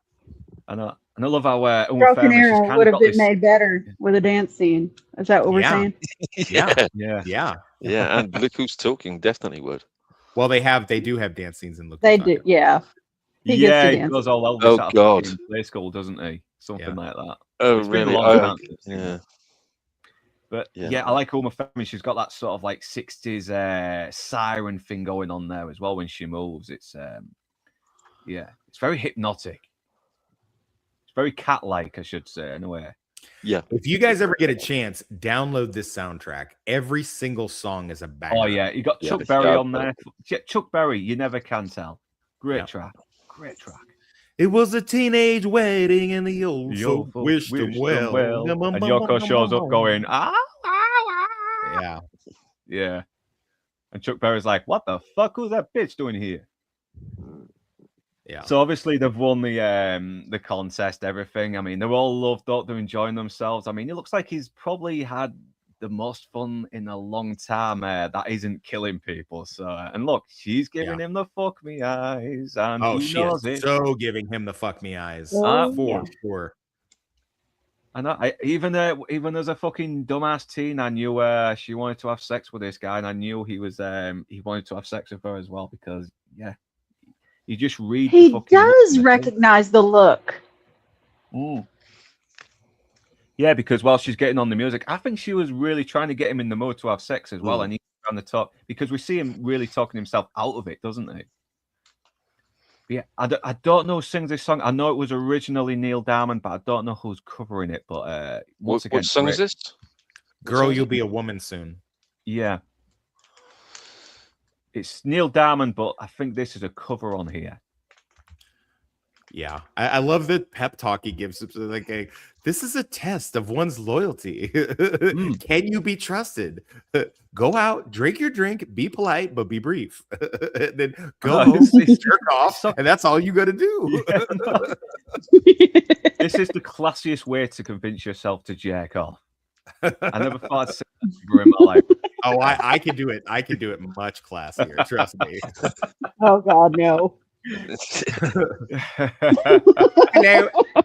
Speaker 2: And I love how
Speaker 3: Broken Arrow would have been made better with a dance scene. Is that what we're saying?
Speaker 7: Yeah.
Speaker 6: And Look Who's Talking definitely would.
Speaker 7: Well, they do have dance scenes in Look.
Speaker 3: They do, yeah.
Speaker 2: He goes all Elvis out of play school, doesn't he? Something like that.
Speaker 6: Oh,
Speaker 2: it's
Speaker 6: really?
Speaker 2: Yeah. But I like Uma Thurman. She's got that sort of like 60s siren thing going on there as well when she moves. It's it's very hypnotic. It's very cat-like, I should say, in a way.
Speaker 6: Yeah.
Speaker 7: If you guys ever get a chance, download this soundtrack. Every single song is a banger.
Speaker 2: Oh yeah, you got
Speaker 6: Yeah,
Speaker 2: Chuck
Speaker 6: it's
Speaker 2: Berry
Speaker 6: dope.
Speaker 2: on there. Chuck Berry, you never can tell. Great
Speaker 7: Yeah.
Speaker 2: track. Great track.
Speaker 7: It was a teenage wedding, and the old
Speaker 2: Yo,
Speaker 7: folk wished him well.
Speaker 2: And Yoko shows up going, ah,
Speaker 7: Yeah.
Speaker 2: yeah. And Chuck Berry's like, what the fuck? Who's that bitch doing here?
Speaker 7: Yeah.
Speaker 2: So obviously they've won the contest, everything. I mean, they're all loved up, they're enjoying themselves. I mean, it looks like he's probably had the most fun in a long time that isn't killing people. So and look, she's giving him the fuck me eyes, and
Speaker 7: Oh,
Speaker 2: he
Speaker 7: she
Speaker 2: knows
Speaker 7: is
Speaker 2: it.
Speaker 7: so giving him the fuck me eyes. For sure.
Speaker 2: I know. Even as a fucking dumbass teen, I knew she wanted to have sex with this guy, and I knew he wanted to have sex with her as well because you just read.
Speaker 3: He
Speaker 2: the fucking
Speaker 3: does recognize the look.
Speaker 2: Yeah, because while she's getting on the music, I think she was really trying to get him in the mood to have sex as well, and he's on the top because we see him really talking himself out of it, doesn't he? But yeah, I don't know who sings this song. I know it was originally Neil Diamond, but I don't know who's covering it. But once again,
Speaker 6: What song is this?
Speaker 7: Girl, you'll be a woman soon.
Speaker 2: Yeah. It's Neil Diamond, but I think this is a cover on here.
Speaker 7: Yeah, I love the pep talk he gives. Like, this is a test of one's loyalty. Can you be trusted? Go out, drink your drink, be polite, but be brief. Then go home, jerk off, and that's all you got to do.
Speaker 2: Yeah, no. This is the classiest way to convince yourself to jerk off. I never thought I'd say that in my life.
Speaker 7: Oh, I can do it. I can do it much classier. Trust me.
Speaker 3: Oh God, no.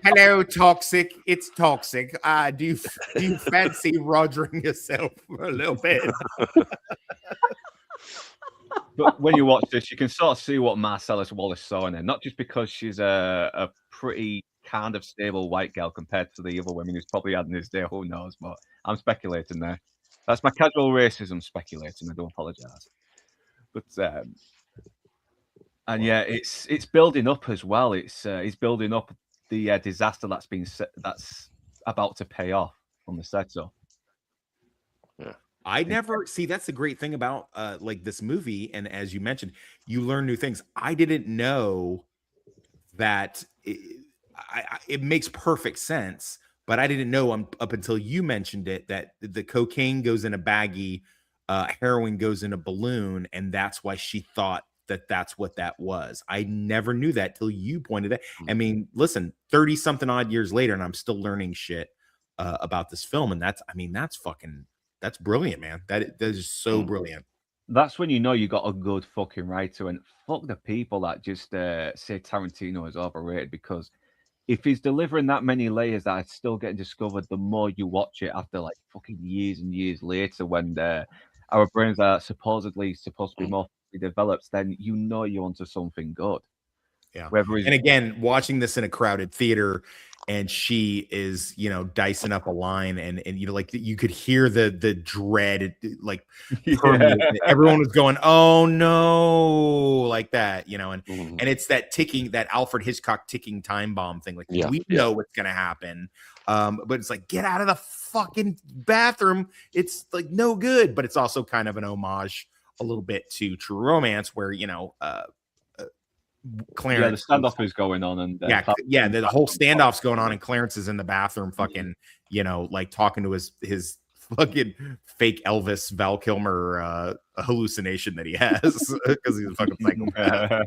Speaker 7: hello, toxic. It's toxic. Do you fancy rogering yourself for a little bit?
Speaker 2: But when you watch this, you can sort of see what Marcellus Wallace saw in her. Not just because she's a pretty kind of stable white girl compared to the other women who's probably had in his day. Who knows? But I'm speculating there. That's my casual racism speculating. I do apologize. But and yeah, it's building up as well. It's building up the disaster that's about to pay off on the setup.
Speaker 6: Yeah.
Speaker 7: I never see. That's the great thing about like this movie, and as you mentioned, you learn new things. I didn't know that it makes perfect sense, but I didn't know up until you mentioned it that the cocaine goes in a baggie, heroin goes in a balloon, and that's why she thought that's what that was. I never knew that till you pointed it. I mean, listen, 30 something odd years later, and I'm still learning shit about this film, and that's brilliant, man. That is so brilliant.
Speaker 2: That's when you know you got a good fucking writer, and fuck the people that just say Tarantino is overrated, because if he's delivering that many layers that are still getting discovered, the more you watch it after like fucking years and years later, when our brains are supposedly supposed to be more developed, then you know you're onto something good.
Speaker 7: Yeah.
Speaker 2: And
Speaker 7: again, watching this in a crowded theater, and she is, dicing up a line, and like you could hear the dread, like everyone was going, "Oh no," like that, and it's that ticking, that Alfred Hitchcock ticking time bomb thing. Like we know what's gonna happen, but it's like, get out of the fucking bathroom. It's like no good, but it's also kind of an homage a little bit to True Romance, where Clarence,
Speaker 2: the standoff is going on, and
Speaker 7: the whole standoff's going on, and Clarence is in the bathroom, fucking, like talking to his fucking fake Elvis Val Kilmer hallucination that he has because he's a fucking psychopath.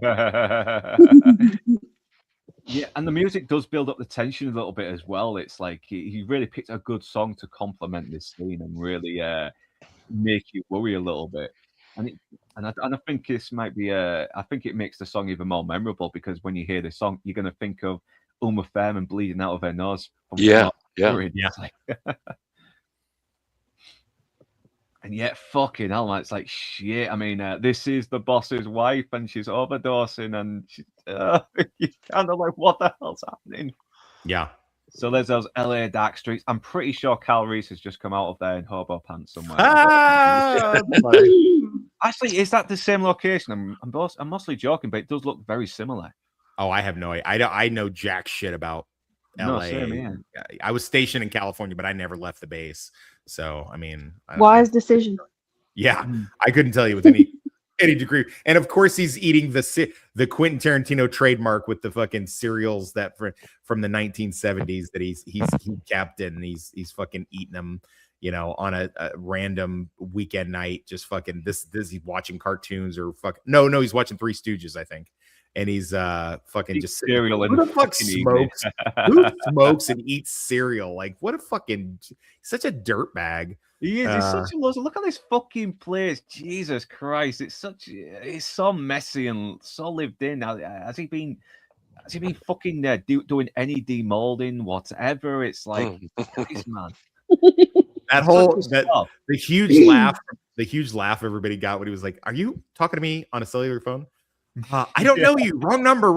Speaker 2: Yeah, and the music does build up the tension a little bit as well. It's like he really picked a good song to complement this scene and really make you worry a little bit. And I think this might be I think it makes the song even more memorable, because when you hear the song, you're going to think of Uma Thurman bleeding out of her nose.
Speaker 6: Yeah.
Speaker 2: Like, and yet, fucking hell, man, it's like shit. I mean, this is the boss's wife, and she's overdosing, and you kind of like, what the hell's happening?
Speaker 7: Yeah.
Speaker 2: So there's those LA dark streets. I'm pretty sure Kyle Reese has just come out of there in hobo pants somewhere. Actually, is that the same location? I'm mostly joking, but it does look very similar.
Speaker 7: Oh, I have no idea. I know jack shit about
Speaker 2: No,
Speaker 7: LA.
Speaker 2: same here.
Speaker 7: I was stationed in California, but I never left the base. So I mean,
Speaker 3: Wise decision.
Speaker 7: yeah,
Speaker 2: Mm.
Speaker 7: I couldn't tell you with any degree. And of course, he's eating the Quentin Tarantino trademark with the fucking cereals that from the 1970s that he's kept, and he's fucking eating them, you know, on a random weekend night. Just fucking this he's watching cartoons or no, he's watching Three Stooges, I think. And he's fucking just
Speaker 2: cereal and
Speaker 7: who the fuck
Speaker 2: fucking eating
Speaker 7: smokes? Who smokes and eats cereal? Like, what a fucking such a dirtbag.
Speaker 2: He is. He's such a loser. Look at this fucking place. Jesus Christ! It's so messy and so lived in. Has he been fucking doing any demolding, whatever? It's like, Christ, man.
Speaker 7: That whole the huge laugh everybody got when he was like, "Are you talking to me on a cellular phone? I don't know you. Wrong number.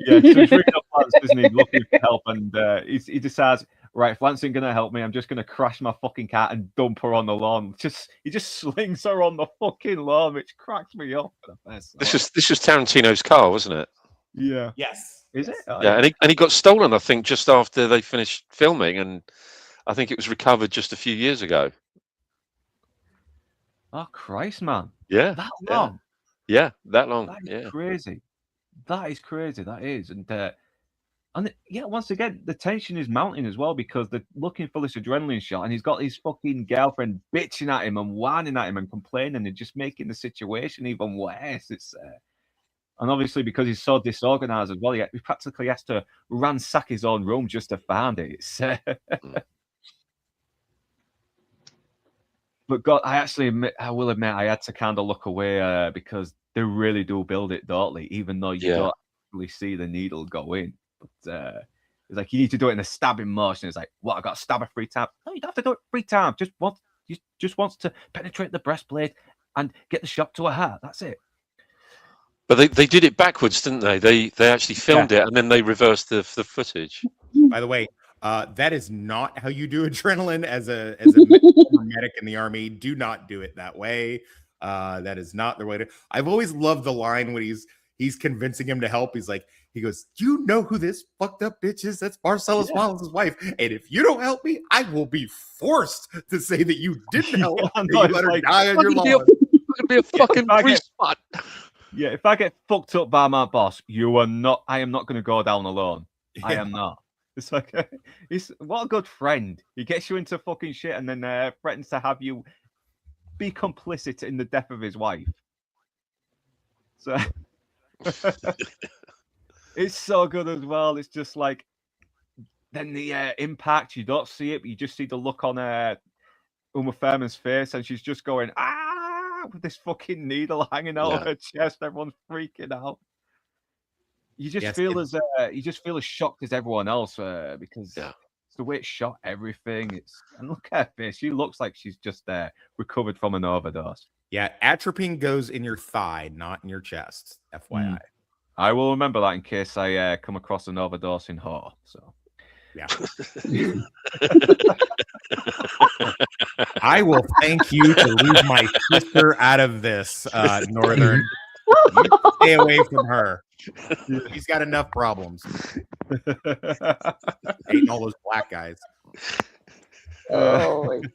Speaker 2: Yeah, so he's ringing up Lance, isn't he, looking for help, and he decides, right, if Lance ain't gonna help me, I'm just gonna crash my fucking cat and dump her on the lawn. He just slings her on the fucking lawn, which cracks me up.
Speaker 6: This was Tarantino's car, wasn't it?
Speaker 2: Yeah.
Speaker 7: Yes.
Speaker 2: Is it? Oh,
Speaker 6: yeah, and he got stolen, I think, just after they finished filming, and I think it was recovered just a few years ago.
Speaker 2: Oh Christ, man!
Speaker 6: Yeah,
Speaker 2: that long.
Speaker 6: Yeah, that long.
Speaker 2: That is crazy. That is crazy. That is, and yeah, once again, the tension is mounting as well because they're looking for this adrenaline shot, and he's got his fucking girlfriend bitching at him and whining at him and complaining and just making the situation even worse. It's and obviously because he's so disorganized as well, he practically has to ransack his own room just to find it. It's, But God, I will admit, I had to kind of look away because they really do build it, don't they? Even though you don't actually see the needle go in. But it's like, you need to do it in a stabbing motion. It's like, what, I got to stab her 3 times? No, you don't have to do it 3 times. Just wants to penetrate the breastplate and get the shot to her heart. That's it.
Speaker 6: But they did it backwards, didn't they? They actually filmed it and then they reversed the footage.
Speaker 7: By the way, that is not how you do adrenaline as a medic in the Army. Do not do it that way. That is not the way to. I've always loved the line when he's convincing him to help. He goes, "You know who this fucked up bitch is? That's Marcellus Wallace's wife. And if you don't help me, I will be forced to say that you didn't help. And you let her die on your lawn.
Speaker 6: It's gonna be a fucking priest spot."
Speaker 2: Yeah, if I get fucked up by my boss, I am not going to go down alone. Yeah. I am not. It's like, what a good friend. He gets you into fucking shit and then threatens to have you be complicit in the death of his wife. So it's so good as well. It's just like, then the impact, you don't see it, but you just see the look on Uma Thurman's face, and she's just going, with this fucking needle hanging out of her chest. Everyone's freaking out. You just feel as shocked as everyone else because it's the way it's shot, everything. And look at her face. She looks like she's just recovered from an overdose.
Speaker 7: Yeah, atropine goes in your thigh, not in your chest. FYI.
Speaker 2: I will remember that in case I come across an overdose in whore. So
Speaker 7: yeah. I will thank you to leave my sister out of this, Northern. You stay away from her. She's got enough problems. Hating all those black guys.
Speaker 3: Oh my God.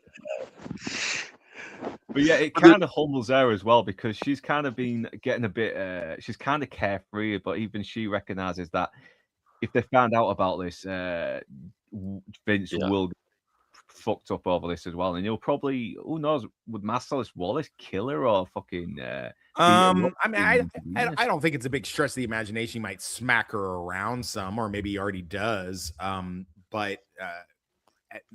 Speaker 2: But yeah, it kind of humbles her as well because she's kind of been getting a bit. She's kind of carefree, but even she recognizes that if they found out about this, Vince will get fucked up over this as well, and he'll probably, who knows, would Marcellus Wallace kill her or fucking?
Speaker 7: I mean, I don't think it's a big stretch of the imagination. He might smack her around some, or maybe he already does. But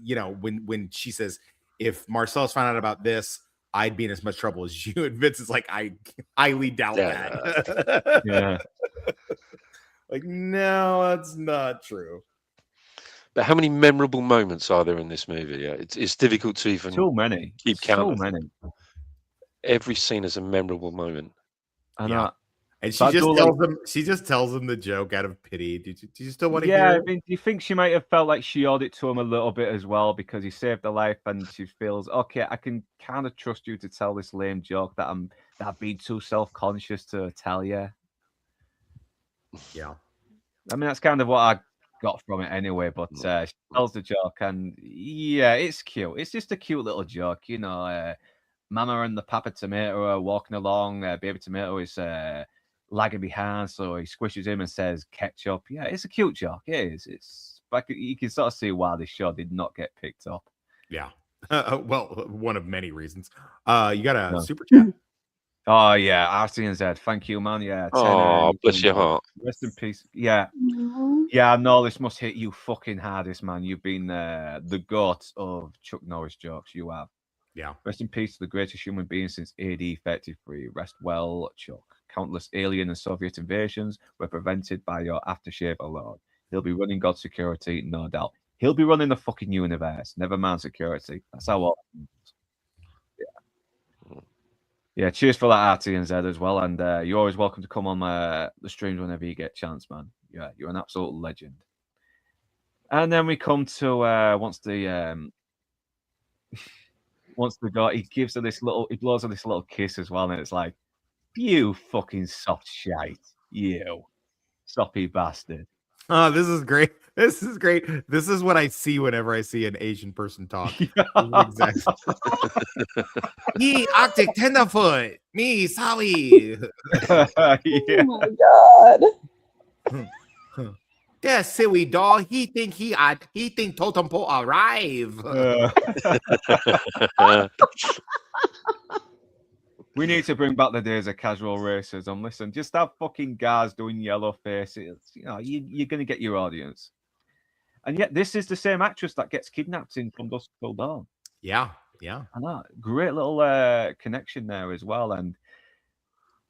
Speaker 7: you know, when she says, if Marcellus found out about this, I'd be in as much trouble as you. And Vince is like, I highly doubt that.
Speaker 2: Yeah.
Speaker 7: Like, no, that's not true.
Speaker 6: But how many memorable moments are there in this movie? Yeah, it's difficult to even keep count.
Speaker 2: So many.
Speaker 6: Every scene is a memorable moment.
Speaker 2: I know.
Speaker 7: And she just tells him the joke out of pity. Do you still want to hear it?
Speaker 2: I mean, do you think she might have felt like she owed it to him a little bit as well because he saved her life, and she feels, okay, I can kind of trust you to tell this lame joke that I've been too self-conscious to tell you.
Speaker 7: Yeah.
Speaker 2: I mean, that's kind of what I got from it anyway. But she tells the joke, and yeah, it's cute. It's just a cute little joke, you know. Mama and the Papa Tomato are walking along. Baby Tomato is lagging behind, so he squishes him and says ketchup. Yeah, it's a cute joke. It is. It's like you can sort of see why this show did not get picked up.
Speaker 7: Yeah. Well, one of many reasons. You got a
Speaker 2: No.
Speaker 7: super chat?
Speaker 2: Oh yeah, RCNZ. Thank you, man. Yeah. 10,
Speaker 6: Oh, bless your heart.
Speaker 2: Rest in peace. Yeah. Yeah, no, this must hit you fucking hardest, man. You've been the goat of Chuck Norris jokes. You have.
Speaker 7: Yeah.
Speaker 2: Rest in peace to the greatest human being since AD 33. Rest well, Chuck. Countless alien and Soviet invasions were prevented by your aftershave alone. He'll be running God's security, no doubt. He'll be running the fucking universe. Never mind security. That's how all. Yeah, cheers for that, RT and Z as well. And you're always welcome to come on the streams whenever you get a chance, man. Yeah, you're an absolute legend. And then we come to once the guy, he gives her this little, he blows her this little kiss as well, and it's like, you fucking soft shite, you soppy bastard.
Speaker 7: Oh, this is great. This is great. This is what I see whenever I see an Asian person talk. Exactly. Me, Arctic Tenderfoot. Me, sorry.
Speaker 2: Yeah.
Speaker 3: Oh my god.
Speaker 7: That silly dog. He think Totem Pole arrive.
Speaker 2: We need to bring back the days of casual racism. Listen, just have fucking guys doing yellow faces. You know, you're going to get your audience. And yet, this is the same actress that gets kidnapped in From Dusk Till Dawn.
Speaker 7: Yeah, yeah.
Speaker 2: I know. Great little connection there as well. And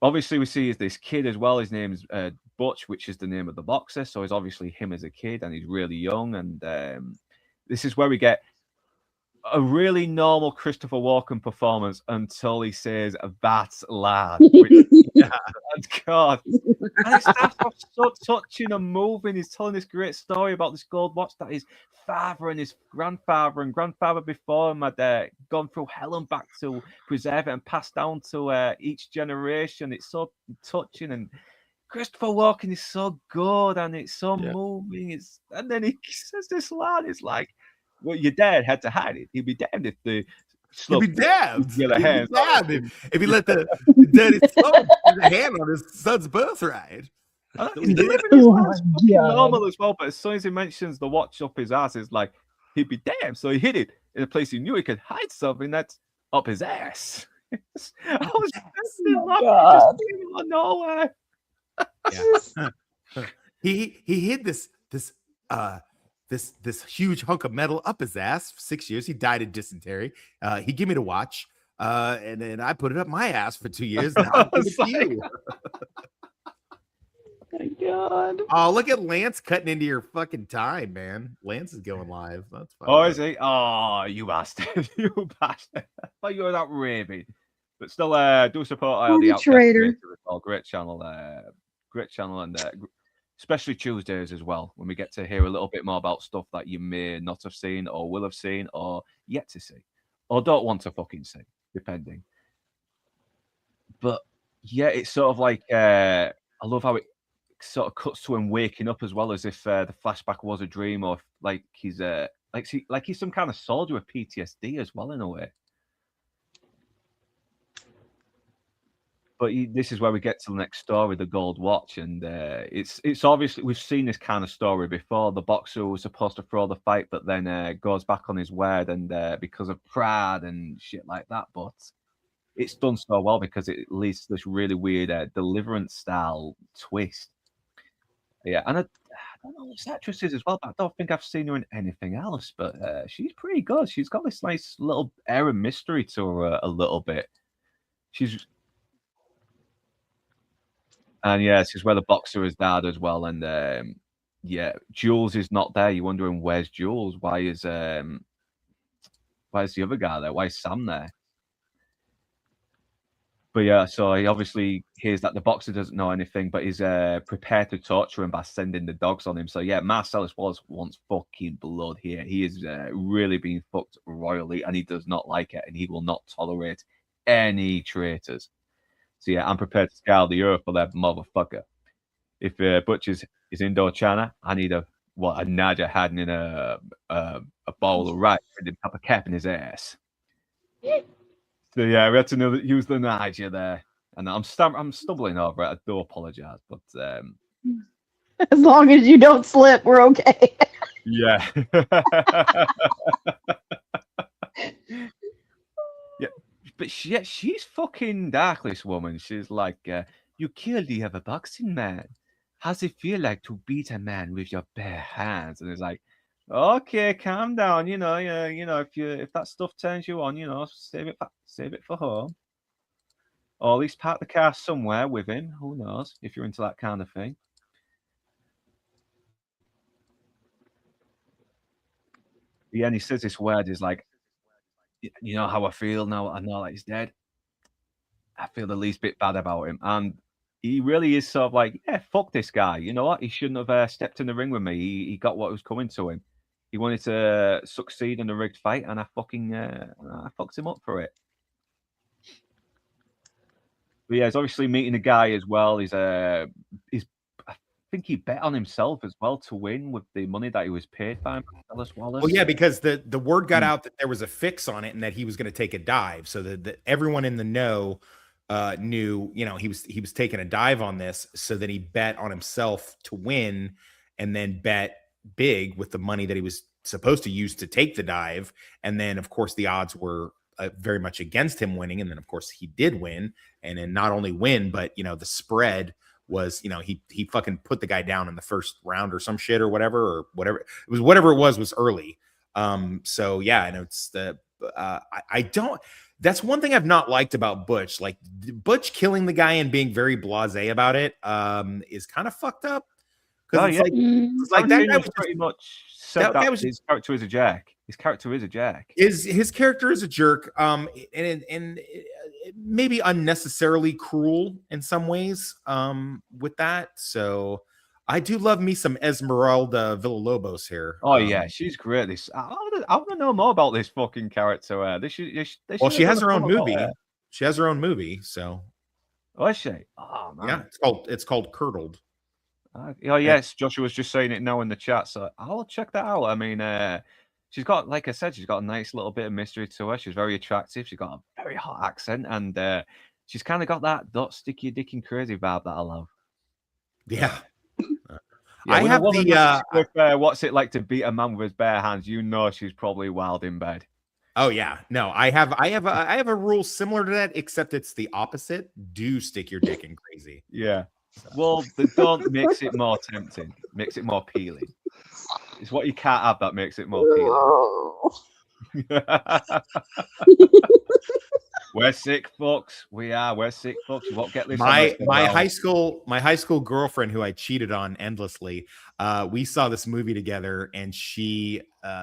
Speaker 2: obviously, we see this kid as well. His name's Butch, which is the name of the boxer. So it's obviously him as a kid, and he's really young. And this is where we get a really normal Christopher Walken performance until he says "that's lad." Which, yeah, God, and it starts off so touching and moving. He's telling this great story about this gold watch that his father and his grandfather before him had gone through hell and back to preserve it and passed down to each generation. It's so touching, and Christopher Walken is so good, and it's so moving. And then he says this line, it's like, well, your dad had to hide it. He'd be damned if the
Speaker 7: He'd be damned.
Speaker 2: He'd be damned
Speaker 7: if he let the daddy slope put a hand on his son's birthright.
Speaker 2: He's living his life fucking normal as well, but as soon as he mentions the watch up his ass, it's like, he'd be damned. So he hid it in a place he knew he could hide something that's up his ass. I was laughing just came out of nowhere.
Speaker 7: Yeah. He hid this huge hunk of metal up his ass for 6 years. He died of dysentery. He gave me the watch, and then I put it up my ass for 2 years. Now I'll give it to you.
Speaker 3: My god.
Speaker 7: Oh, look at Lance cutting into your fucking time, man. Lance is going live. That's fine.
Speaker 2: Oh, is he? Oh, you bastard. You bastard. I thought you were that raving. But still, do support on the
Speaker 3: traitor.
Speaker 2: Great channel. Great channel, and especially Tuesdays as well, when we get to hear a little bit more about stuff that you may not have seen or will have seen or yet to see or don't want to fucking see, depending. But yeah, it's sort of like I love how it sort of cuts to him waking up as well, as if the flashback was a dream, or like he's he's some kind of soldier with PTSD as well in a way. But this is where we get to the next story, the gold watch, and it's obviously we've seen this kind of story before. The boxer was supposed to throw the fight, but then goes back on his word, and because of pride and shit like that. But it's done so well because it leads to this really weird Deliverance style twist. Yeah, and I don't know this actress is as well, but I don't think I've seen her in anything else. But she's pretty good. She's got this nice little air of mystery to her a little bit. And yeah, this is where the boxer is dad as well. And yeah, Jules is not there. You're wondering, where's Jules? Where's the other guy there? Why is Sam there? But yeah, so he obviously hears that the boxer doesn't know anything, but he's prepared to torture him by sending the dogs on him. So yeah, Marcellus wants fucking blood here. He is really being fucked royally, and he does not like it, and he will not tolerate any traitors. So yeah, I'm prepared to scour the earth for that motherfucker. if Butch is Indochina, I need a Naja had in a bowl of rice and pop a cap in his ass. So yeah, we had to use the Naja there, and I'm stumbling over it. I do apologize, but
Speaker 3: As long as you don't slip, we're okay.
Speaker 2: yeah. Yeah, but she's fucking dark, this woman. She's like, you killed the other boxing man. How's it feel like to beat a man with your bare hands? And it's like, okay, calm down. If that stuff turns you on, save it for home, or at least park the car somewhere with him. Who knows if you're into that kind of thing. Yeah, and he says this word is like, you know how I feel now. I know that he's dead. I feel the least bit bad about him, and he really is sort of like, yeah, fuck this guy. You know what? He shouldn't have stepped in the ring with me. He got what was coming to him. He wanted to succeed in a rigged fight, and I fucked him up for it. But yeah, he's obviously meeting a guy as well. He's I think he bet on himself as well to win with the money that he was paid by Marcellus Wallace.
Speaker 7: Well, yeah, because the word got out that there was a fix on it and that he was going to take a dive, so that everyone in the know knew, he was taking a dive on this, so that he bet on himself to win, and then bet big with the money that he was supposed to use to take the dive. And then, of course, the odds were very much against him winning, and then, of course, he did win, and then not only win, but the spread was, he fucking put the guy down in the first round or some shit or whatever it was early. So yeah, I know it's I don't, that's one thing I've not liked about Butch. Like, Butch killing the guy and being very blasé about it is kind of fucked up. Because it's like that guy was
Speaker 2: pretty much said that his character is a jack. His character is a jack.
Speaker 7: His character is a jerk. And maybe unnecessarily cruel in some ways with that. So I do love me some Esmeralda Villalobos here.
Speaker 2: Oh yeah, she's great. I want to know more about this fucking character.
Speaker 7: Well, she has her own movie. She has her own movie. So,
Speaker 2: is she? Oh man,
Speaker 7: yeah, it's called Curdled.
Speaker 2: Oh yes, Joshua was just saying it now in the chat, so I'll check that out. I mean, she's got, like I said, she's got a nice little bit of mystery to her. She's very attractive. She's got a very hot accent, and she's kind of got that "don't stick your dick in crazy" vibe that I love.
Speaker 7: Yeah.
Speaker 2: I have the what's it like to beat a man with his bare hands? She's probably wild in bed.
Speaker 7: Oh yeah, no, I have a rule similar to that, except it's the opposite. Do stick your dick in crazy.
Speaker 2: Yeah. Well, the don't makes it more tempting, makes it more appealing. It's what you can't have that makes it more appealing. We're sick, folks. We're sick, folks. You won't get this.
Speaker 7: My high school girlfriend, who I cheated on endlessly, we saw this movie together, and she,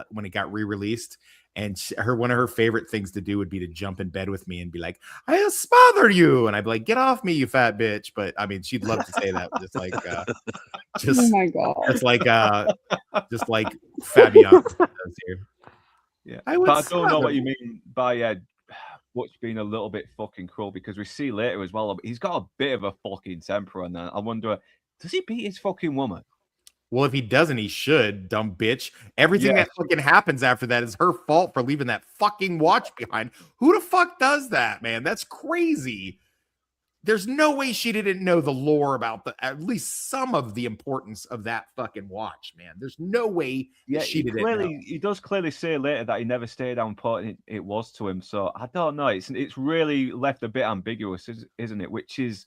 Speaker 7: when it got re-released, and one of her favorite things to do would be to jump in bed with me and be like, "I smother you," and I'd be like, "Get off me, you fat bitch!" But I mean, she'd love to say that, just like,
Speaker 3: oh my god,
Speaker 7: just like Fabian does here.
Speaker 2: Yeah, I don't know what you mean by Butch being a little bit fucking cruel, because we see later as well, he's got a bit of a fucking temper, and I wonder, does he beat his fucking woman?
Speaker 7: Well, if he doesn't, he should, dumb bitch. Everything that fucking happens after that is her fault for leaving that fucking watch behind. Who the fuck does that, man? That's crazy. There's no way she didn't know the lore about at least some of the importance of that fucking watch, man. There's no way she didn't know.
Speaker 2: He does clearly say later that he never stated how important it was to him. So I don't know. It's really left a bit ambiguous, isn't it? Which is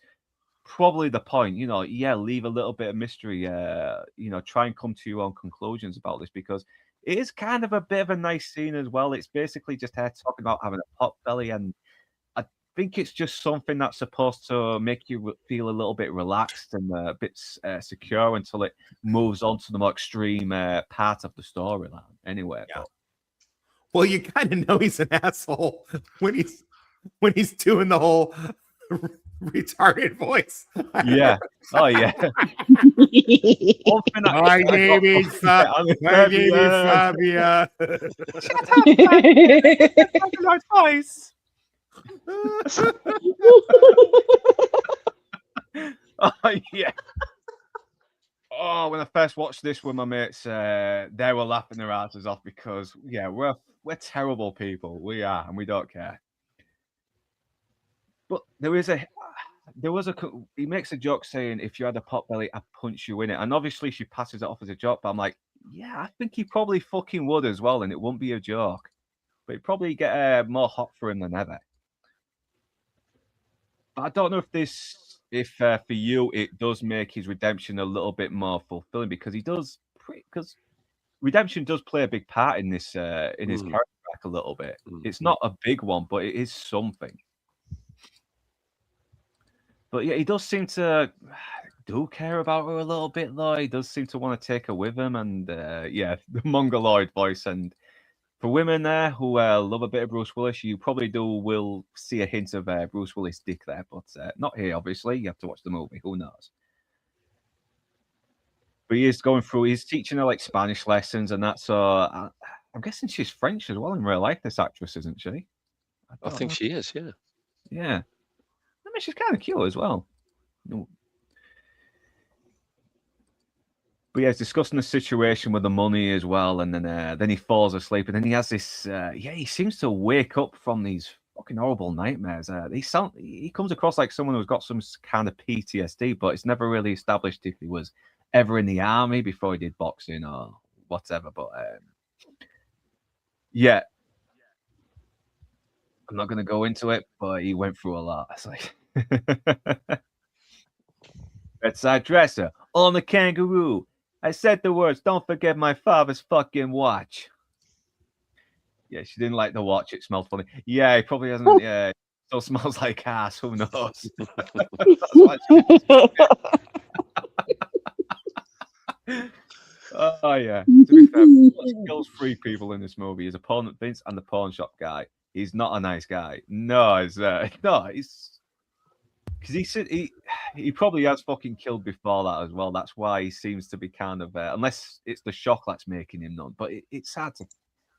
Speaker 2: probably the point. Leave a little bit of mystery. Try and come to your own conclusions about this, because it is kind of a bit of a nice scene as well. It's basically just her talking about having a pot belly, and I think it's just something that's supposed to make you feel a little bit relaxed and a bit secure until it moves on to the more extreme part of the storyline. Anyway,
Speaker 7: yeah. Well, you kind of know he's an asshole when he's doing the whole retarded voice.
Speaker 2: Yeah. Oh yeah.
Speaker 7: My name is Fabia.
Speaker 2: Voice. Oh yeah. Oh, when I first watched this with my mates, they were laughing their asses off because we're terrible people. We are, and we don't care. But he makes a joke saying, if you had a pot belly, I'd punch you in it. And obviously she passes it off as a joke, but I'm like, yeah, I think he probably fucking would as well, and it wouldn't be a joke. But it'd probably get more hot for him than ever. But I don't know if for you it does make his redemption a little bit more fulfilling, because because redemption does play a big part in this in his character arc a little bit. It's not a big one, but it is something. But yeah, he does seem to care about her a little bit, though. He does seem to want to take her with him, and the Mongoloid voice. And for women there who love a bit of Bruce Willis, you probably will see a hint of Bruce Willis' dick there, but not here, obviously. You have to watch the movie. Who knows? But he is he's teaching her like Spanish lessons and that. So I'm guessing she's French as well in real life, this actress, isn't she?
Speaker 6: I think she is, yeah.
Speaker 2: Yeah. I mean, she's kind of cute as well. But yeah, he's discussing the situation with the money as well, and then he falls asleep, and then he has this. He seems to wake up from these fucking horrible nightmares. He comes across like someone who's got some kind of PTSD, but it's never really established if he was ever in the army before he did boxing or whatever. But yeah, I'm not going to go into it, but he went through a lot. It's like bedside dresser on the kangaroo. I said the words, don't forget my father's fucking watch. Yeah, she didn't like the watch. It smelled funny. Yeah, he probably hasn't. Yeah, still smells like ass. Who knows? Oh, yeah. To be fair, he kills 3 people in this movie. His opponent, Vince, and the pawn shop guy. He's not a nice guy. No, he's because he probably has fucking killed before that as well. That's why he seems to be kind of unless it's the shock that's making him none. But it's hard to.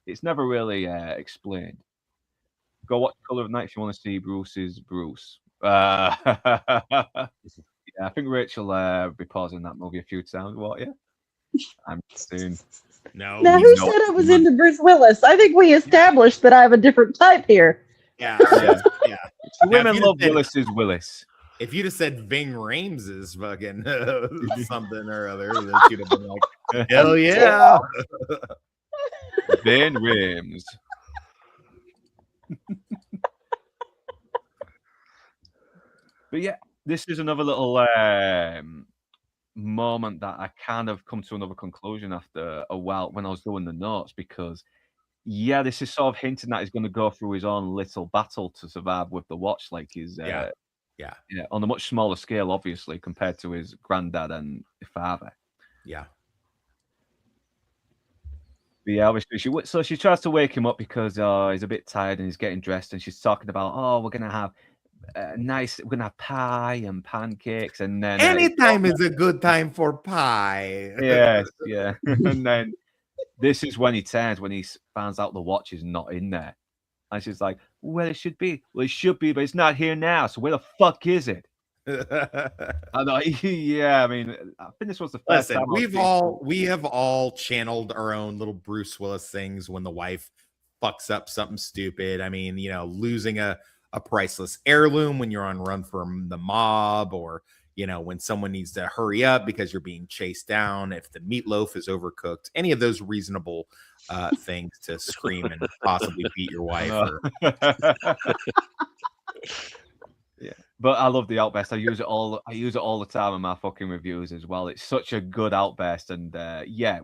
Speaker 2: It's never really explained. Go watch Color of Night if you want to see Bruce's Bruce. Yeah, I think Rachel will be pausing that movie a few times. What? Yeah, I'm soon.
Speaker 7: No.
Speaker 3: Now, who said I was into Bruce Willis? I think we established that I have a different type here.
Speaker 7: Yeah.
Speaker 2: Women love Willis's Willis.
Speaker 7: If you'd have said Ving Rhames is fucking something or other, then she'd have been like, hell yeah.
Speaker 2: Ving Rhames. But yeah, this is another little moment that I kind of come to another conclusion after a while when I was doing the notes, because this is sort of hinting that he's going to go through his own little battle to survive with the watch, like his on a much smaller scale, obviously, compared to his granddad and father.
Speaker 7: Yeah.
Speaker 2: But yeah, obviously, she tries to wake him up because he's a bit tired and he's getting dressed, and she's talking about, we're gonna have we're gonna have pie and pancakes, and then
Speaker 7: anytime is a good time for pie.
Speaker 2: Yes, yeah. And then this is when he turns, when he finds out the watch is not in there, and she's like, well, it should be, but it's not here now, so where the fuck is it? I know. Yeah, I mean, I think this was the first time
Speaker 7: we have all channeled our own little Bruce Willis things when the wife fucks up something stupid. I mean, losing a priceless heirloom when you're on run from the mob, or when someone needs to hurry up because you're being chased down, if the meatloaf is overcooked, any of those reasonable things to scream and possibly beat your wife.
Speaker 2: Yeah, but I love the outburst. I use it all the time in my fucking reviews as well. It's such a good outburst, and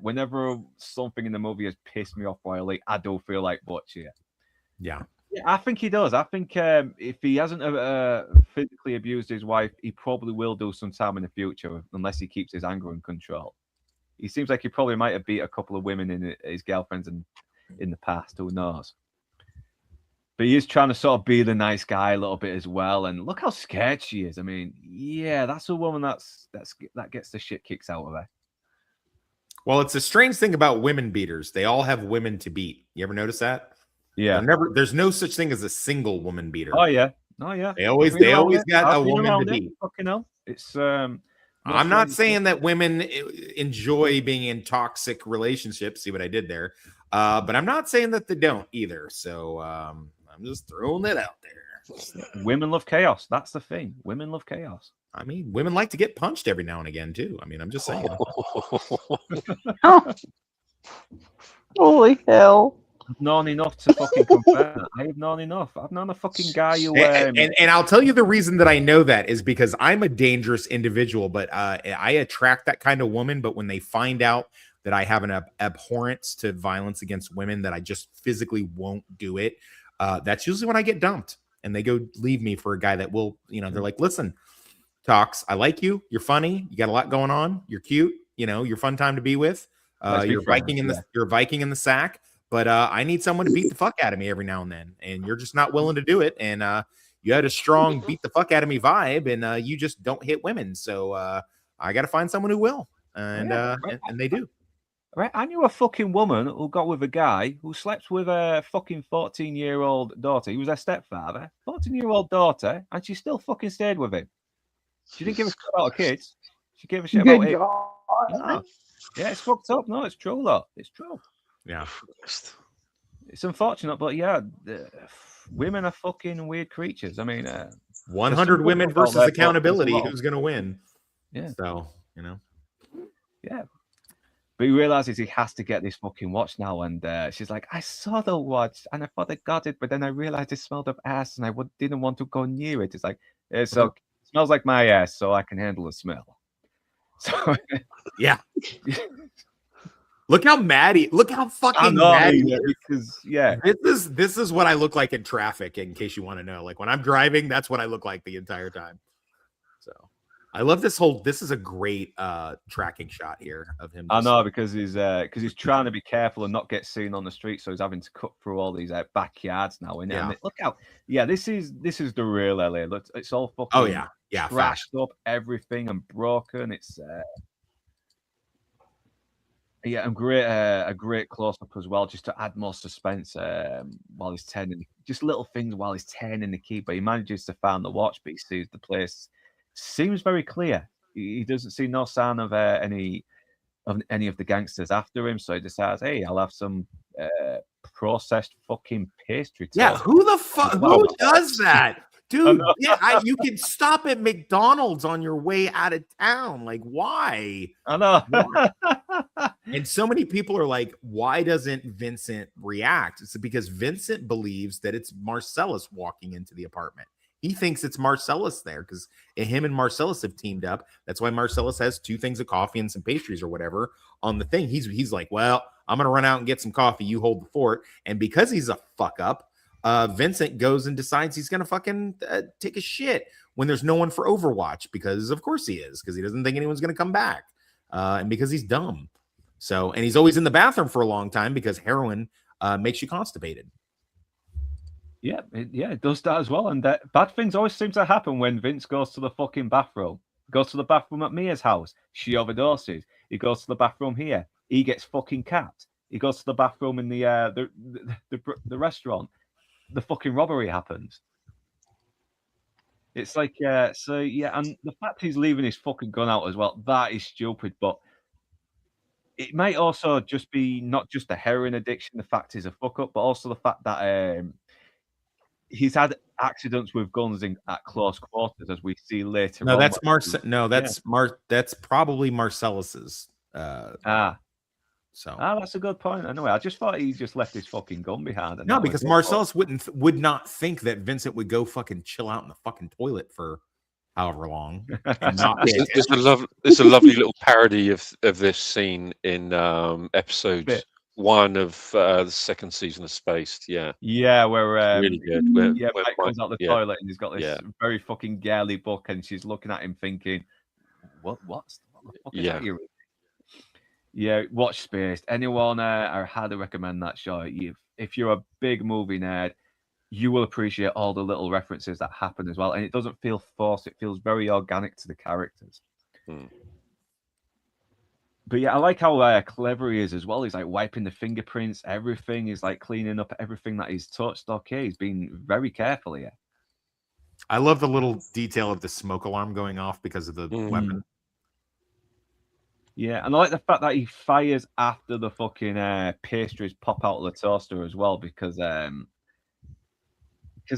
Speaker 2: whenever something in the movie has pissed me off royally, I do feel like watching it.
Speaker 7: Yeah,
Speaker 2: I think he does. I think if he hasn't physically abused his wife, he probably will do sometime in the future, unless he keeps his anger in control. He seems like he probably might have beat a couple of women in his girlfriends in the past. Who knows? But he is trying to sort of be the nice guy a little bit as well. And look how scared she is. I mean, yeah, that's a woman that gets the shit kicked out of her.
Speaker 7: Well, it's a strange thing about women beaters. They all have women to beat. You ever notice that?
Speaker 2: Yeah.
Speaker 7: There's no such thing as a single woman beater.
Speaker 2: Oh yeah.
Speaker 7: They always got a woman to beat.
Speaker 2: Fucking hell. It's
Speaker 7: I'm not saying that women enjoy being in toxic relationships. See what I did there? But I'm not saying that they don't either. So I'm just throwing it out there.
Speaker 2: Women love chaos. That's the thing. Women love chaos.
Speaker 7: I mean, women like to get punched every now and again too. I mean, I'm just saying.
Speaker 3: Oh. Holy hell.
Speaker 2: I've known enough to fucking confirm that. I have known enough. I've known a fucking guy who.
Speaker 7: And I'll tell you the reason that I know that is because I'm a dangerous individual, but I attract that kind of woman. But when they find out that I have an abhorrence to violence against women, that I just physically won't do it, that's usually when I get dumped and they go leave me for a guy that will, they're like, listen, Tox, I like you. You're funny. You got a lot going on. You're cute. You're fun time to be with. You're Viking in the sack. But I need someone to beat the fuck out of me every now and then, and you're just not willing to do it. And you had a strong beat the fuck out of me vibe, and you just don't hit women. So I got to find someone who will, and they do.
Speaker 2: Right, I knew a fucking woman who got with a guy who slept with a fucking 14-year-old daughter. He was her stepfather, 14-year-old daughter, and she still fucking stayed with him. She didn't give a shit about kids. She gave a shit about it. No. Yeah, it's fucked up. No, it's true, though. It's true.
Speaker 7: Yeah,
Speaker 2: it's unfortunate, but yeah, women are fucking weird creatures. I mean,
Speaker 7: 100 women versus accountability. Who's gonna win?
Speaker 2: Yeah.
Speaker 7: So
Speaker 2: yeah. But he realizes he has to get this fucking watch now, and she's like, "I saw the watch, and I thought I got it, but then I realized it smelled of ass, and I didn't want to go near it." It's like, it smells like my ass, so I can handle the smell. So
Speaker 7: yeah. Look how fucking mad he is.
Speaker 2: Because
Speaker 7: this is what I look like in traffic, in case you want to know. Like when I'm driving, that's what I look like the entire time. So I love this is a great tracking shot here of him.
Speaker 2: I know, because he's trying to be careful and not get seen on the street, so he's having to cut through all these backyards now. And look how this is the real LA. Look, it's all fucking trashed up, everything and broken. It's and a great close up as well, just to add more suspense while he's turning, just little things while he's turning the key. But he manages to find the watch, but he sees the place seems very clear. He doesn't see no sign of any of the gangsters after him, so he decides, hey, I'll have some processed fucking pastry.
Speaker 7: Yeah, who the fuck who does that? Dude, you can stop at McDonald's on your way out of town. Like, why?
Speaker 2: I know.
Speaker 7: And so many people are like, why doesn't Vincent react? It's because Vincent believes that it's Marcellus walking into the apartment. He thinks it's Marcellus there because him and Marcellus have teamed up. That's why Marcellus has 2 things of coffee and some pastries or whatever on the thing. He's like, well, I'm going to run out and get some coffee. You hold the fort. And because he's a fuck up, Vincent goes and decides he's going to fucking take a shit when there's no one for Overwatch, because of course he is, because he doesn't think anyone's going to come back. And because he's dumb. So, and he's always in the bathroom for a long time because heroin makes you constipated.
Speaker 2: Yeah, it does that as well. And bad things always seem to happen when Vince goes to the fucking bathroom. Goes to the bathroom at Mia's house. She overdoses. He goes to the bathroom here. He gets fucking capped. He goes to the bathroom in the restaurant. The fucking robbery happens. It's like, and the fact he's leaving his fucking gun out as well, that is stupid. But it might also just be not just the heroin addiction, the fact he's a fuck up, but also the fact that he's had accidents with guns at close quarters, as we see later.
Speaker 7: No, that's that's probably Marcellus's.
Speaker 2: That's a good point. Anyway, I just thought he just left his fucking gun behind.
Speaker 7: No, because Marcellus would not think that Vincent would go fucking chill out in the fucking toilet for however long.
Speaker 6: There's a lovely little parody of this scene in episode 1 of the 2nd season of Spaced. Yeah,
Speaker 2: where
Speaker 6: really good.
Speaker 2: Mike comes out the toilet and he's got this very fucking girly book, and she's looking at him thinking, what the fuck is that you're reading? Yeah, watch Spaced. Anyone, I highly recommend that show. If you're a big movie nerd, you will appreciate all the little references that happen as well. And it doesn't feel forced. It feels very organic to the characters. But yeah, I like how clever he is as well. He's like wiping the fingerprints, everything. He's like cleaning up everything that he's touched. Okay, he's been very careful here.
Speaker 7: I love the little detail of the smoke alarm going off because of the weapon.
Speaker 2: Yeah, and I like the fact that he fires after the fucking pastries pop out of the toaster as well, because I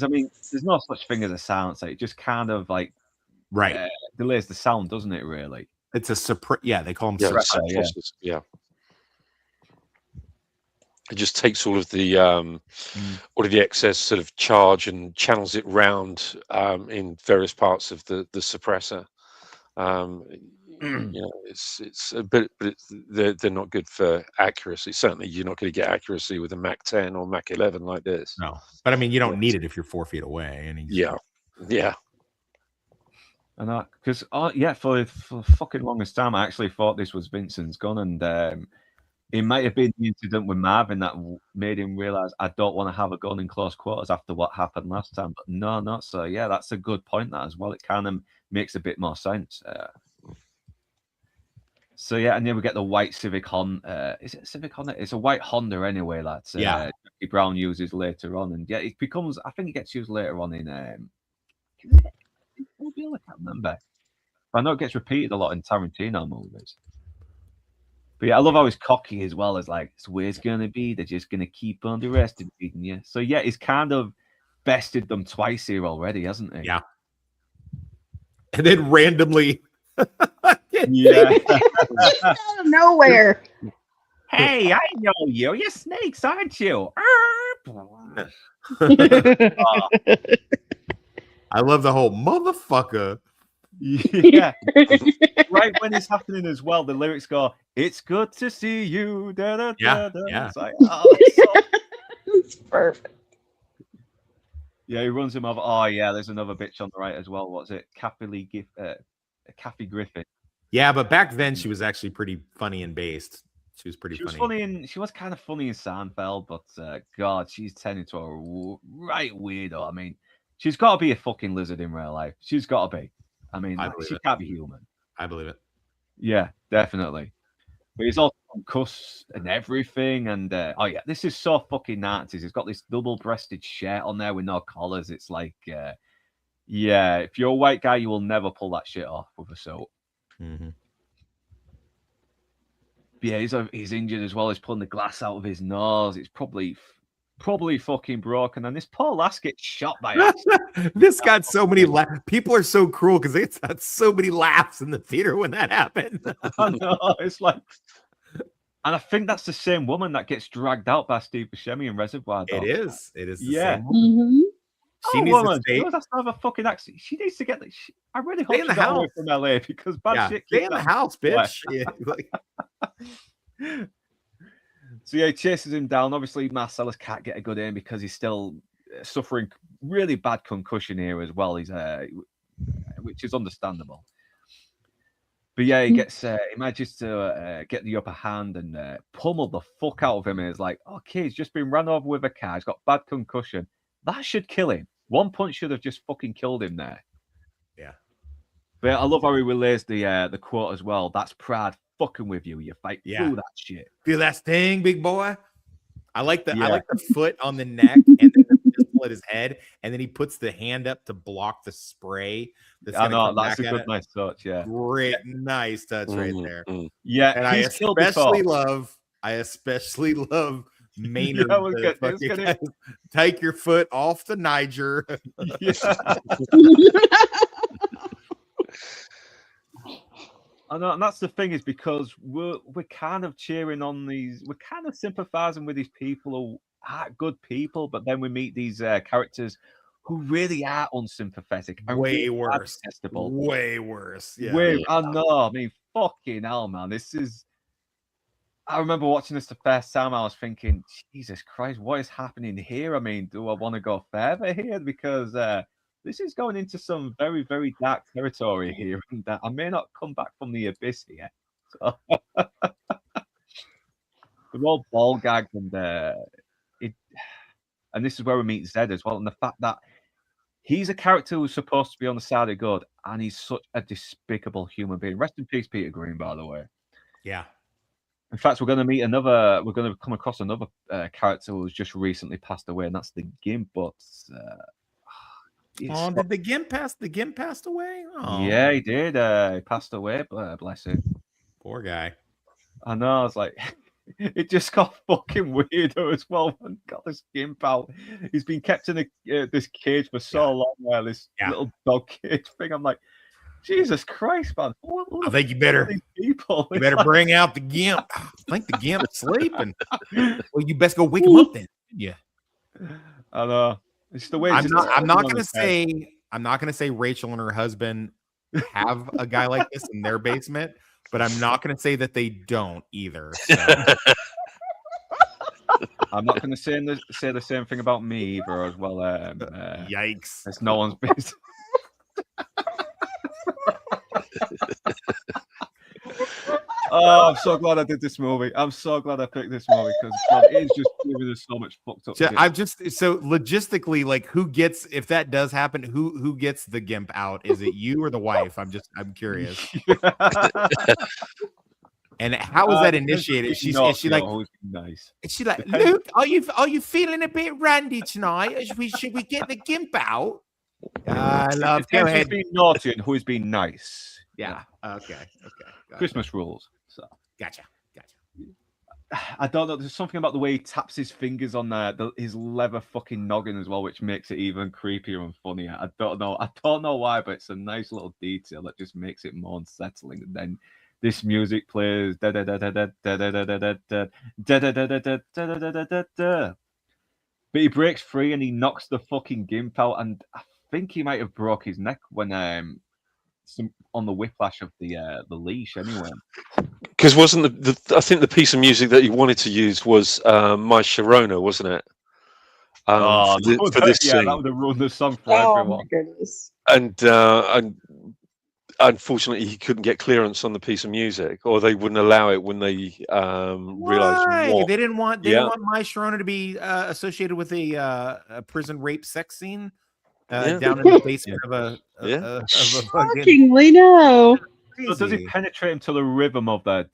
Speaker 2: mean, there's no such thing as a silencer. It just kind of like
Speaker 7: Right.
Speaker 2: delays the sound, doesn't it? Really?
Speaker 7: It's a yeah, they call them
Speaker 6: Yeah,
Speaker 2: suppressor, yeah.
Speaker 6: suppressors, yeah. It just takes all of the excess sort of charge and channels it round in various parts of the suppressor. You know, it's but they're not good for accuracy. Certainly, you're not going to get accuracy with a Mac 10 or Mac 11 like this.
Speaker 7: No, but I mean, you don't need it if you're 4 feet away. And
Speaker 6: yeah.
Speaker 2: And that, because for fucking longest time, I actually thought this was Vincent's gun, and it might have been the incident with Marvin that made him realize I don't want to have a gun in close quarters after what happened last time. But no, not so. Yeah, that's a good point. That as well. It kind of makes a bit more sense. So yeah, and then we get the white Civic Honda. Is it a Civic Honda? It's a white Honda anyway. That Jackie Brown uses later on, and yeah, it becomes. I think it gets used later on in. I can't remember. I know it gets repeated a lot in Tarantino movies. But yeah, I love how he's cocky as well. As like, it's where it's gonna be. They're just gonna keep underestimating you. So yeah, he's kind of bested them twice here already, hasn't he?
Speaker 7: Yeah. And then randomly,
Speaker 2: yeah,
Speaker 3: out of nowhere.
Speaker 2: Hey, I know you. You're snakes, aren't you?
Speaker 7: I love the whole motherfucker.
Speaker 2: Yeah. Right when it's happening as well, the lyrics go, "It's good to see you." Da, da,
Speaker 7: Yeah,
Speaker 2: da, da.
Speaker 7: yeah.
Speaker 2: It's like, oh, that's so...
Speaker 3: It's perfect.
Speaker 2: Yeah, he runs him over. Oh, yeah, there's another bitch on the right as well. What's it? Kathy Griffin.
Speaker 7: Yeah, but back then she was actually pretty funny and based. She was pretty funny.
Speaker 2: She was kind of funny in Seinfeld, but God, she's turned into a right weirdo. I mean, she's got to be a fucking lizard in real life. She's got to be. I mean, she can't be human.
Speaker 7: I believe it.
Speaker 2: Yeah, definitely. But he's also concussed and everything. And oh yeah, this is so fucking Nazis. He's got this double-breasted shirt on there with no collars. It's like, yeah, if you're a white guy, you will never pull that shit off with a suit.
Speaker 7: Mm-hmm.
Speaker 2: Yeah, he's injured as well. He's pulling the glass out of his nose. It's probably fucking broken. And this poor lass gets shot by it.
Speaker 7: This got so many laughs. People are so cruel because they got so many laughs in the theater when that happened.
Speaker 2: I know. It's like, and I think that's the same woman that gets dragged out by Steve Buscemi in Reservoir Dogs.
Speaker 7: It is. It is. The
Speaker 2: Yeah.
Speaker 7: same woman.
Speaker 3: Mm-hmm.
Speaker 7: She needs to stay.
Speaker 2: She does have a fucking accent. She needs to get. I really hope
Speaker 7: Stay in
Speaker 2: she
Speaker 7: the
Speaker 2: got away
Speaker 7: house.
Speaker 2: from LA because bad shit.
Speaker 7: Stay in the house, bitch. Yeah, like...
Speaker 2: So yeah, he chases him down. Obviously, Marcellus can't get a good aim because he's still suffering really bad concussion here as well. He's which is understandable. But yeah, he manages to get the upper hand and pummel the fuck out of him. And it's like, okay, he's just been run over with a car. He's got bad concussion. That should kill him. One punch should have just fucking killed him there.
Speaker 7: Yeah.
Speaker 2: But I love how he relays the quote as well. That's pride fucking with you. You fight through that shit.
Speaker 7: Feel that sting, big boy. I like the foot on the neck and then the pistol at his head, and then he puts the hand up to block the spray.
Speaker 2: I know that's a good, nice touch. Yeah,
Speaker 7: great, nice touch right there.
Speaker 2: Yeah,
Speaker 7: and I especially love Maynard. Take your foot off the Niger.
Speaker 2: I know, and that's the thing is because we're kind of cheering on these, we're kind of sympathizing with these people who are good people, but then we meet these characters who really are unsympathetic and
Speaker 7: way
Speaker 2: really
Speaker 7: worse.
Speaker 2: Way
Speaker 7: worse.
Speaker 2: Yeah. I know. I mean, fucking hell, man. This is. I remember watching this the first time. I was thinking, Jesus Christ, what is happening here? I mean, do I want to go further here? Because this is going into some very, very dark territory here, and I may not come back from the abyss here. So they're all ball gagged, and this is where we meet Zed as well, and the fact that he's a character who's supposed to be on the side of good, and he's such a despicable human being. Rest in peace, Peter Green, by the way.
Speaker 7: Yeah.
Speaker 2: In fact, we're going to meet another. We're going to come across another character who's just recently passed away, and that's the Gimp. But
Speaker 7: did the Gimp pass? The Gimp passed away.
Speaker 2: Yeah, he did. He passed away. Bless him.
Speaker 7: Poor guy.
Speaker 2: I know. I was like, it just got fucking weirder as well. When got this gimp out. He's been kept in this cage for so long. While this little dog cage thing. I'm like, Jesus Christ, man!
Speaker 7: I think you better
Speaker 2: people.
Speaker 7: You better bring out the gimp. I think the gimp's sleeping. Well, you best go wake him up then. Yeah.
Speaker 2: I know. It's the way.
Speaker 7: I'm not gonna say Rachel and her husband have a guy like this in their basement, but I'm not gonna say that they don't either. So.
Speaker 2: I'm not gonna say the same thing about me either as well.
Speaker 7: Yikes!
Speaker 2: It's no one's business. Oh, I'm so glad I did this movie. I'm so glad I picked this movie because it's just giving us so much fucked up.
Speaker 7: I'm just so logistically, like, who gets, if that does happen, who gets the gimp out? Is it you or the wife? I'm curious. And how is that initiated? Is she like
Speaker 2: nice?
Speaker 7: Is she like, Luke? Are you feeling a bit randy tonight? Should we get the gimp out? I love. Go ahead.
Speaker 2: Who's been naughty and who's been nice?
Speaker 7: Yeah. Okay.
Speaker 2: Christmas rules. So
Speaker 7: gotcha.
Speaker 2: I don't know. There's something about the way he taps his fingers on his leather fucking noggin as well, which makes it even creepier and funnier. I don't know why, but it's a nice little detail that just makes it more unsettling. And then this music plays. But he breaks free and he knocks the fucking gimp out, and I think he might have broke his neck when on the whiplash of the leash anyway.
Speaker 6: Because wasn't I think the piece of music that he wanted to use was My Sharona, wasn't it? For this scene.
Speaker 2: That would have ruined the song for everyone.
Speaker 8: My goodness.
Speaker 6: And unfortunately, he couldn't get clearance on the piece of music, or they wouldn't allow it when they realized
Speaker 7: they didn't want My Sharona to be associated with a prison rape sex scene down in the basement of a
Speaker 3: Shockingly, no.
Speaker 2: So does he penetrate him to the rhythm of that?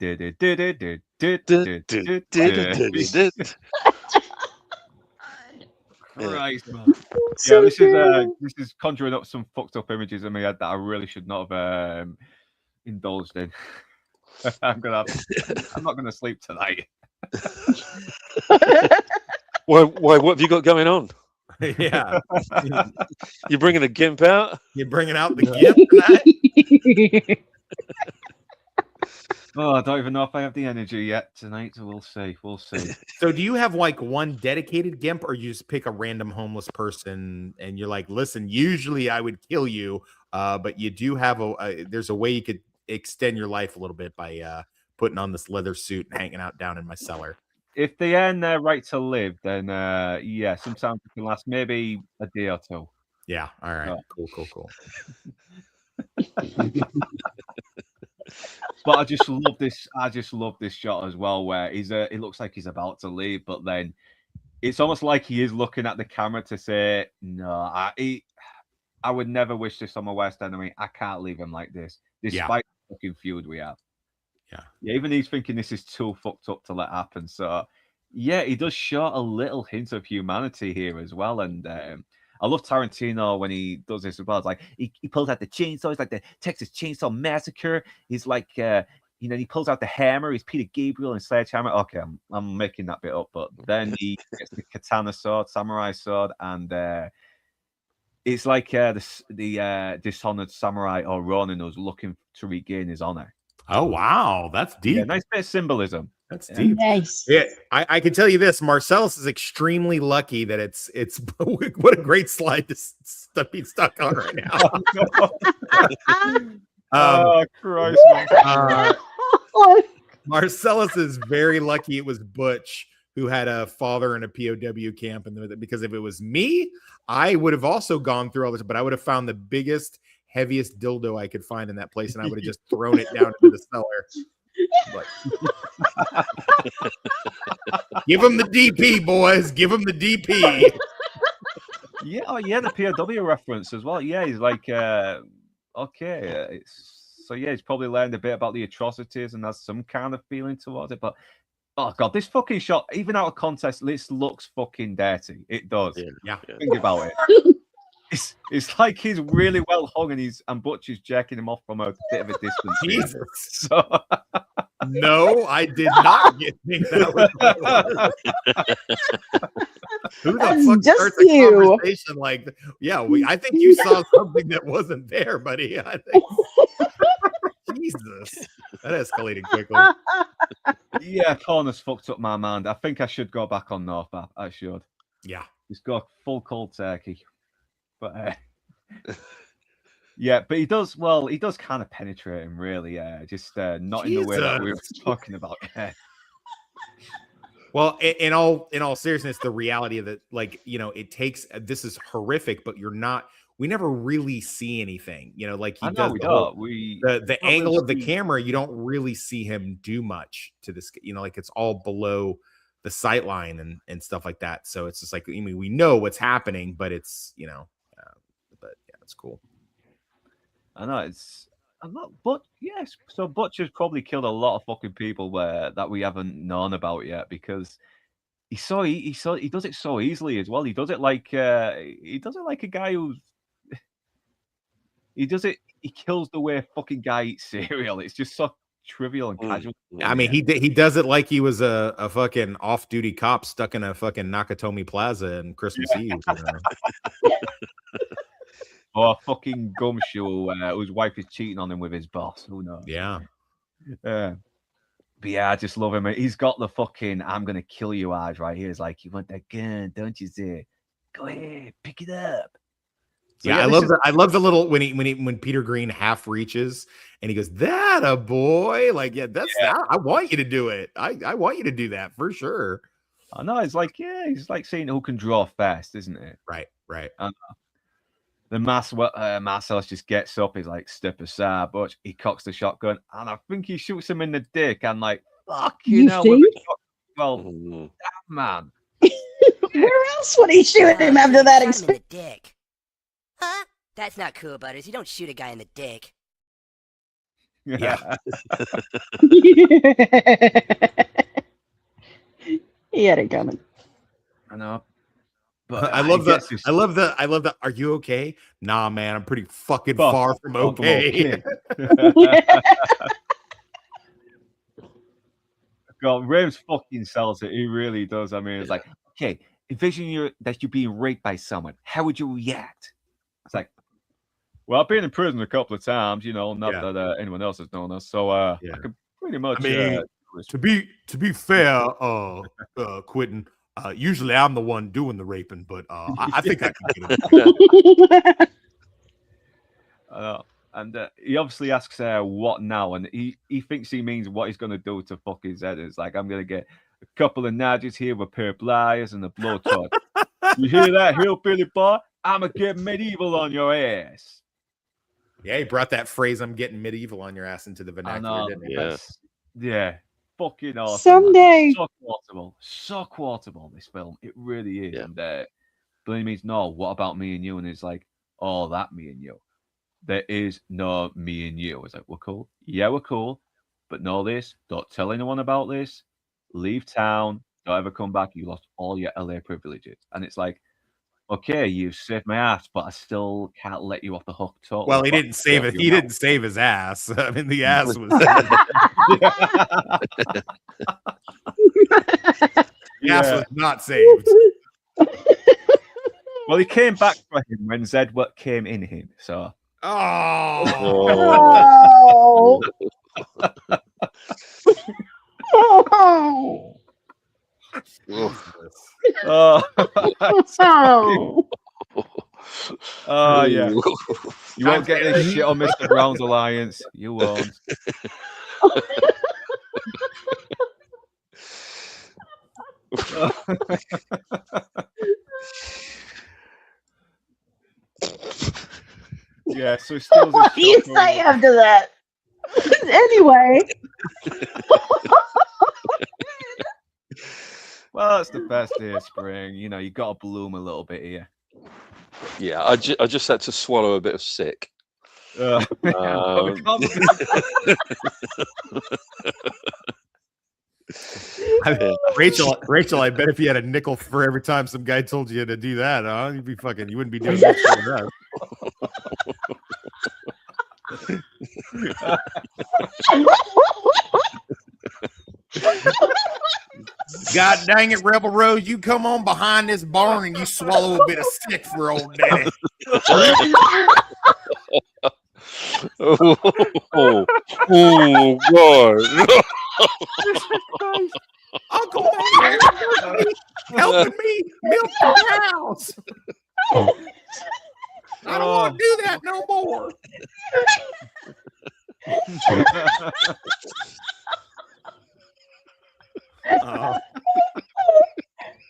Speaker 2: Christ, man. Yeah, this is conjuring up some fucked up images in my head that I really should not have indulged in. I'm not gonna sleep tonight.
Speaker 6: Why? What have you got going on?
Speaker 7: Yeah.
Speaker 6: You're bringing the gimp out?
Speaker 7: You're bringing out the gimp tonight?
Speaker 2: Oh, I don't even know if I have the energy yet tonight. So we'll see.
Speaker 7: So do you have like one dedicated gimp, or you just pick a random homeless person and you're like, listen, usually I would kill you, but you do have there's a way you could extend your life a little bit by putting on this leather suit and hanging out down in my cellar.
Speaker 2: If they earn their right to live, then yeah, sometimes it can last maybe a day or two.
Speaker 7: Yeah. All right. Cool.
Speaker 2: But I just love this shot as well, where it looks like he's about to leave, but then it's almost like he is looking at the camera to say, "No, I would never wish this on my worst enemy. I can't leave him like this, despite the fucking feud we have." Yeah, even he's thinking this is too fucked up to let happen. So, yeah, he does show a little hint of humanity here as well, and I love Tarantino when he does this as well. It's like he pulls out the chainsaw. It's like the Texas Chainsaw Massacre. He's like, he pulls out the hammer. He's Peter Gabriel and Sledgehammer. Okay, I'm making that bit up, but then he gets the katana sword, samurai sword, and it's like the dishonored samurai or Ronin who's looking to regain his honor.
Speaker 7: Oh wow, that's deep.
Speaker 2: Yeah, nice bit of symbolism.
Speaker 7: That's deep.
Speaker 3: Nice.
Speaker 7: Yeah, I can tell you this: Marcellus is extremely lucky that it's. What a great slide to be stuck on right now.
Speaker 2: Oh Christ!
Speaker 7: Marcellus is very lucky. It was Butch who had a father in a POW camp, and because if it was me, I would have also gone through all this, but I would have found the biggest, heaviest dildo I could find in that place, and I would have just thrown it down into the cellar. But... Give him the DP, boys. Give him the DP.
Speaker 2: Yeah, the POW reference as well. Yeah, he's like, okay. He's probably learned a bit about the atrocities and has some kind of feeling towards it. But oh god, this fucking shot, even out of context, this looks fucking dirty. It does.
Speaker 7: Yeah.
Speaker 2: Think about it. It's like he's really well hung and Butch is jacking him off from a bit of a distance.
Speaker 7: Jesus.
Speaker 2: So
Speaker 7: No, I did not think that was who the
Speaker 3: That's
Speaker 7: fuck
Speaker 3: just
Speaker 7: starts a
Speaker 3: you.
Speaker 7: conversation like that? Yeah, I think you saw something that wasn't there, buddy. I think Jesus. That escalated quickly.
Speaker 2: Yeah, Corner's fucked up my mind. I think I should go back on North. I should.
Speaker 7: Yeah.
Speaker 2: Just go full cold turkey. But yeah, but he does kind of penetrate him, really. Just not in the way that we were talking about.
Speaker 7: Well, in all seriousness, the reality of it, like, you know, it takes, this is horrific, but we never really see anything, you know, like he does the angle of the camera, you don't really see him do much to this, you know, like it's all below the sight line and stuff like that. So it's just like, I mean, we know what's happening, but it's, you know, but yeah, it's cool.
Speaker 2: I know but yes, so Butcher's probably killed a lot of fucking people that we haven't known about yet, because he does it so easily as well. He does it like a guy who's he kills the way a fucking guy eats cereal. It's just so trivial and casual.
Speaker 7: I mean, he does it like he was a fucking off-duty cop stuck in a fucking Nakatomi Plaza in Christmas Eve. You know?
Speaker 2: Or a fucking gumshoe whose wife is cheating on him with his boss. Who knows?
Speaker 7: Yeah.
Speaker 2: But yeah, I just love him. He's got the fucking "I'm gonna kill you" eyes right here. It's like, you want that gun, don't you, Zay? Go ahead, pick it up. So,
Speaker 7: yeah, I love the little when Peter Green half reaches and he goes, "That a boy!" Like, yeah, I want you to do it. I want you to do that for sure.
Speaker 2: I know. It's like, yeah, he's like seeing who can draw fast, isn't it?
Speaker 7: Right.
Speaker 2: The Marcellus just gets up. He's like, "Step aside," but he cocks the shotgun, and I think he shoots him in the dick. And like, fuck, you know, well, damn, man.
Speaker 3: Where else would he shoot him after that experience?
Speaker 8: Dick. Huh? That's not cool, Butters. You don't shoot a guy in the dick.
Speaker 7: Yeah.
Speaker 3: He had it coming.
Speaker 2: I know. But
Speaker 7: I love that. Are you okay? Nah, man, I'm pretty fucking far from okay.
Speaker 2: God, Rames fucking sells it. He really does. I mean, it's like, okay, envision that you're being raped by someone. How would you react? It's like, well, I've been in prison a couple of times, you know, not that anyone else has known us. So I could pretty much.
Speaker 7: I mean, to be fair, Quentin, usually I'm the one doing the raping, but I think I can get it.
Speaker 2: And he obviously asks what now, and he thinks he means what he's going to do to fuck his head. It's like, I'm going to get a couple of nudges here with pair of pliers and a blowtorch. You hear that, hillbilly boy? I'm going to get medieval on your ass.
Speaker 7: Yeah, he brought that phrase, "I'm getting medieval on your ass," into the vernacular, didn't he?
Speaker 2: Yeah. Fucking awesome.
Speaker 3: Someday.
Speaker 2: So quotable, this film. It really is. And then he means, no, what about me and you? And it's like, oh, that me and you. There is no me and you. It's like, we're cool. Yeah, we're cool. But know this. Don't tell anyone about this. Leave town. Don't ever come back. You lost all your LA privileges. And it's like, okay, you saved my ass, but I still can't let you off the hook totally.
Speaker 7: Well, he didn't save it. He didn't save his ass. I mean, the ass was. The ass was not saved.
Speaker 2: Well, he came back for him when Zed came in him. So.
Speaker 3: Oh.
Speaker 2: Oh yeah. You won't get this shit on Mr. Brown's Alliance. You won't. Yeah, so still.
Speaker 3: What do you say after that? Anyway.
Speaker 2: Well, it's the first day of spring. You know, you got to bloom a little bit here.
Speaker 6: Yeah, I just had to swallow a bit of sick.
Speaker 7: Rachel, I bet if you had a nickel for every time some guy told you to do that, you'd be fucking. You wouldn't be doing that shit with us. God dang it, Rebel Rose, you come on behind this barn and you swallow a bit of sick for old daddy.
Speaker 6: Oh God.
Speaker 7: Uncle Man, helping me milk the cows. I don't want to do that no more.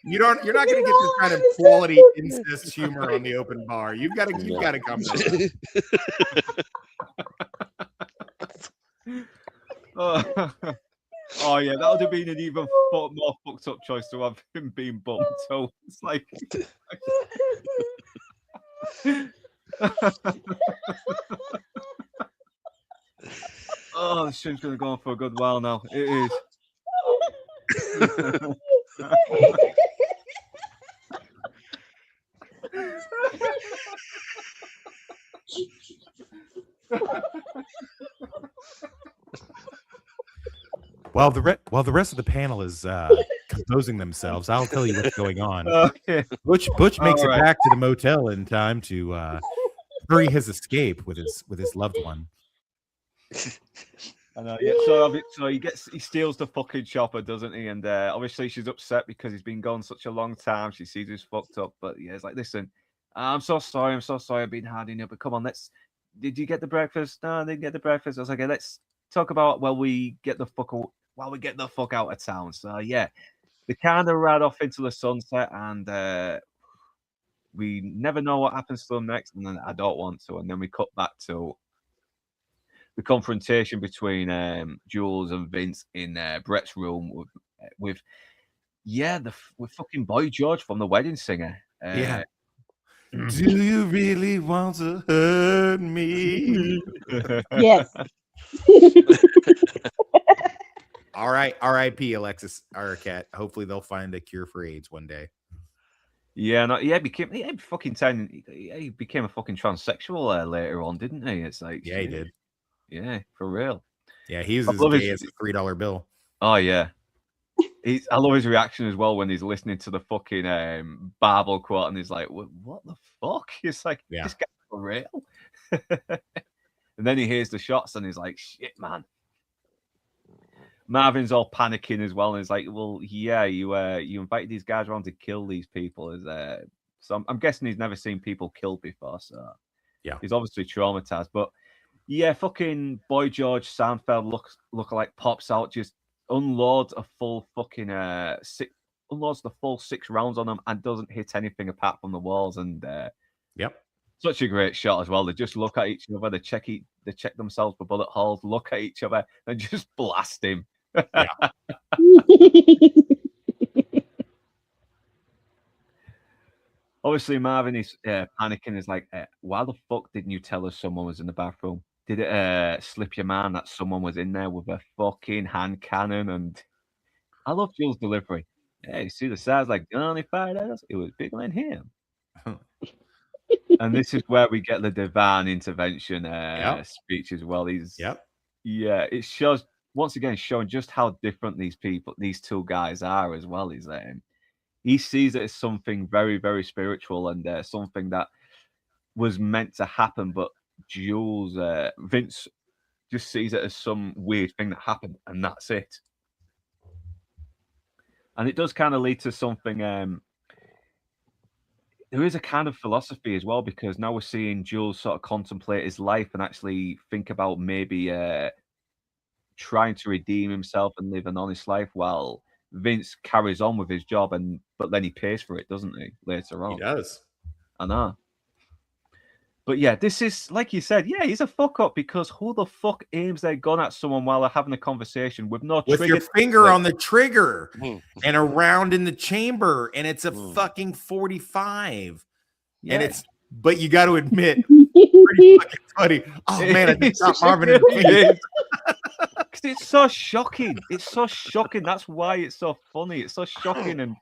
Speaker 7: You're not going to get this kind of quality incest humor on the open bar. You've got to come to
Speaker 2: Oh yeah, that would have been an even more fucked up choice to have him being bumped. So it's like, oh, this show's gonna go on for a good while now. It is.
Speaker 7: While the rest of the panel is composing themselves, I'll tell you what's going on.
Speaker 2: Okay.
Speaker 7: Butch makes it back to the motel in time to hurry his escape with his loved one.
Speaker 2: I know, yeah. So he steals the fucking chopper, doesn't he? And obviously she's upset because he's been gone such a long time. She sees he's fucked up, but yeah, it's like, listen, I'm so sorry, I've been hard on you, but come on, did you get the breakfast? No, I didn't get the breakfast. I was like, okay, let's talk about while we get the fuck out of town. So yeah, they kind of ride off into the sunset, and we never know what happens to them next. And then I don't want to. And then we cut back to the confrontation between Jules and Vince in Brett's room with fucking Boy George from The Wedding Singer.
Speaker 7: Yeah. Do you really want to hurt me?
Speaker 3: Yes.
Speaker 7: All right, R.I.P. Alexis Arquette. Hopefully they'll find a cure for AIDS one day.
Speaker 2: Yeah, no, he became a fucking transsexual later on, didn't he? It's like,
Speaker 7: yeah, he did.
Speaker 2: Yeah, for real.
Speaker 7: Yeah, he's as gay as a $3 bill.
Speaker 2: Oh yeah. I love his reaction as well when he's listening to the fucking Bible quote and he's like, what the fuck? It's like, this guy's for real. And then he hears the shots and he's like, shit, man. Marvin's all panicking as well, and he's like, well, yeah, you invited these guys around to kill these people. So I'm guessing he's never seen people killed before, so
Speaker 7: yeah,
Speaker 2: he's obviously traumatized. But yeah, fucking Boy George Seinfeld look like pops out, just unloads the full 6 rounds on them and doesn't hit anything apart from the walls. And
Speaker 7: yep,
Speaker 2: such a great shot as well. They just look at each other, they check themselves for bullet holes, look at each other, and just blast him. Yeah. Obviously, Marvin is panicking. Is like, why the fuck didn't you tell us someone was in the bathroom? Did it slip your mind that someone was in there with a fucking hand cannon? And I love Jules' delivery. Hey, you see the size like only fired at us? It was bigger than him. And this is where we get the divine intervention speech as well. Yeah, it shows once again showing just how different these two guys are as well. He sees it as something very, very spiritual and something that was meant to happen, but Vince just sees it as some weird thing that happened, and that's it. And it does kind of lead to something. There is a kind of philosophy as well, because now we're seeing Jules sort of contemplate his life and actually think about maybe trying to redeem himself and live an honest life, while Vince carries on with his job, but then he pays for it, doesn't he? Later on,
Speaker 7: he does.
Speaker 2: I know. But yeah, this is like you said. Yeah, he's a fuck up, because who the fuck aims their gun at someone while they're having a conversation with
Speaker 7: your finger on the trigger and around in the chamber, and it's a fucking 45, and but you got to admit, pretty fucking funny. Oh man, I just shot Marvin in the face.
Speaker 2: It's so shocking. It's so shocking. That's why it's so funny. It's so shocking and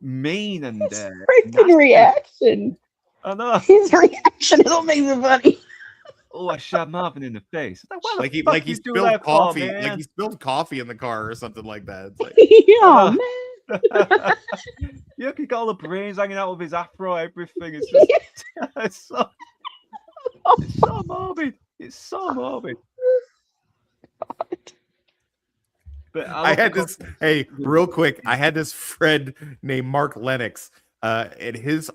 Speaker 2: mean and
Speaker 3: freaking reaction.
Speaker 2: I know.
Speaker 3: His reaction is what makes it funny.
Speaker 2: oh, I shot Marvin in the face. Like, what
Speaker 7: Like
Speaker 2: the
Speaker 7: he
Speaker 2: fuck
Speaker 7: like he
Speaker 2: you do
Speaker 7: spilled
Speaker 2: that for,
Speaker 7: coffee, like
Speaker 2: man?
Speaker 7: he spilled coffee in the car or something like that. It's like,
Speaker 3: Yeah, man.
Speaker 2: You can got all the brains hanging out of his afro, everything. It's just it's so morbid. It's so morbid. But
Speaker 7: I had this. Hey, real quick, I had this friend named Mark Lennox. And his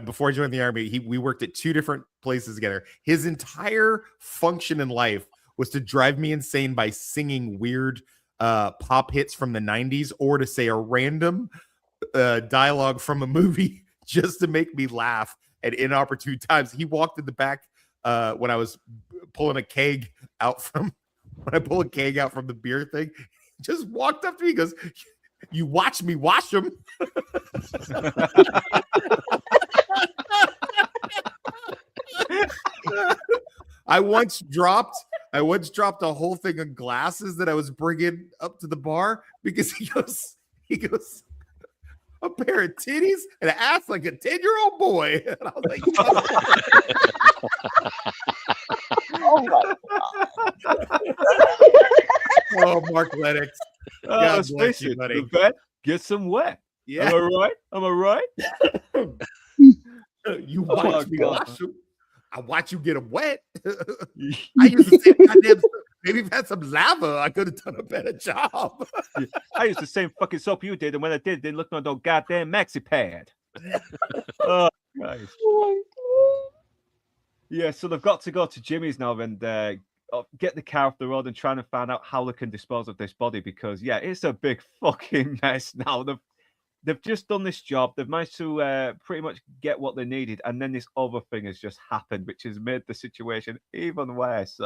Speaker 7: before I joined the army, we worked at 2 different places together. His entire function in life was to drive me insane by singing weird pop hits from the 90s or to say a random dialogue from a movie just to make me laugh at inopportune times. He walked in the back when I was pulling a keg out from when I pull a keg out from the beer thing. He just walked up to me. He goes, "You watch me wash them." I once dropped a whole thing of glasses that I was bringing up to the bar because he goes, a pair of titties and an ass like a 10-year-old boy. And I was like,
Speaker 3: Oh my God.
Speaker 7: oh, Mark Lennox. God bless you, buddy.
Speaker 2: The vet gets some wet.
Speaker 7: Yeah.
Speaker 2: Am I right? Am I right?
Speaker 7: You watch me
Speaker 2: God.
Speaker 7: wash them. I watch you get them wet. I use the same goddamn. Maybe if I had some lava, I could have done a better job.
Speaker 2: I used the same fucking soap you did, and when I did, it didn't look like no goddamn maxi pad. Oh, Christ. Yeah, so they've got to go to Jimmy's now and get the car off the road and trying to find out how they can dispose of this body because, yeah, it's a big fucking mess now. They've just done this job. They've managed to pretty much get what they needed, and then this other thing has just happened, which has made the situation even worse.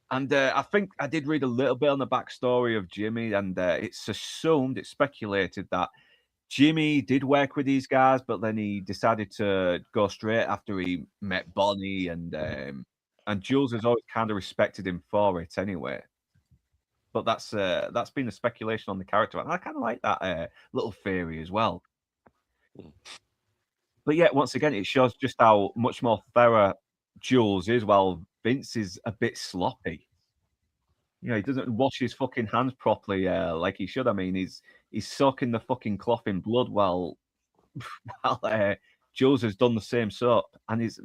Speaker 2: And I think I did read a little bit on the backstory of Jimmy, and it's speculated that Jimmy did work with these guys, but then he decided to go straight after he met Bonnie, and Jules has always kind of respected him for it anyway. But that's been the speculation on the character, and I kind of like that little theory as well. But yeah, once again, it shows just how much more thorough Jules is, while Vince is a bit sloppy. You know, he doesn't wash his fucking hands properly like he should. I mean, he's soaking the fucking cloth in blood while Jules has done the same soap, and it's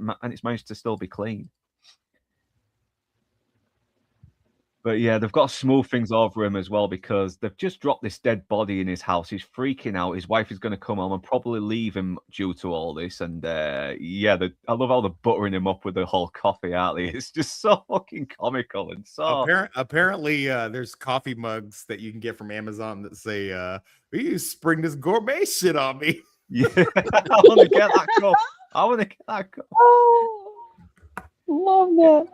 Speaker 2: managed to still be clean. But yeah, they've got to smooth things over him as well because they've just dropped this dead body in his house. He's freaking out. His wife is going to come home and probably leave him due to all this. And yeah, I love how they're buttering him up with the whole coffee, aren't they? It's just so fucking comical and so.
Speaker 7: Apparently, there's coffee mugs that you can get from Amazon that say, "You spring this gourmet shit on me."
Speaker 2: Yeah, I want to get that cup.
Speaker 3: Oh, love that.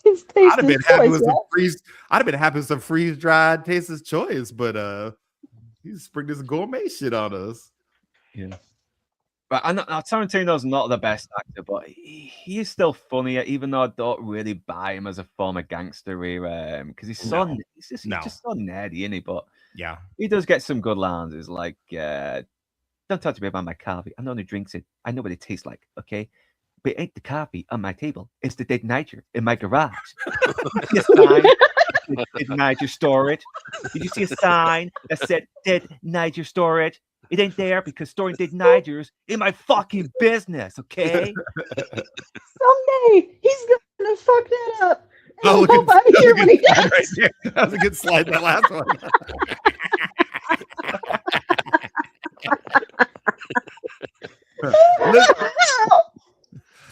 Speaker 3: His taste
Speaker 7: I'd have been
Speaker 3: is
Speaker 7: happy
Speaker 3: choice,
Speaker 7: with some
Speaker 3: right?
Speaker 7: freeze. I'd have been happy with some freeze dried Taste's Choice, but you spring this gourmet shit on us.
Speaker 2: Yeah. But Tarantino's not the best actor, but he is still funny, even though I don't really buy him as a former gangster because he's just so nerdy, isn't he? But
Speaker 7: yeah,
Speaker 2: he does get some good lines. It's like, don't talk to me about my coffee. I know who drinks it. I know what it tastes like, okay? But it ain't the coffee on my table. It's the dead Niger in my garage. Did you see a sign that said dead Niger storage? Did you see a sign that said dead Niger storage? It ain't there because storing dead Nigers in my fucking business, okay?
Speaker 3: Someday he's gonna fuck that up.
Speaker 7: Oh,
Speaker 3: I hope I'm here when he does.
Speaker 7: Right there. That was a good slide. That last one.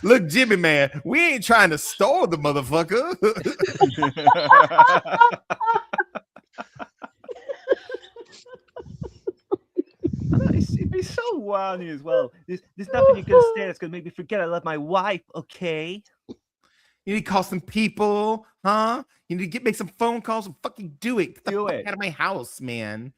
Speaker 7: Look, Jimmy, man, we ain't trying to store the motherfucker.
Speaker 2: He's so whiny as well. There's nothing you can say that's gonna make me forget I love my wife, okay?
Speaker 7: You need to call some people, huh? You need to make some phone calls and fucking do it. Get the fuck out of my house, man.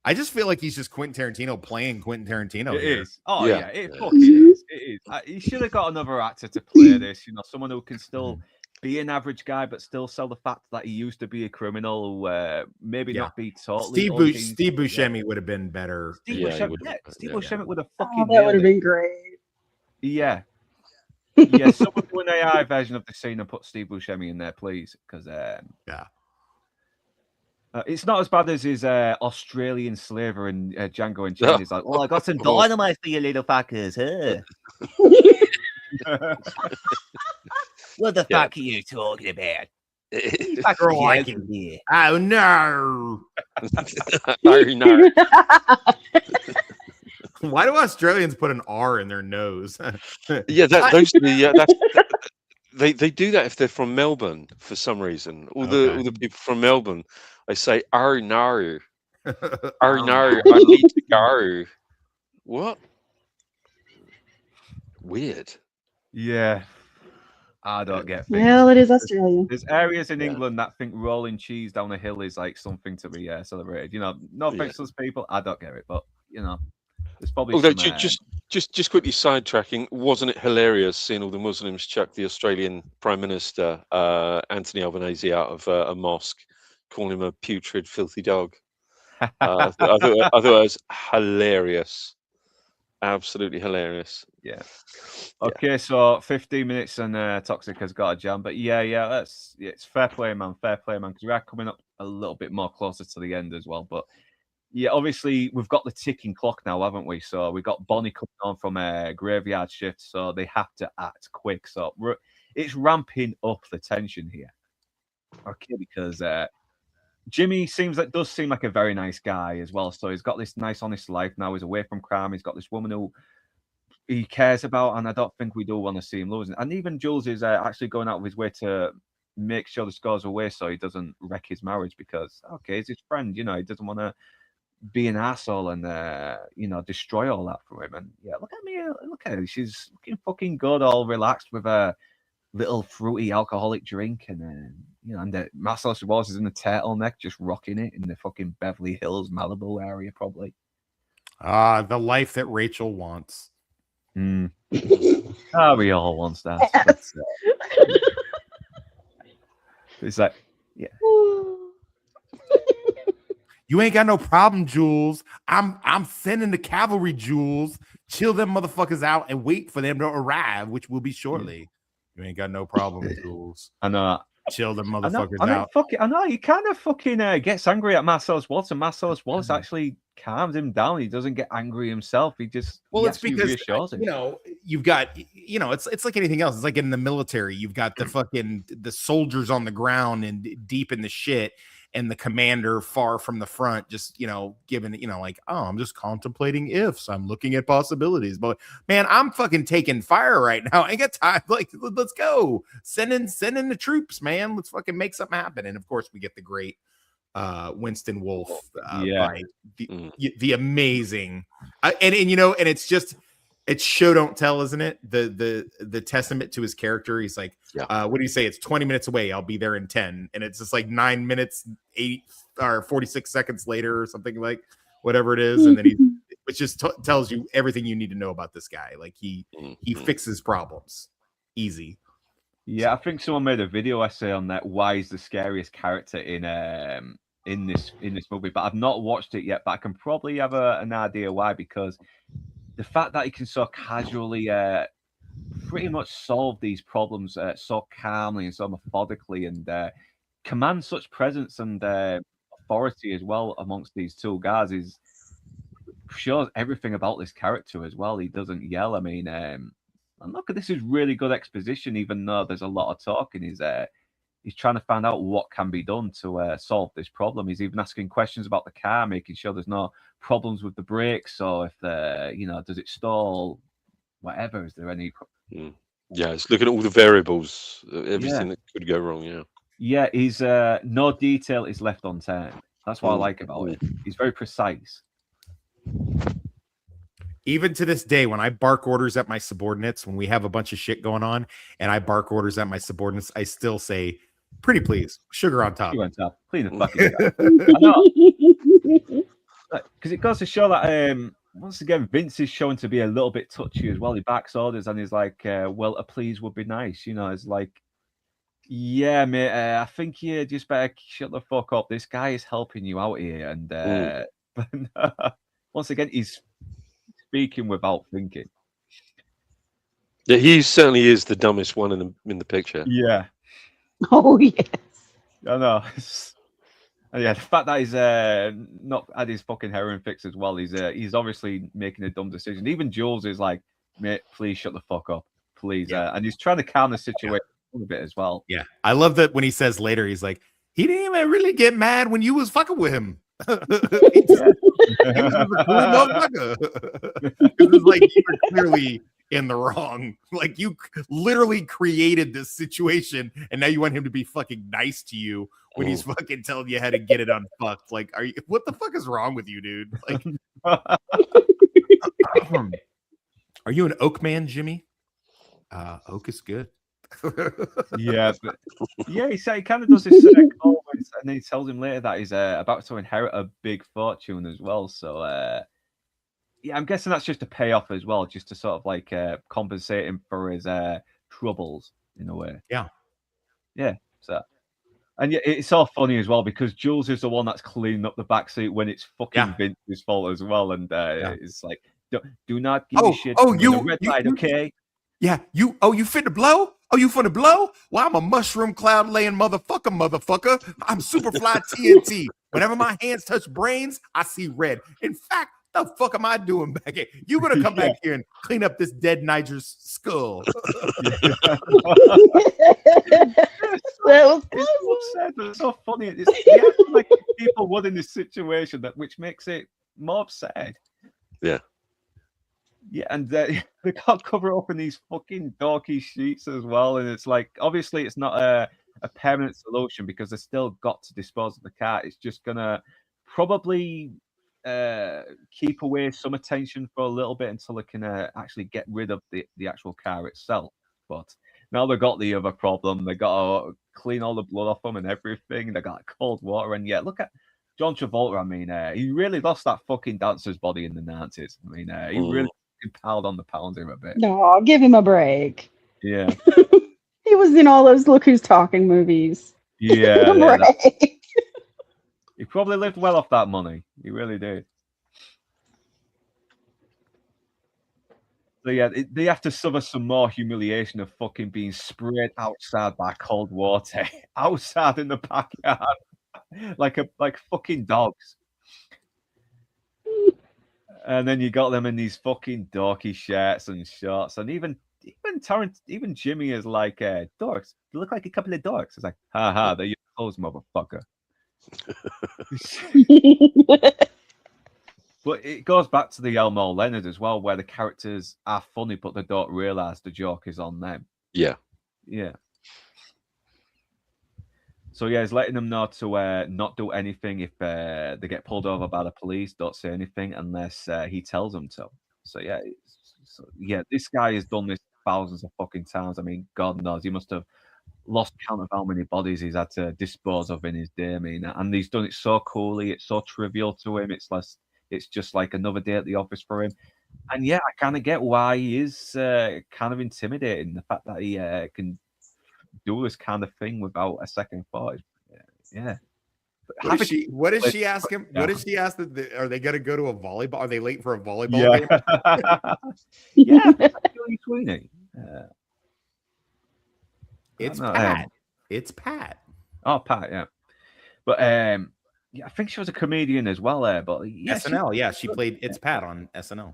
Speaker 7: I just feel like he's just Quentin Tarantino playing Quentin Tarantino.
Speaker 2: It
Speaker 7: here.
Speaker 2: is. Oh yeah, it fucking is. It is. He should have got another actor to play this. You know, someone who can still be an average guy, but still sell the fact that he used to be a criminal. Who maybe not be totally.
Speaker 7: Steve Buscemi would have been better.
Speaker 2: Steve Buscemi would have fucking.
Speaker 3: Oh, that would have been great.
Speaker 2: Yeah. Yeah, someone do an AI version of the scene and put Steve Buscemi in there, please, because
Speaker 7: Yeah.
Speaker 2: it's not as bad as his Australian slaver in Django Unchained. He's like, "Oh, I got some dynamite for you, little fuckers." Huh? What the
Speaker 6: Yeah.
Speaker 2: fuck are you talking about?
Speaker 7: Girl, I
Speaker 2: Joking
Speaker 7: can.
Speaker 2: here.
Speaker 7: Oh no!
Speaker 6: No, no.
Speaker 7: Why do Australians put an R in their nose?
Speaker 6: Yeah, that's they do that if they're from Melbourne for some reason. All the people from Melbourne, they say, "Oh no, oh no, I need to go." What? Weird.
Speaker 2: Yeah, I don't get things.
Speaker 3: Well, it is Australia.
Speaker 2: There's areas in
Speaker 6: Yeah.
Speaker 2: England that think rolling cheese down a hill is like something to be celebrated. You know, no offense to those people, I don't get it, but you know, there's probably
Speaker 6: Although
Speaker 2: some.
Speaker 6: just quickly sidetracking, wasn't it hilarious seeing all the Muslims chuck the Australian Prime Minister Anthony Albanese out of a mosque, calling him a putrid, filthy dog? I thought it was hilarious, absolutely hilarious.
Speaker 2: Yeah. Okay, so 15 minutes and Toxic has got a jam, but yeah, it's fair play, man, because we are coming up a little bit more closer to the end as well. But yeah, obviously we've got the ticking clock now, haven't we? So we've got Bonnie coming on from a graveyard shift, so they have to act quick. So it's ramping up the tension here. Okay, because Jimmy does seem like a very nice guy as well. So he's got this nice, honest life now. He's away from crime. He's got this woman who he cares about, and I don't think we do want to see him losing. And even Jules is actually going out of his way to make sure the scores away so he doesn't wreck his marriage because, okay, he's his friend, you know, he doesn't want to be an asshole and, you know, destroy all that for him. And yeah, look at me, look at her. She's looking fucking good, all relaxed with a little fruity alcoholic drink. And then, you know, and Marcel Chabot is in the turtleneck, just rocking it in the fucking Beverly Hills, Malibu area, probably.
Speaker 7: The life that Rachel wants.
Speaker 2: We all want that.
Speaker 3: Yes.
Speaker 2: It's like, yeah.
Speaker 7: You ain't got no problem, Jules. I'm sending the cavalry, Jules. Chill them motherfuckers out and wait for them to arrive, which will be shortly. You ain't got no problem, Jules.
Speaker 2: I know.
Speaker 7: Chill them motherfuckers
Speaker 2: I know,
Speaker 7: out.
Speaker 2: I know. He kind of fucking gets angry at Marcellus Wallace, and Marcellus Wallace actually calms him down. He doesn't get angry himself. He just
Speaker 7: it's because
Speaker 2: reassures him.
Speaker 7: you know you've got it's like anything else. It's like in the military. You've got the soldiers on the ground and deep in the shit, and the commander far from the front, just giving like, oh, I'm just contemplating ifs. I'm looking at possibilities. But man, I'm fucking taking fire right now. I ain't got time. Like, let's go. Send in the troops, man. Let's fucking make something happen. And of course, we get the great Winston Wolfe by the amazing and it's just, it's show don't tell, isn't it? The testament to his character. He's like, what do you say? It's 20 minutes away. I'll be there in 10. And it's just like 9 minutes, 8 or 46 seconds later or something, like whatever it is. And then it just tells you everything you need to know about this guy. Like he fixes problems easy.
Speaker 2: Yeah, I think someone made a video essay on that. Why is the scariest character in this movie? But I've not watched it yet. But I can probably have an idea why, because the fact that he can so casually pretty much solve these problems so calmly and so methodically, and command such presence and authority as well amongst these two guys shows everything about this character as well. He doesn't yell. I mean, and look, this is really good exposition, even though there's a lot of talking. He's trying to find out what can be done to solve this problem. He's even asking questions about the car, making sure there's no problems with the brakes, or if does it stall, whatever. Is there any?
Speaker 6: Yeah, it's looking at all the variables, everything that could go wrong.
Speaker 2: Yeah, he's no detail is left unturned. That's what I like about it. He's very precise.
Speaker 7: Even to this day, when I bark orders at my subordinates, when we have a bunch of shit going on and I bark orders at my subordinates, I still say, pretty please, sugar on top.
Speaker 2: Sugar on top. Clean the fucking I know. Because it goes to show that once again, Vince is showing to be a little bit touchy as well. He backs orders and he's like, well, a please would be nice. It's like, yeah, mate, I think you just better shut the fuck up. This guy is helping you out here. And but once again, he's speaking without thinking.
Speaker 6: Yeah, he certainly is the dumbest one in the picture.
Speaker 2: Yeah,
Speaker 3: Oh yes.
Speaker 2: I know. And yeah, the fact that he's not had his fucking heroin fix as well. He's obviously making a dumb decision. Even Jules is like, mate, please shut the fuck up, please.
Speaker 7: Yeah.
Speaker 2: And he's trying to calm the situation a bit as well.
Speaker 7: Yeah. I love that when he says later, he's like, he didn't even really get mad when you was fucking with him. he was just a cool motherfucker. It's like you were clearly in the wrong. Like you literally created this situation, and now you want him to be fucking nice to you when he's fucking telling you how to get it unfucked. Like, what the fuck is wrong with you, dude? Like, are you an oak man, Jimmy? Oak is good.
Speaker 2: Yeah, but yeah, he kind of does this call, and then he tells him later that he's about to inherit a big fortune as well. So yeah, I'm guessing that's just a payoff as well, just to sort of like compensate him for his troubles in a way.
Speaker 7: Yeah.
Speaker 2: So, and yeah, it's all funny as well because Jules is the one that's cleaning up the backseat when it's fucking Vince's fault as well, and it's like, do not give me shit.
Speaker 7: Oh,
Speaker 2: you red light, okay?
Speaker 7: Yeah, you finna blow? Oh, you finna blow? Well, I'm a mushroom cloud laying motherfucker. I'm Superfly TNT. Whenever my hands touch brains, I see red. In fact, the fuck am I doing back here? You gonna come back here and clean up this dead Niger's skull?
Speaker 2: It's so funny. It's like people would in this situation, which makes it more upset.
Speaker 6: Yeah.
Speaker 2: Yeah, and they can't cover it up in these fucking dorky sheets as well. And it's like, obviously, it's not a permanent solution because they still got to dispose of the car. It's just gonna probably keep away some attention for a little bit until they can actually get rid of the actual car itself. But now they've got the other problem. They got to clean all the blood off them and everything. They got cold water, and yeah, look at John Travolta. I mean, he really lost that fucking dancer's body in the 90s. I mean, he really piled on the pounds here a bit.
Speaker 3: No, give him a break.
Speaker 2: Yeah.
Speaker 3: He was in all those Look Who's Talking movies.
Speaker 2: Yeah.
Speaker 3: Right.
Speaker 2: He probably lived well off that money. He really did. So yeah, they have to suffer some more humiliation of fucking being sprayed outside by cold water, outside in the backyard, like fucking dogs. And then you got them in these fucking dorky shirts and shorts, and even Jimmy is like, dorks. You look like a couple of dorks. It's like, haha, they're your clothes, motherfucker. But it goes back to the Elmo Leonard as well, where the characters are funny, but they don't realize the joke is on them.
Speaker 6: Yeah.
Speaker 2: So yeah, he's letting them know to not do anything if they get pulled over by the police. Don't say anything unless he tells them to. So yeah, this guy has done this thousands of fucking times. I mean, God knows he must have lost count of how many bodies he's had to dispose of in his day. I mean, and he's done it so coolly. It's so trivial to him. It's just like another day at the office for him. And yeah, I kind of get why he is kind of intimidating. The fact that he can do this kind of thing without a second thought. Yeah.
Speaker 7: What does she ask him? What does she ask? Are they going to go to a volleyball? Are they late for a volleyball game?
Speaker 2: Yeah. Sweeney.
Speaker 7: It's Pat. It's Pat.
Speaker 2: Oh, Pat. Yeah. But yeah, I think she was a comedian as well. But yeah,
Speaker 7: SNL. She played It's Pat on SNL.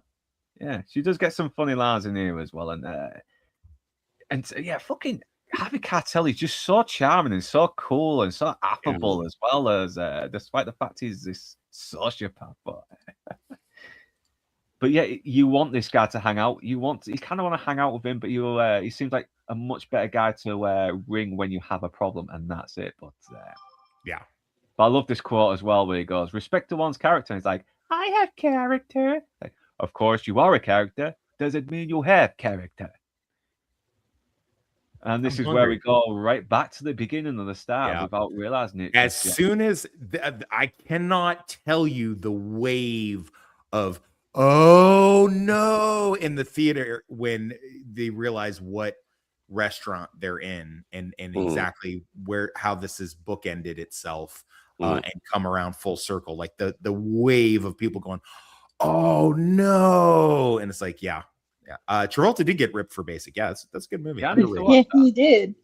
Speaker 2: Yeah, she does get some funny lines in here as well, and yeah, fucking Harvey Keitel is just so charming and so cool and so affable as well as, despite the fact he's this sociopath. But yeah, you want this guy to hang out. You kind of want to hang out with him, but he seems like a much better guy to ring when you have a problem, and that's it. But
Speaker 7: yeah.
Speaker 2: But I love this quote as well, where he goes, "Respect to one's character." And he's like, "I have character." Like, of course, you are a character. Does it mean you have character? And this is where we go right back to the beginning of the start without realizing it.
Speaker 7: As soon as I cannot tell you the wave of "oh no" in the theater when they realize what restaurant they're in and exactly how this is bookended itself and come around full circle, like the wave of people going, "oh no," and it's like, yeah, Travolta did get ripped for Basic. Yeah, that's a good movie.
Speaker 2: Yeah, I need to
Speaker 7: Underrated.
Speaker 2: watch
Speaker 3: Yeah,
Speaker 2: that.
Speaker 3: he did.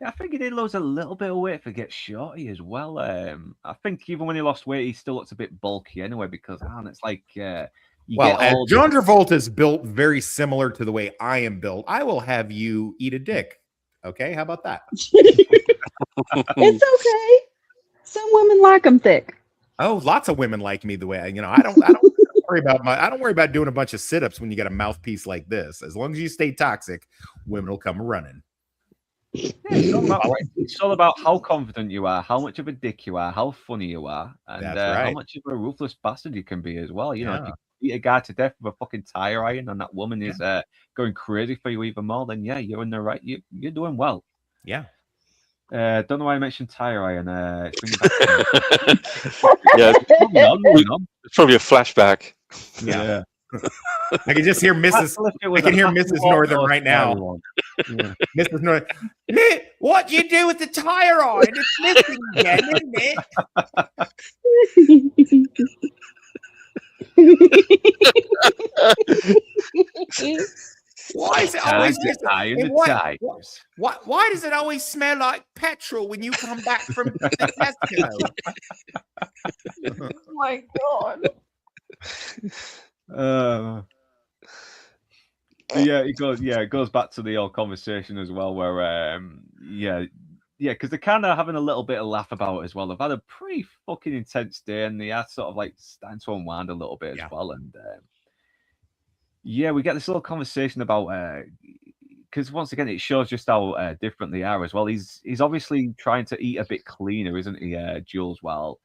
Speaker 2: Yeah, I think he did lose a little bit of weight for Get Shorty as well. I think even when he lost weight, he still looks a bit bulky anyway because it's like you
Speaker 7: Well,
Speaker 2: get
Speaker 7: as
Speaker 2: older.
Speaker 7: John Travolta's built very similar to the way I am built, I will have you eat a dick. Okay, how about that?
Speaker 3: It's okay. Some women like them thick.
Speaker 7: Oh, lots of women like me the way I don't worry about doing a bunch of sit-ups when you got a mouthpiece like this. As long as you stay toxic, women will come running.
Speaker 2: Yeah, it's all about how confident you are, how much of a dick you are, how funny you are, and
Speaker 7: That's
Speaker 2: how
Speaker 7: right.
Speaker 2: much of a ruthless bastard you can be as well. You know, if
Speaker 7: Yeah.
Speaker 2: you beat a guy to death with a fucking tire iron and that woman is going crazy for you even more, then yeah, you're in the right. You're doing well.
Speaker 7: Yeah.
Speaker 2: Don't know why I mentioned tire iron. It's bringing back
Speaker 6: Yeah,
Speaker 2: moving on.
Speaker 6: it's probably a flashback.
Speaker 7: Yeah. I can just hear Mrs. I can hear Mrs. Northern right now.
Speaker 2: Yeah.
Speaker 7: Mrs. Northern. What do you do with the tire iron? It's missing again, isn't it? Why is it always why does it always smell like petrol when you come back from the Tesco?
Speaker 3: Oh my god.
Speaker 2: It goes back to the old conversation as well, where because they're kind of having a little bit of laugh about it as well. They've had a pretty fucking intense day, and they are sort of like starting to unwind a little bit as well. And we get this little conversation about because once again it shows just how different they are as well. He's obviously trying to eat a bit cleaner, isn't he, Jules? While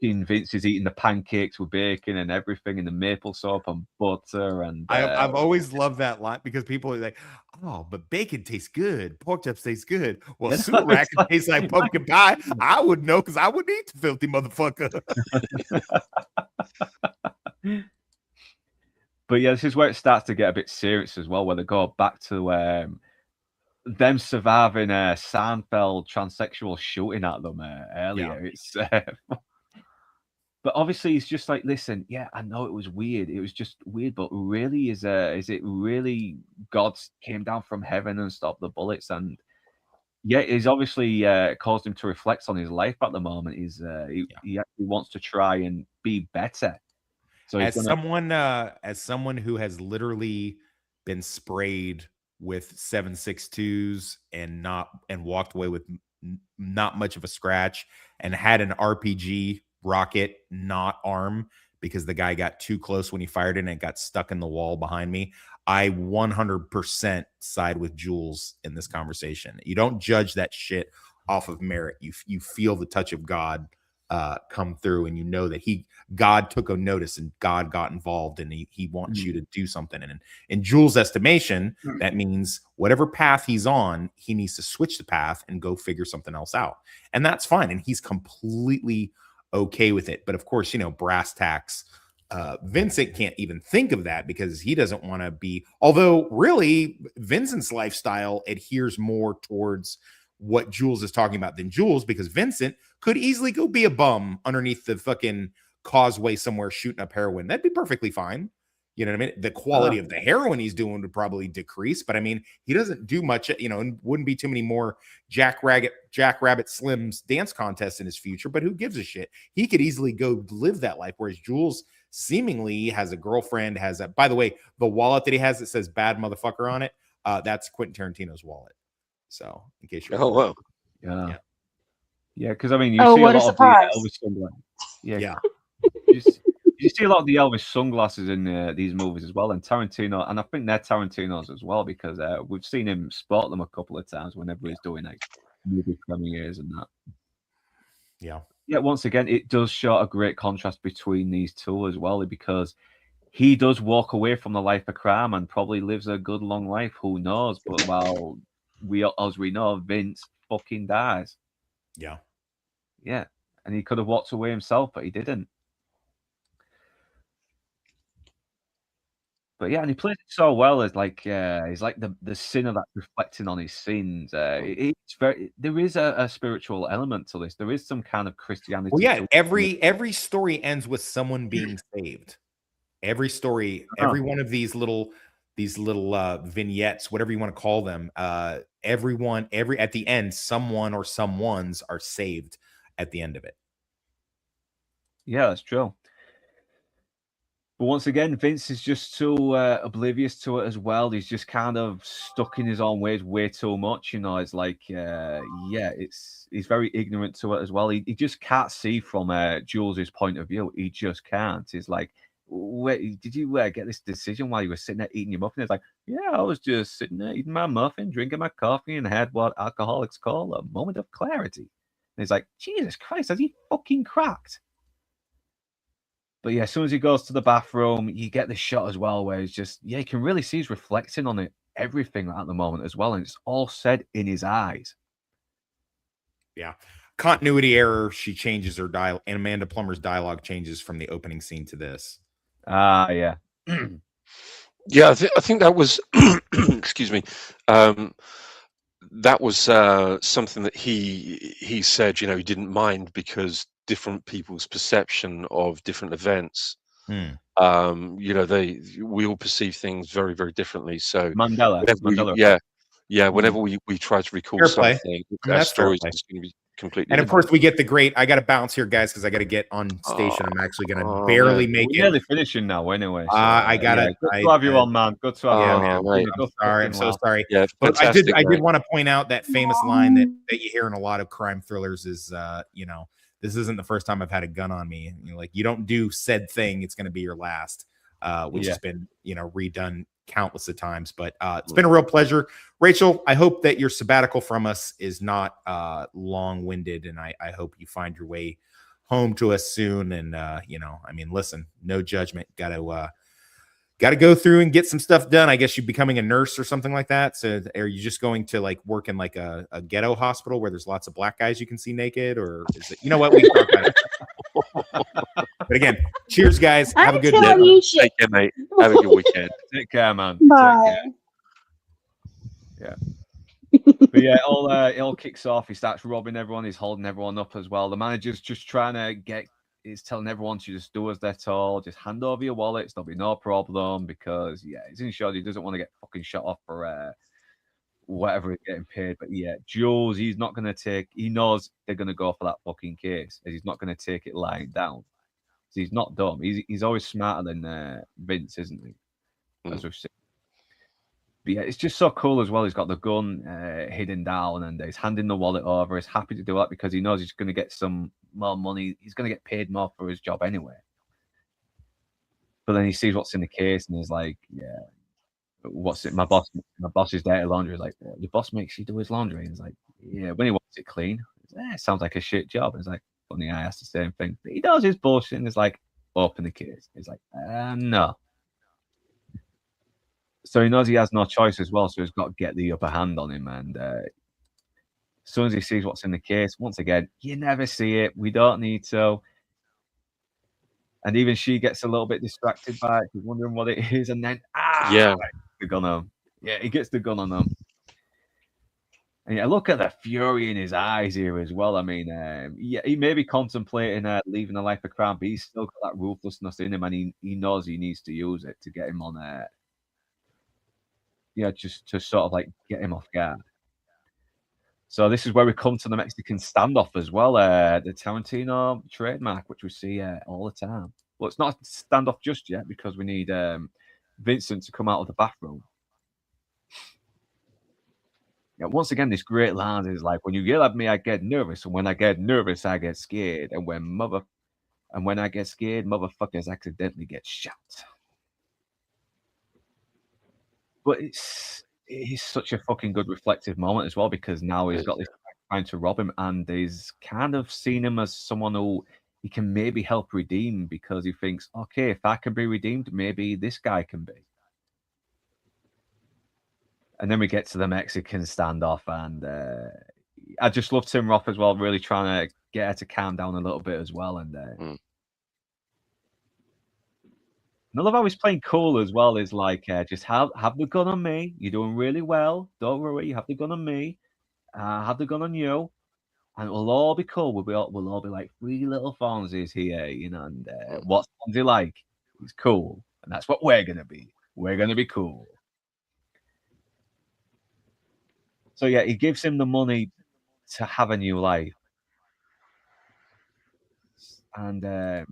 Speaker 2: Vince is eating the pancakes with bacon and everything, and the maple syrup and butter. And
Speaker 7: I've always loved that line because people are like, "Oh, but bacon tastes good. Pork chops taste good. Well, sewer racket tastes like pumpkin pie." I would know because I would eat the filthy motherfucker.
Speaker 2: But yeah, this is where it starts to get a bit serious as well, where they go back to them surviving a Seinfeld transsexual shooting at them earlier. It's but obviously he's just like, listen, I know it was weird. It was just weird, but really, is it really God came down from heaven and stopped the bullets? And he's obviously caused him to reflect on his life at the moment. He actually wants to try and be better. So
Speaker 7: as someone who has literally been sprayed with 7.62s and walked away with not much of a scratch, and had an RPG rocket not arm because the guy got too close when he fired it and it got stuck in the wall behind me, I 100% side with Jules in this conversation. You don't judge that shit off of merit. You feel the touch of God come through, and you know that God took a notice and God got involved, and he wants you to do something. And in Jules' estimation, that means whatever path he's on, he needs to switch the path and go figure something else out. And that's fine. And he's completely okay with it. But of course, brass tacks, Vincent can't even think of that because he doesn't want to be, although really Vincent's lifestyle adheres more towards what Jules is talking about than Jules, because Vincent could easily go be a bum underneath the fucking causeway somewhere shooting up heroin. That'd be perfectly fine. You know what I mean? The quality of the heroin he's doing would probably decrease, but I mean, he doesn't do much, and wouldn't be too many more Jack Rabbit Slims dance contests in his future, but who gives a shit? He could easily go live that life. Whereas Jules seemingly has a girlfriend, by the way, the wallet that he has that says bad motherfucker on it, that's Quentin Tarantino's wallet. So in case you're
Speaker 6: wow.
Speaker 2: Yeah, because I mean, you see
Speaker 3: what
Speaker 2: a
Speaker 3: a
Speaker 2: lot
Speaker 3: surprise.
Speaker 2: of the Elvis sunglasses. You see a lot of the Elvis sunglasses in these movies as well, and Tarantino, and I think they're Tarantino's as well, because we've seen him sport them a couple of times whenever he's doing like movie premieres and that. Yeah, once again, it does show a great contrast between these two as well, because he does walk away from the life of crime and probably lives a good long life. Who knows? But while as we know, Vince fucking dies. Yeah, and he could have walked away himself, but he didn't. But yeah, and he plays it so well as like he's like the sinner that's reflecting on his sins. It's there is a spiritual element to this. There is some kind of Christianity.
Speaker 7: Well, yeah, every story ends with someone being saved. Every story, every one of these little vignettes, whatever you want to call them, everyone, at the end, someone or someones are saved at the end of it.
Speaker 2: Yeah, that's true. But once again, Vince is just too oblivious to it as well. He's just kind of stuck in his own ways way too much. You know, it's like, he's very ignorant to it as well. He just can't see from Jules' point of view. He just can't. He's like, wait, did you get this decision while you were sitting there eating your muffin? It's like, yeah, I was just sitting there eating my muffin, drinking my coffee, and had what alcoholics call a moment of clarity. And he's like, Jesus Christ, has he fucking cracked? But yeah, as soon as he goes to the bathroom, you get this shot as well where he's just, you can really see he's reflecting on it, everything at the moment as well. And it's all said in his eyes.
Speaker 7: Yeah. Continuity error. She changes her dialogue, and Amanda Plummer's dialogue changes from the opening scene to this.
Speaker 2: Yeah.
Speaker 6: Yeah, I think that was, excuse me, that was something that he said, he didn't mind because different people's perception of different events, we all perceive things very, very differently. So
Speaker 2: Mandela.
Speaker 6: whenever we try to recall something, our stories is going to be completely
Speaker 7: and of
Speaker 6: different.
Speaker 7: course, we get the great. I got to bounce here, guys, because I got to get on station. I'm actually going to barely make it.
Speaker 2: We're nearly finishing now, anyway. So,
Speaker 7: I got it.
Speaker 2: Good to have you on, man. Good to have you.
Speaker 7: Man. I'm sorry. I'm so sorry.
Speaker 6: Yeah,
Speaker 7: but I did want to point out that famous line that you hear in a lot of crime thrillers is, this isn't the first time I've had a gun on me. You don't do said thing, it's going to be your last, which has been, redone countless of times. But it's been a real pleasure. Rachel, I hope that your sabbatical from us is not long-winded, and I hope you find your way home to us soon. And listen, no judgment. Got to go through and get some stuff done. I guess you're becoming a nurse or something like that. So are you just going to work in a ghetto hospital where there's lots of black guys you can see naked, or is it, what we can talk about it. But again, cheers, guys. Have a good day.
Speaker 6: Take care, mate. Have a good weekend.
Speaker 2: Take care, man.
Speaker 3: Bye.
Speaker 2: Take care. Yeah. But yeah, it all kicks off. He starts robbing everyone. He's holding everyone up as well. The manager's just trying to he's telling everyone to just do as they're told. Just hand over your wallets. There'll be no problem because, he's insured. He doesn't want to get fucking shot off for whatever he's getting paid. But yeah, Jules, he's not going to take. He knows they're going to go for that fucking case. And he's not going to take it lying down. So he's not dumb. He's always smarter than Vince, isn't he? As we've seen. But yeah, it's just so cool as well. He's got the gun hidden down and he's handing the wallet over. He's happy to do that because he knows he's going to get some more money. He's going to get paid more for his job anyway. But then he sees what's in the case and he's like, yeah, what's it? My boss's dirty laundry. He's like, your boss makes you do his laundry. And he's like, yeah, when he wants it clean. It sounds like a shit job. And he's like, funny, I asked the same thing. But he does his bullshit and he's like, open the case. He's like, no. So he knows he has no choice as well, so he's got to get the upper hand on him. And as soon as he sees what's in the case, once again, you never see it. We don't need to. And even she gets a little bit distracted by it. She's wondering what it is. And then, the gun on him. Yeah, he gets the gun on him. And yeah, look at the fury in his eyes here as well. I mean, he may be contemplating leaving a life of crime, but he's still got that ruthlessness in him, and he knows he needs to use it to get him on just to sort of get him off guard. So this is where we come to the Mexican standoff as well, the Tarantino trademark, which we see all the time. Well, it's not a standoff just yet because we need Vincent to come out of the bathroom. Yeah, once again, this great line is like, when you yell at me, I get nervous, and when I get nervous, I get scared, and when I get scared, motherfuckers accidentally get shot. But it's such a fucking good reflective moment as well, because now he's got this guy trying to rob him, and he's kind of seen him as someone who he can maybe help redeem, because he thinks, okay, if I can be redeemed, maybe this guy can be. And then we get to the Mexican standoff, and I just love Tim Roth as well, really trying to get her to calm down a little bit as well. And I love how he's playing cool as well. Is like, just have the gun on me. You're doing really well. Don't worry. You have the gun on me. Have the gun on you, and it'll all be cool. We'll all be like three little Fonzies here, And what's Fonzie like? He's cool. and that's what we're gonna be. We're gonna be cool. So yeah, he gives him the money to have a new life, and I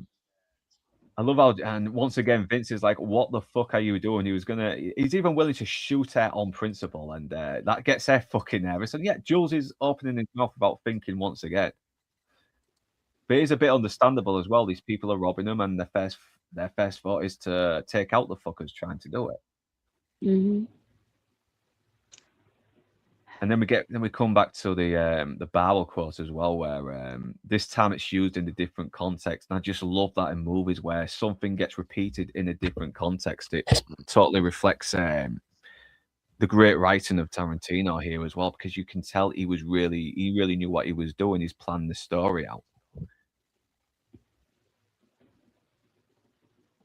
Speaker 2: love how, and once again, Vince is like, "What the fuck are you doing?" He's even willing to shoot her on principle, and that gets her fucking nervous. And yeah, Jules is opening his mouth about thinking once again, but it's a bit understandable as well. These people are robbing them, and their first thought is to take out the fuckers trying to do it.
Speaker 3: Hmm.
Speaker 2: And then we come back to the Barwell quote as well, where this time it's used in a different context. And I just love that in movies where something gets repeated in a different context. It totally reflects the great writing of Tarantino here as well, because you can tell he really knew what he was doing. He's planned the story out.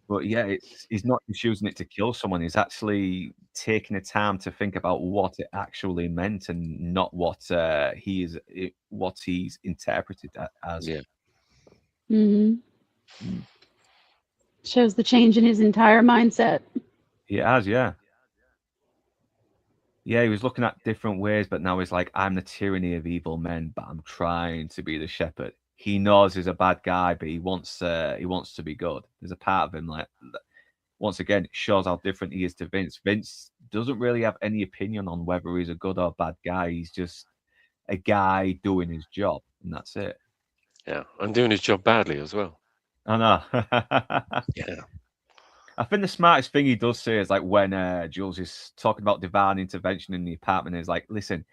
Speaker 2: But yeah, he's not just using it to kill someone. He's actually taking the time to think about what it actually meant, and not what he's interpreted as.
Speaker 6: Yeah.
Speaker 3: Hmm.
Speaker 2: Mm.
Speaker 3: Shows the change in his entire mindset.
Speaker 2: He has, yeah. Yeah, he was looking at different ways, but now he's like, I'm the tyranny of evil men, but I'm trying to be the shepherd. He knows he's a bad guy, but he wants to be good. There's a part of him like, once again, it shows how different he is to Vince. Vince doesn't really have any opinion on whether he's a good or bad guy. He's just a guy doing his job, and that's it.
Speaker 6: Yeah. And doing his job badly as well.
Speaker 2: I know.
Speaker 6: Yeah.
Speaker 2: I think the smartest thing he does say is like when Jules is talking about divine intervention in the apartment, is like, listen,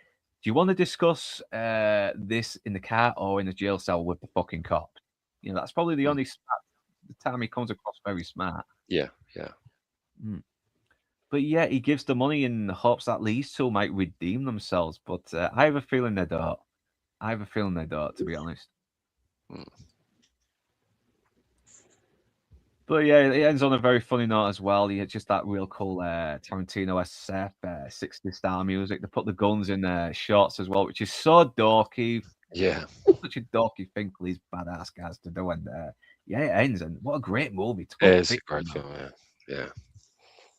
Speaker 2: do you want to discuss this in the car or in the jail cell with the fucking cop? You know, that's probably the only the time he comes across very smart.
Speaker 6: Yeah. Yeah.
Speaker 2: Mm. But yeah, he gives the money in the hopes that these two might redeem themselves. But I have a feeling they don't. To be honest.
Speaker 6: Mm.
Speaker 2: But yeah, it ends on a very funny note as well. He had just that real cool Tarantino SF 60s style music. They put the guns in shorts as well, which is so dorky.
Speaker 6: Yeah.
Speaker 2: Such a dorky thing for these badass guys to do. And yeah, it ends. And what a great movie.
Speaker 6: It's a great film. Yeah. Yeah.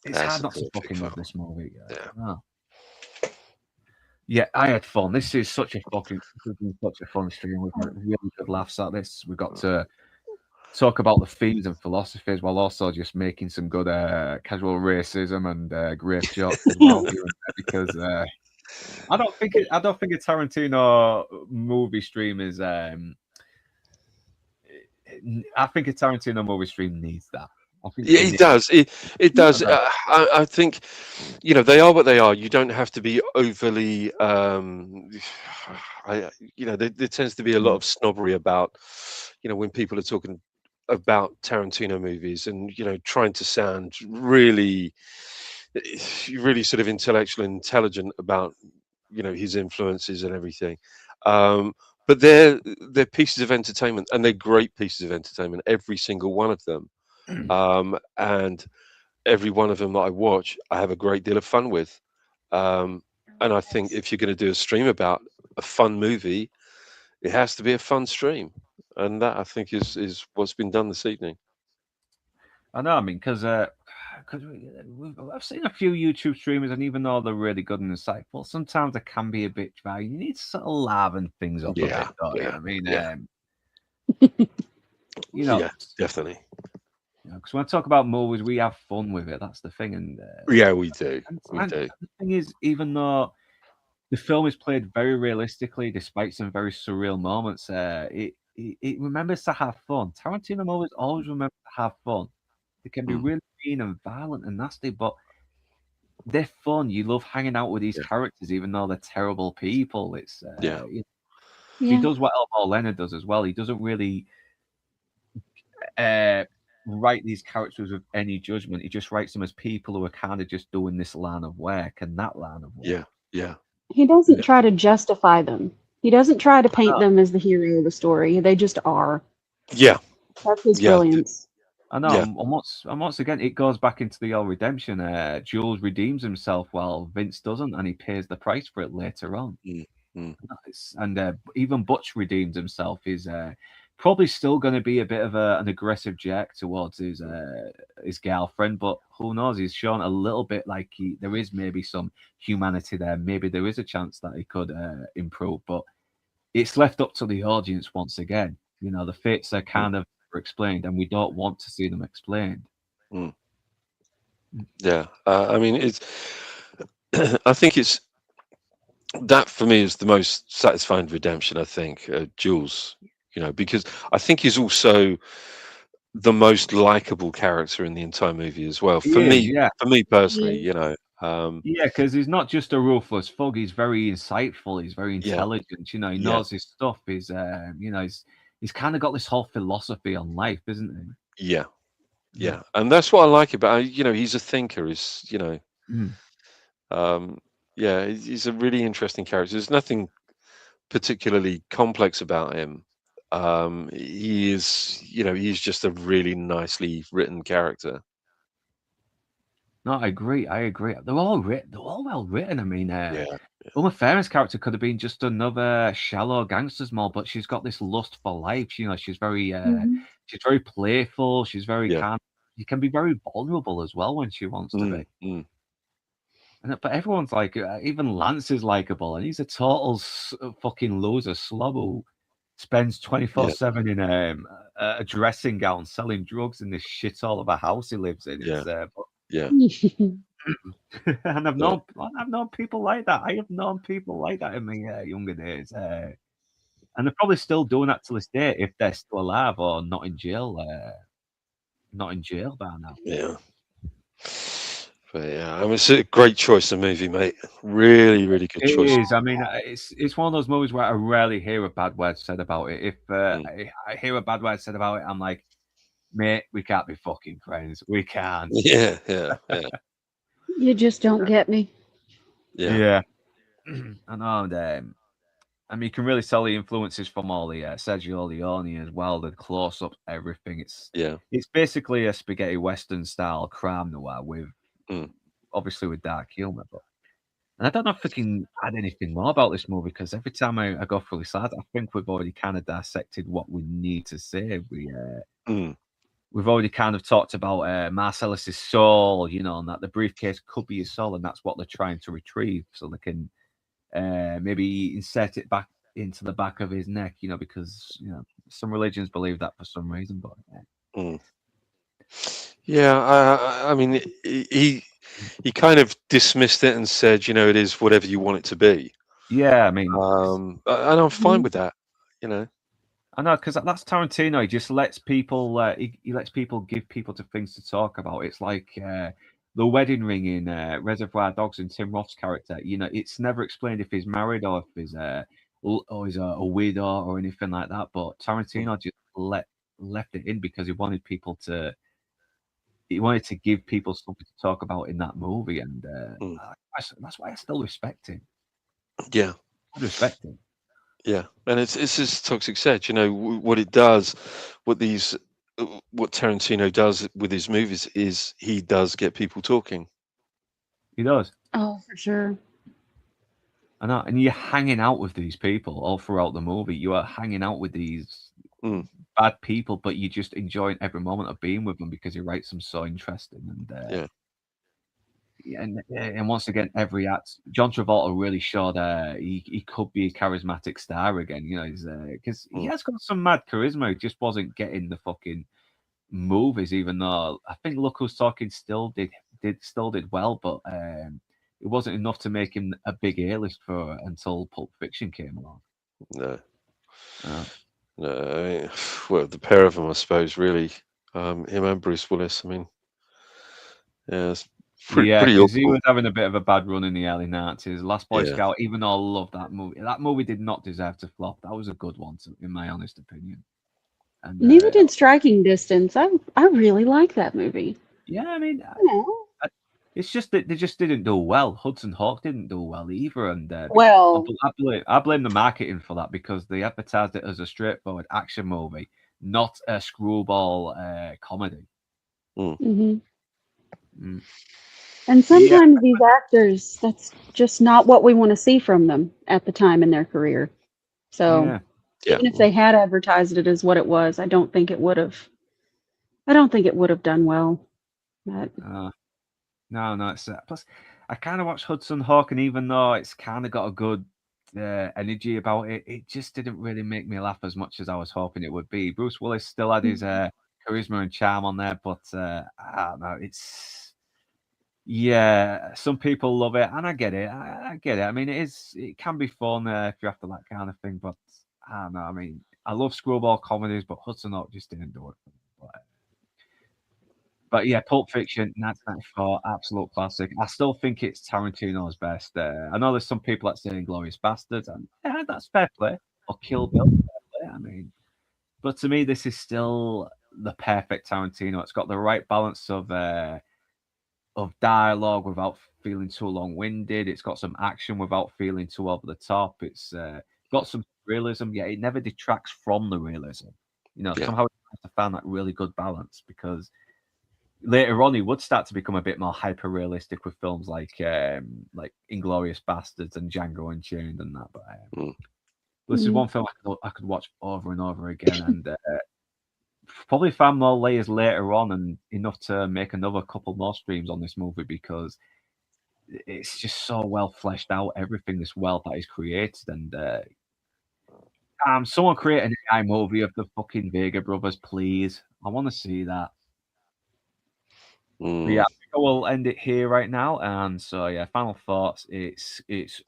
Speaker 2: It's
Speaker 6: That's
Speaker 2: hard
Speaker 6: a
Speaker 2: not to
Speaker 6: terrific
Speaker 2: fucking love
Speaker 6: film.
Speaker 2: this movie.
Speaker 6: Yeah.
Speaker 2: Oh. Yeah, I had fun. This is such a fun stream. We've had really good laughs at this. We got to talk about the themes and philosophies while also just making some good casual racism and grape jokes as well here and there, because I don't think a Tarantino movie stream is I think a Tarantino movie stream needs that. I think
Speaker 6: Yeah, it does. It does. I think, they are what they are. You don't have to be overly. There tends to be a lot of snobbery about, when people are talking about Tarantino movies, and trying to sound really, really sort of intellectual and intelligent about his influences and everything. But they're pieces of entertainment, and they're great pieces of entertainment, every single one of them. And every one of them that I watch, I have a great deal of fun with. And I think if you're going to do a stream about a fun movie, it has to be a fun stream, and that, I think, is what's been done this evening.
Speaker 2: I know. I mean, because I've seen a few YouTube streamers, and even though they're really good and insightful, sometimes they can be a bit dry. You need to sort of liven things up a bit, don't you? I mean,
Speaker 6: Yeah, definitely.
Speaker 2: Because when I talk about movies, we have fun with it. That's the thing, and
Speaker 6: Yeah, we do.
Speaker 2: and the thing is, even though the film is played very realistically, despite some very surreal moments, it remembers to have fun. Tarantino movies always remember to have fun. They can be really mean and violent and nasty, but they're fun. You love hanging out with these characters, even though they're terrible people. It's he does what Elmore Leonard does as well. He doesn't really write these characters with any judgment. He just writes them as people who are kind of just doing this line of work and that line of work.
Speaker 6: Yeah.
Speaker 3: He doesn't try to justify them. He doesn't try to paint them as the hero of the story. They just are.
Speaker 6: Yeah.
Speaker 3: That's his brilliance.
Speaker 2: I know. And once again, it goes back into the old redemption. Jules redeems himself while Vince doesn't, and he pays the price for it later on. And even Butch redeems himself. His probably still going to be a bit of an aggressive jack towards his girlfriend, but who knows? He's shown a little bit like there is maybe some humanity there. Maybe there is a chance that he could improve, but it's left up to the audience once again. You know, the fates are kind of explained, and we don't want to see them explained.
Speaker 6: Mm. Yeah, I mean, it's. I think it's that for me is the most satisfying redemption. I think Jules, because I think he's also the most likable character in the entire movie as well.
Speaker 2: He is, yeah.
Speaker 6: For me personally,
Speaker 3: Yeah.
Speaker 2: Yeah, because he's not just a ruthless thug. He's very insightful. He's very
Speaker 6: Yeah.
Speaker 2: intelligent. You know, he
Speaker 6: Yeah.
Speaker 2: knows his stuff. He's, he's kind of got this whole philosophy on life, isn't he?
Speaker 6: Yeah, yeah, and that's what I like about he's a thinker.
Speaker 2: Mm.
Speaker 6: Yeah, he's a really interesting character. There's nothing particularly complex about him. He is, he's just a really nicely written character.
Speaker 2: No, I agree. They're all written. They're all well written. I mean,
Speaker 6: Yeah.
Speaker 2: Uma Thurman's character could have been just another shallow gangster's mole, but she's got this lust for life. You know, she's very, she's very playful. She's very
Speaker 6: Yeah.
Speaker 2: kind. She can be very vulnerable as well when she wants to be. But everyone's like, even Lance is likable, and he's a total fucking loser slob who spends 24/7 in a dressing gown selling drugs in this shithole of a house he lives in.
Speaker 6: Yeah. Yeah.
Speaker 2: And I've known people like that. I have known people like that in my younger days, and they're probably still doing that to this day if they're still alive or not in jail. Not in jail by now.
Speaker 6: Yeah. But yeah, I mean, it's a great choice of movie, mate. Really, really good choice.
Speaker 2: It is. I mean, it's one of those movies where I rarely hear a bad word said about it. If I hear a bad word said about it, I'm like, mate, we can't be fucking friends. We can't.
Speaker 6: Yeah.
Speaker 3: You just don't get me.
Speaker 6: Yeah.
Speaker 2: I know. I mean, you can really tell the influences from all the Sergio Leone as well. The close-ups, everything. It's basically a spaghetti western style crime noir with obviously with dark humor. And I don't know if we can add anything more about this movie because every time I go through this ad, I think we've already kind of dissected what we need to say. We've already kind of talked about Marcellus's soul, and that the briefcase could be his soul, and that's what they're trying to retrieve, so they can maybe insert it back into the back of his neck, because some religions believe that for some reason. But
Speaker 6: I mean, he kind of dismissed it and said, it is whatever you want it to be.
Speaker 2: Yeah, I mean,
Speaker 6: and I'm fine with that.
Speaker 2: I know, because that's Tarantino. He just lets people. He lets people give people to things to talk about. It's like the wedding ring in Reservoir Dogs and Tim Roth's character. It's never explained if he's married or if he's he's a widow or anything like that. But Tarantino just left it in because he wanted people to. He wanted to give people something to talk about in that movie, and that's why I still respect him.
Speaker 6: Yeah,
Speaker 2: I respect him.
Speaker 6: Yeah, and it's as Toxic said. What it does, what Tarantino does with his movies is he does get people talking.
Speaker 2: He does.
Speaker 3: Oh, for sure.
Speaker 2: I know, and you're hanging out with these people all throughout the movie. You are hanging out with these bad people, but you're just enjoying every moment of being with them because he writes them so interesting. And and once again, every act, John Travolta really showed he could be a charismatic star again. Because he has got some mad charisma. He just wasn't getting the fucking movies, even though I think Look Who's Talking still did well, but it wasn't enough to make him a big A-list for until Pulp Fiction came along.
Speaker 6: No. Well, the pair of them, I suppose, really, him and Bruce Willis. I mean, it's pretty
Speaker 2: because he was having a bit of a bad run in the early 90s. Last Boy Scout, even though I love that movie did not deserve to flop. That was a good one, in my honest opinion. And
Speaker 3: neither did Striking Distance. I really like that movie.
Speaker 2: Yeah, I mean, it's just that they just didn't do well. Hudson Hawk didn't do well either, and I blame the marketing for that because they advertised it as a straightforward action movie, not a screwball comedy.
Speaker 3: And sometimes these actors, that's just not what we want to see from them at the time in their career. So
Speaker 6: Yeah.
Speaker 3: Even if they had advertised it as what it was, I don't think it would have. I don't think it would have done well. But
Speaker 2: No, it's plus I kind of watched Hudson Hawk, and even though it's kind of got a good energy about it, it just didn't really make me laugh as much as I was hoping it would be. Bruce Willis still had his charisma and charm on there, but I don't know. It's some people love it, and I get it. I get it. I mean, it can be fun if you're after that kind of thing, but I don't know. I mean, I love screwball comedies, but Hudson Hawk just didn't do it for me. But yeah, Pulp Fiction, 1994, absolute classic. I still think it's Tarantino's best. I know there's some people that say Inglourious Bastards, and yeah, that's fair play. Or Kill Bill, fair play. I mean, but to me, this is still the perfect Tarantino. It's got the right balance of dialogue without feeling too long-winded. It's got some action without feeling too over the top. It's got some realism, yet it never detracts from the realism. Somehow it has to find that really good balance, because later on he would start to become a bit more hyper realistic with films like Inglourious Bastards and Django Unchained and that. But this is one film I could watch over and over again, and probably find more layers later on, and enough to make another couple more streams on this movie, because it's just so well fleshed out, everything this world that is created. And someone create an AI movie of the fucking Vega brothers, please. I want to see that. But yeah, I think I will end it here right now. And so yeah, final thoughts. It's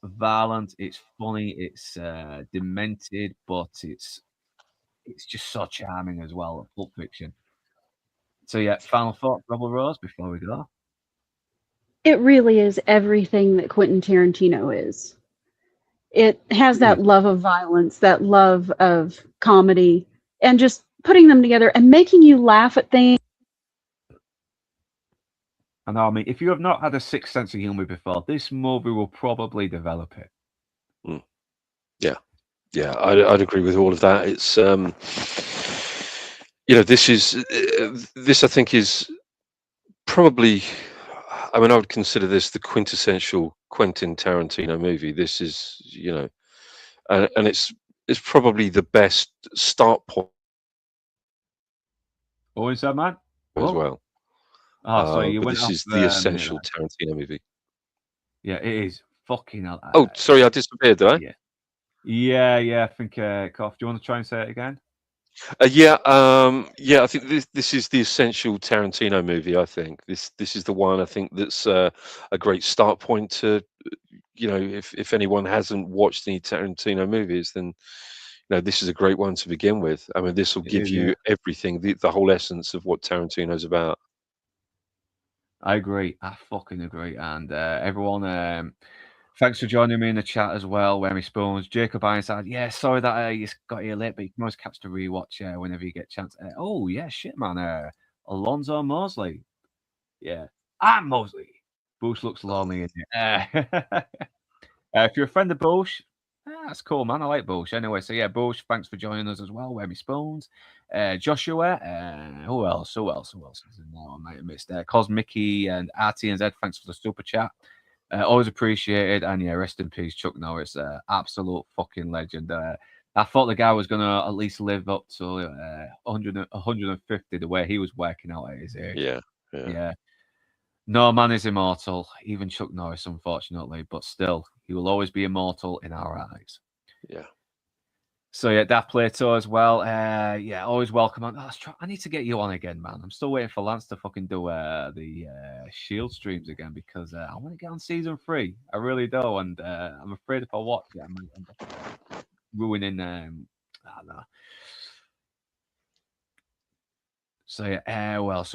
Speaker 2: violent, it's funny, it's demented, but it's just so charming as well. Pulp Fiction. So yeah, final thoughts, Rebel Rose, before we go.
Speaker 3: it really is everything that Quentin Tarantino is. It has that love of violence, that love of comedy, and just putting them together and making you laugh at things.
Speaker 2: I know. I mean, if you have not had a sixth sense of humor before, this movie will probably develop it.
Speaker 6: Yeah, I'd agree with all of that. It's this I think is probably, I mean, I would consider this the quintessential Quentin Tarantino movie. This is, and it's probably the best start point
Speaker 2: Oh, is that man?
Speaker 6: as well.
Speaker 2: Oh, sorry, you
Speaker 6: But
Speaker 2: went
Speaker 6: this
Speaker 2: off
Speaker 6: is the essential Tarantino movie.
Speaker 2: Yeah, it is fucking hell.
Speaker 6: Oh, sorry, I disappeared, did I?
Speaker 2: Yeah. I think. Koff, do you want to try and say it again?
Speaker 6: Yeah. I think this is the essential Tarantino movie. I think this is the one. I think that's a great start point to, if anyone hasn't watched any Tarantino movies, then this is a great one to begin with. I mean, this will give you everything, the whole essence of what Tarantino's about.
Speaker 2: I agree. I fucking agree. And everyone, thanks for joining me in the chat as well, Remy Spoons. Jacob Ironside, yeah, sorry that you got here late, but you can always catch the rewatch whenever you get a chance. Oh, yeah, shit, man. Alonzo Mosley. Yeah, I'm Mosley. Bush looks lonely in here. If you're a friend of Bush, that's cool, man. I like Bush. Anyway, so yeah, Bush, thanks for joining us as well. Remy Spoons. Joshua, who else is in there? I might have missed Cosmicky and RT and Z, thanks for the super chat. Always appreciated. And yeah, rest in peace, Chuck Norris. Absolute fucking legend. I thought the guy was going to at least live up to 150 the way he was working out at his age. Yeah. No man is immortal, even Chuck Norris, unfortunately, but still, he will always be immortal in our eyes.
Speaker 6: Yeah.
Speaker 2: So yeah, Daft Plato as well. Always welcome on. I need to get you on again, man. I'm still waiting for Lance to fucking do the Shield streams again, because I want to get on season 3. I really do, and I'm afraid if I watch it, I might end up ruining. I don't know. So yeah, who else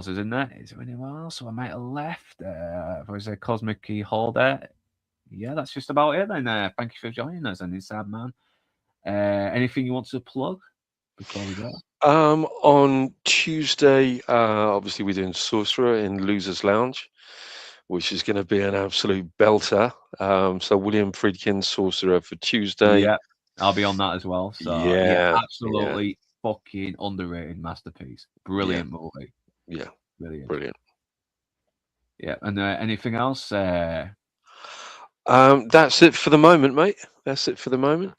Speaker 2: is in there? Is there anyone else? So I might have left. There's a Cosmic Key Holder. Yeah, that's just about it then. Thank you for joining us, and Inside Man. Anything you want to plug before we go?
Speaker 6: On Tuesday, obviously we're doing Sorcerer in Losers Lounge, which is going to be an absolute belter. So William Friedkin's Sorcerer for Tuesday.
Speaker 2: Yeah, I'll be on that as well. So yeah, absolutely fucking underrated masterpiece. Brilliant movie.
Speaker 6: Yeah,
Speaker 2: brilliant. Yeah, and anything else?
Speaker 6: That's it for the moment, mate. That's it for the moment.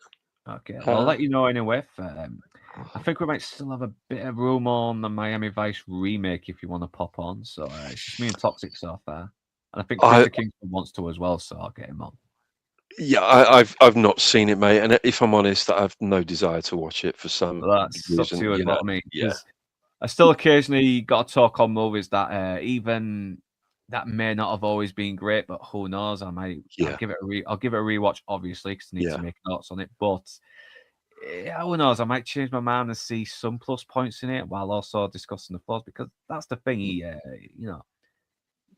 Speaker 2: Okay, well, I'll let you know anyway. I think we might still have a bit of room on the Miami Vice remake if you want to pop on. So it's just me and Toxic so far. And I think Chrissy Kingston wants to as well, so I'll get him on.
Speaker 6: Yeah, I've not seen it, mate, and if I'm honest, I have no desire to watch it for some
Speaker 2: Well, that's up
Speaker 6: reason.
Speaker 2: to you as
Speaker 6: You
Speaker 2: well.
Speaker 6: know,
Speaker 2: I mean,
Speaker 6: yeah,
Speaker 2: because I still occasionally got to talk on movies that even that may not have always been great, but who knows? I'll
Speaker 6: yeah,
Speaker 2: give it I'll give it a rewatch, obviously, because I need
Speaker 6: yeah.
Speaker 2: to make notes on it. But who knows? I might change my mind and see some plus points in it while also discussing the flaws, because that's the thing. You know,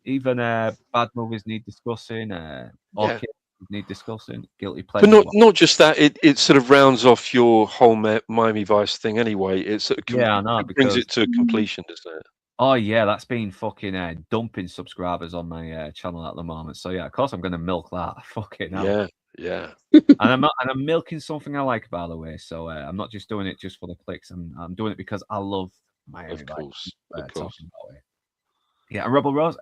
Speaker 2: even bad movies need discussing.
Speaker 6: Yeah.
Speaker 2: Okay, need discussing. Guilty
Speaker 6: But
Speaker 2: pleasures.
Speaker 6: not just that. It sort of rounds off your whole Miami Vice thing anyway. It sort of
Speaker 2: Yeah, I know,
Speaker 6: it brings
Speaker 2: because
Speaker 6: it to completion, doesn't it?
Speaker 2: oh yeah, that's been fucking dumping subscribers on my channel at the moment. So yeah, of course I'm gonna milk that. Fucking hell.
Speaker 6: Yeah, yeah.
Speaker 2: And I'm milking something I like, by the way. So I'm not just doing it just for the clicks. I'm doing it because I love Miami
Speaker 6: Of
Speaker 2: Vice.
Speaker 6: course, of course.
Speaker 2: Talking about it. Yeah, and Rebel Rose.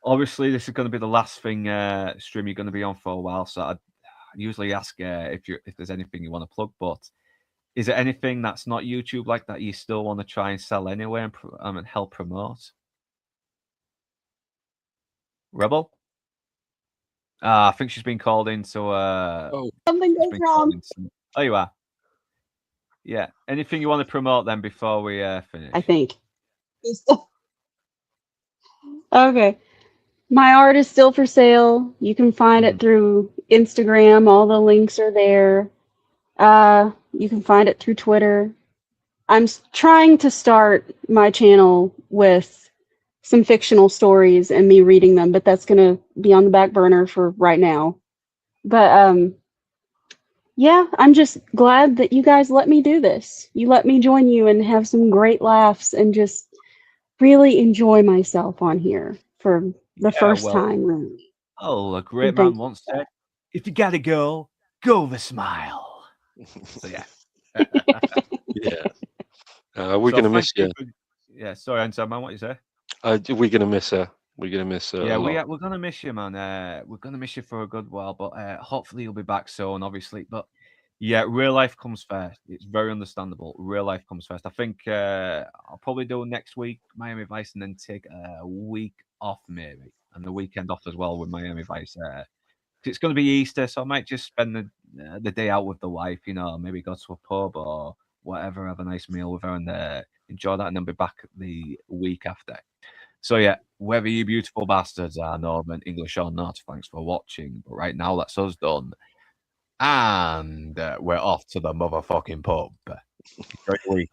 Speaker 2: Obviously, this is going to be the last thing stream you're going to be on for a while. So I usually ask if there's anything you want to plug, but is there anything that's not YouTube like that you still want to try and sell anyway and help promote? Rebel? I think she's been called in, so
Speaker 3: Something goes wrong.
Speaker 2: Oh, you are. Yeah. Anything you want to promote then before we finish?
Speaker 3: I think. Okay. My art is still for sale. You can find it through Instagram. All the links are there. You can find it through Twitter. I'm trying to start my channel with some fictional stories and me reading them, but that's going to be on the back burner for right now. But yeah, I'm just glad that you guys let me do this. You let me join you and have some great laughs and just really enjoy myself on here for the first time. Really.
Speaker 2: Oh, a great man once said, if you gotta go the smile. So yeah.
Speaker 6: Yeah. We're going to miss you.
Speaker 2: Yeah, sorry, Anton, man, what you say?
Speaker 6: We're going to miss her. We're going to miss her.
Speaker 2: Yeah,
Speaker 6: a lot.
Speaker 2: we're gonna miss you, man. We're gonna miss you for a good while, but hopefully you'll be back soon, obviously. But yeah, real life comes first. It's very understandable. Real life comes first. I think I'll probably do next week Miami Vice and then take a week off, maybe, and the weekend off as well with Miami Vice. It's going to be Easter, so I might just spend the day out with the wife. You know, maybe go to a pub or whatever, have a nice meal with her, and enjoy that, and then be back the week after. So yeah, whether you beautiful bastards are Norman, English or not, thanks for watching. But right now, that's us done. And we're off to the motherfucking pub. Enjoy your week.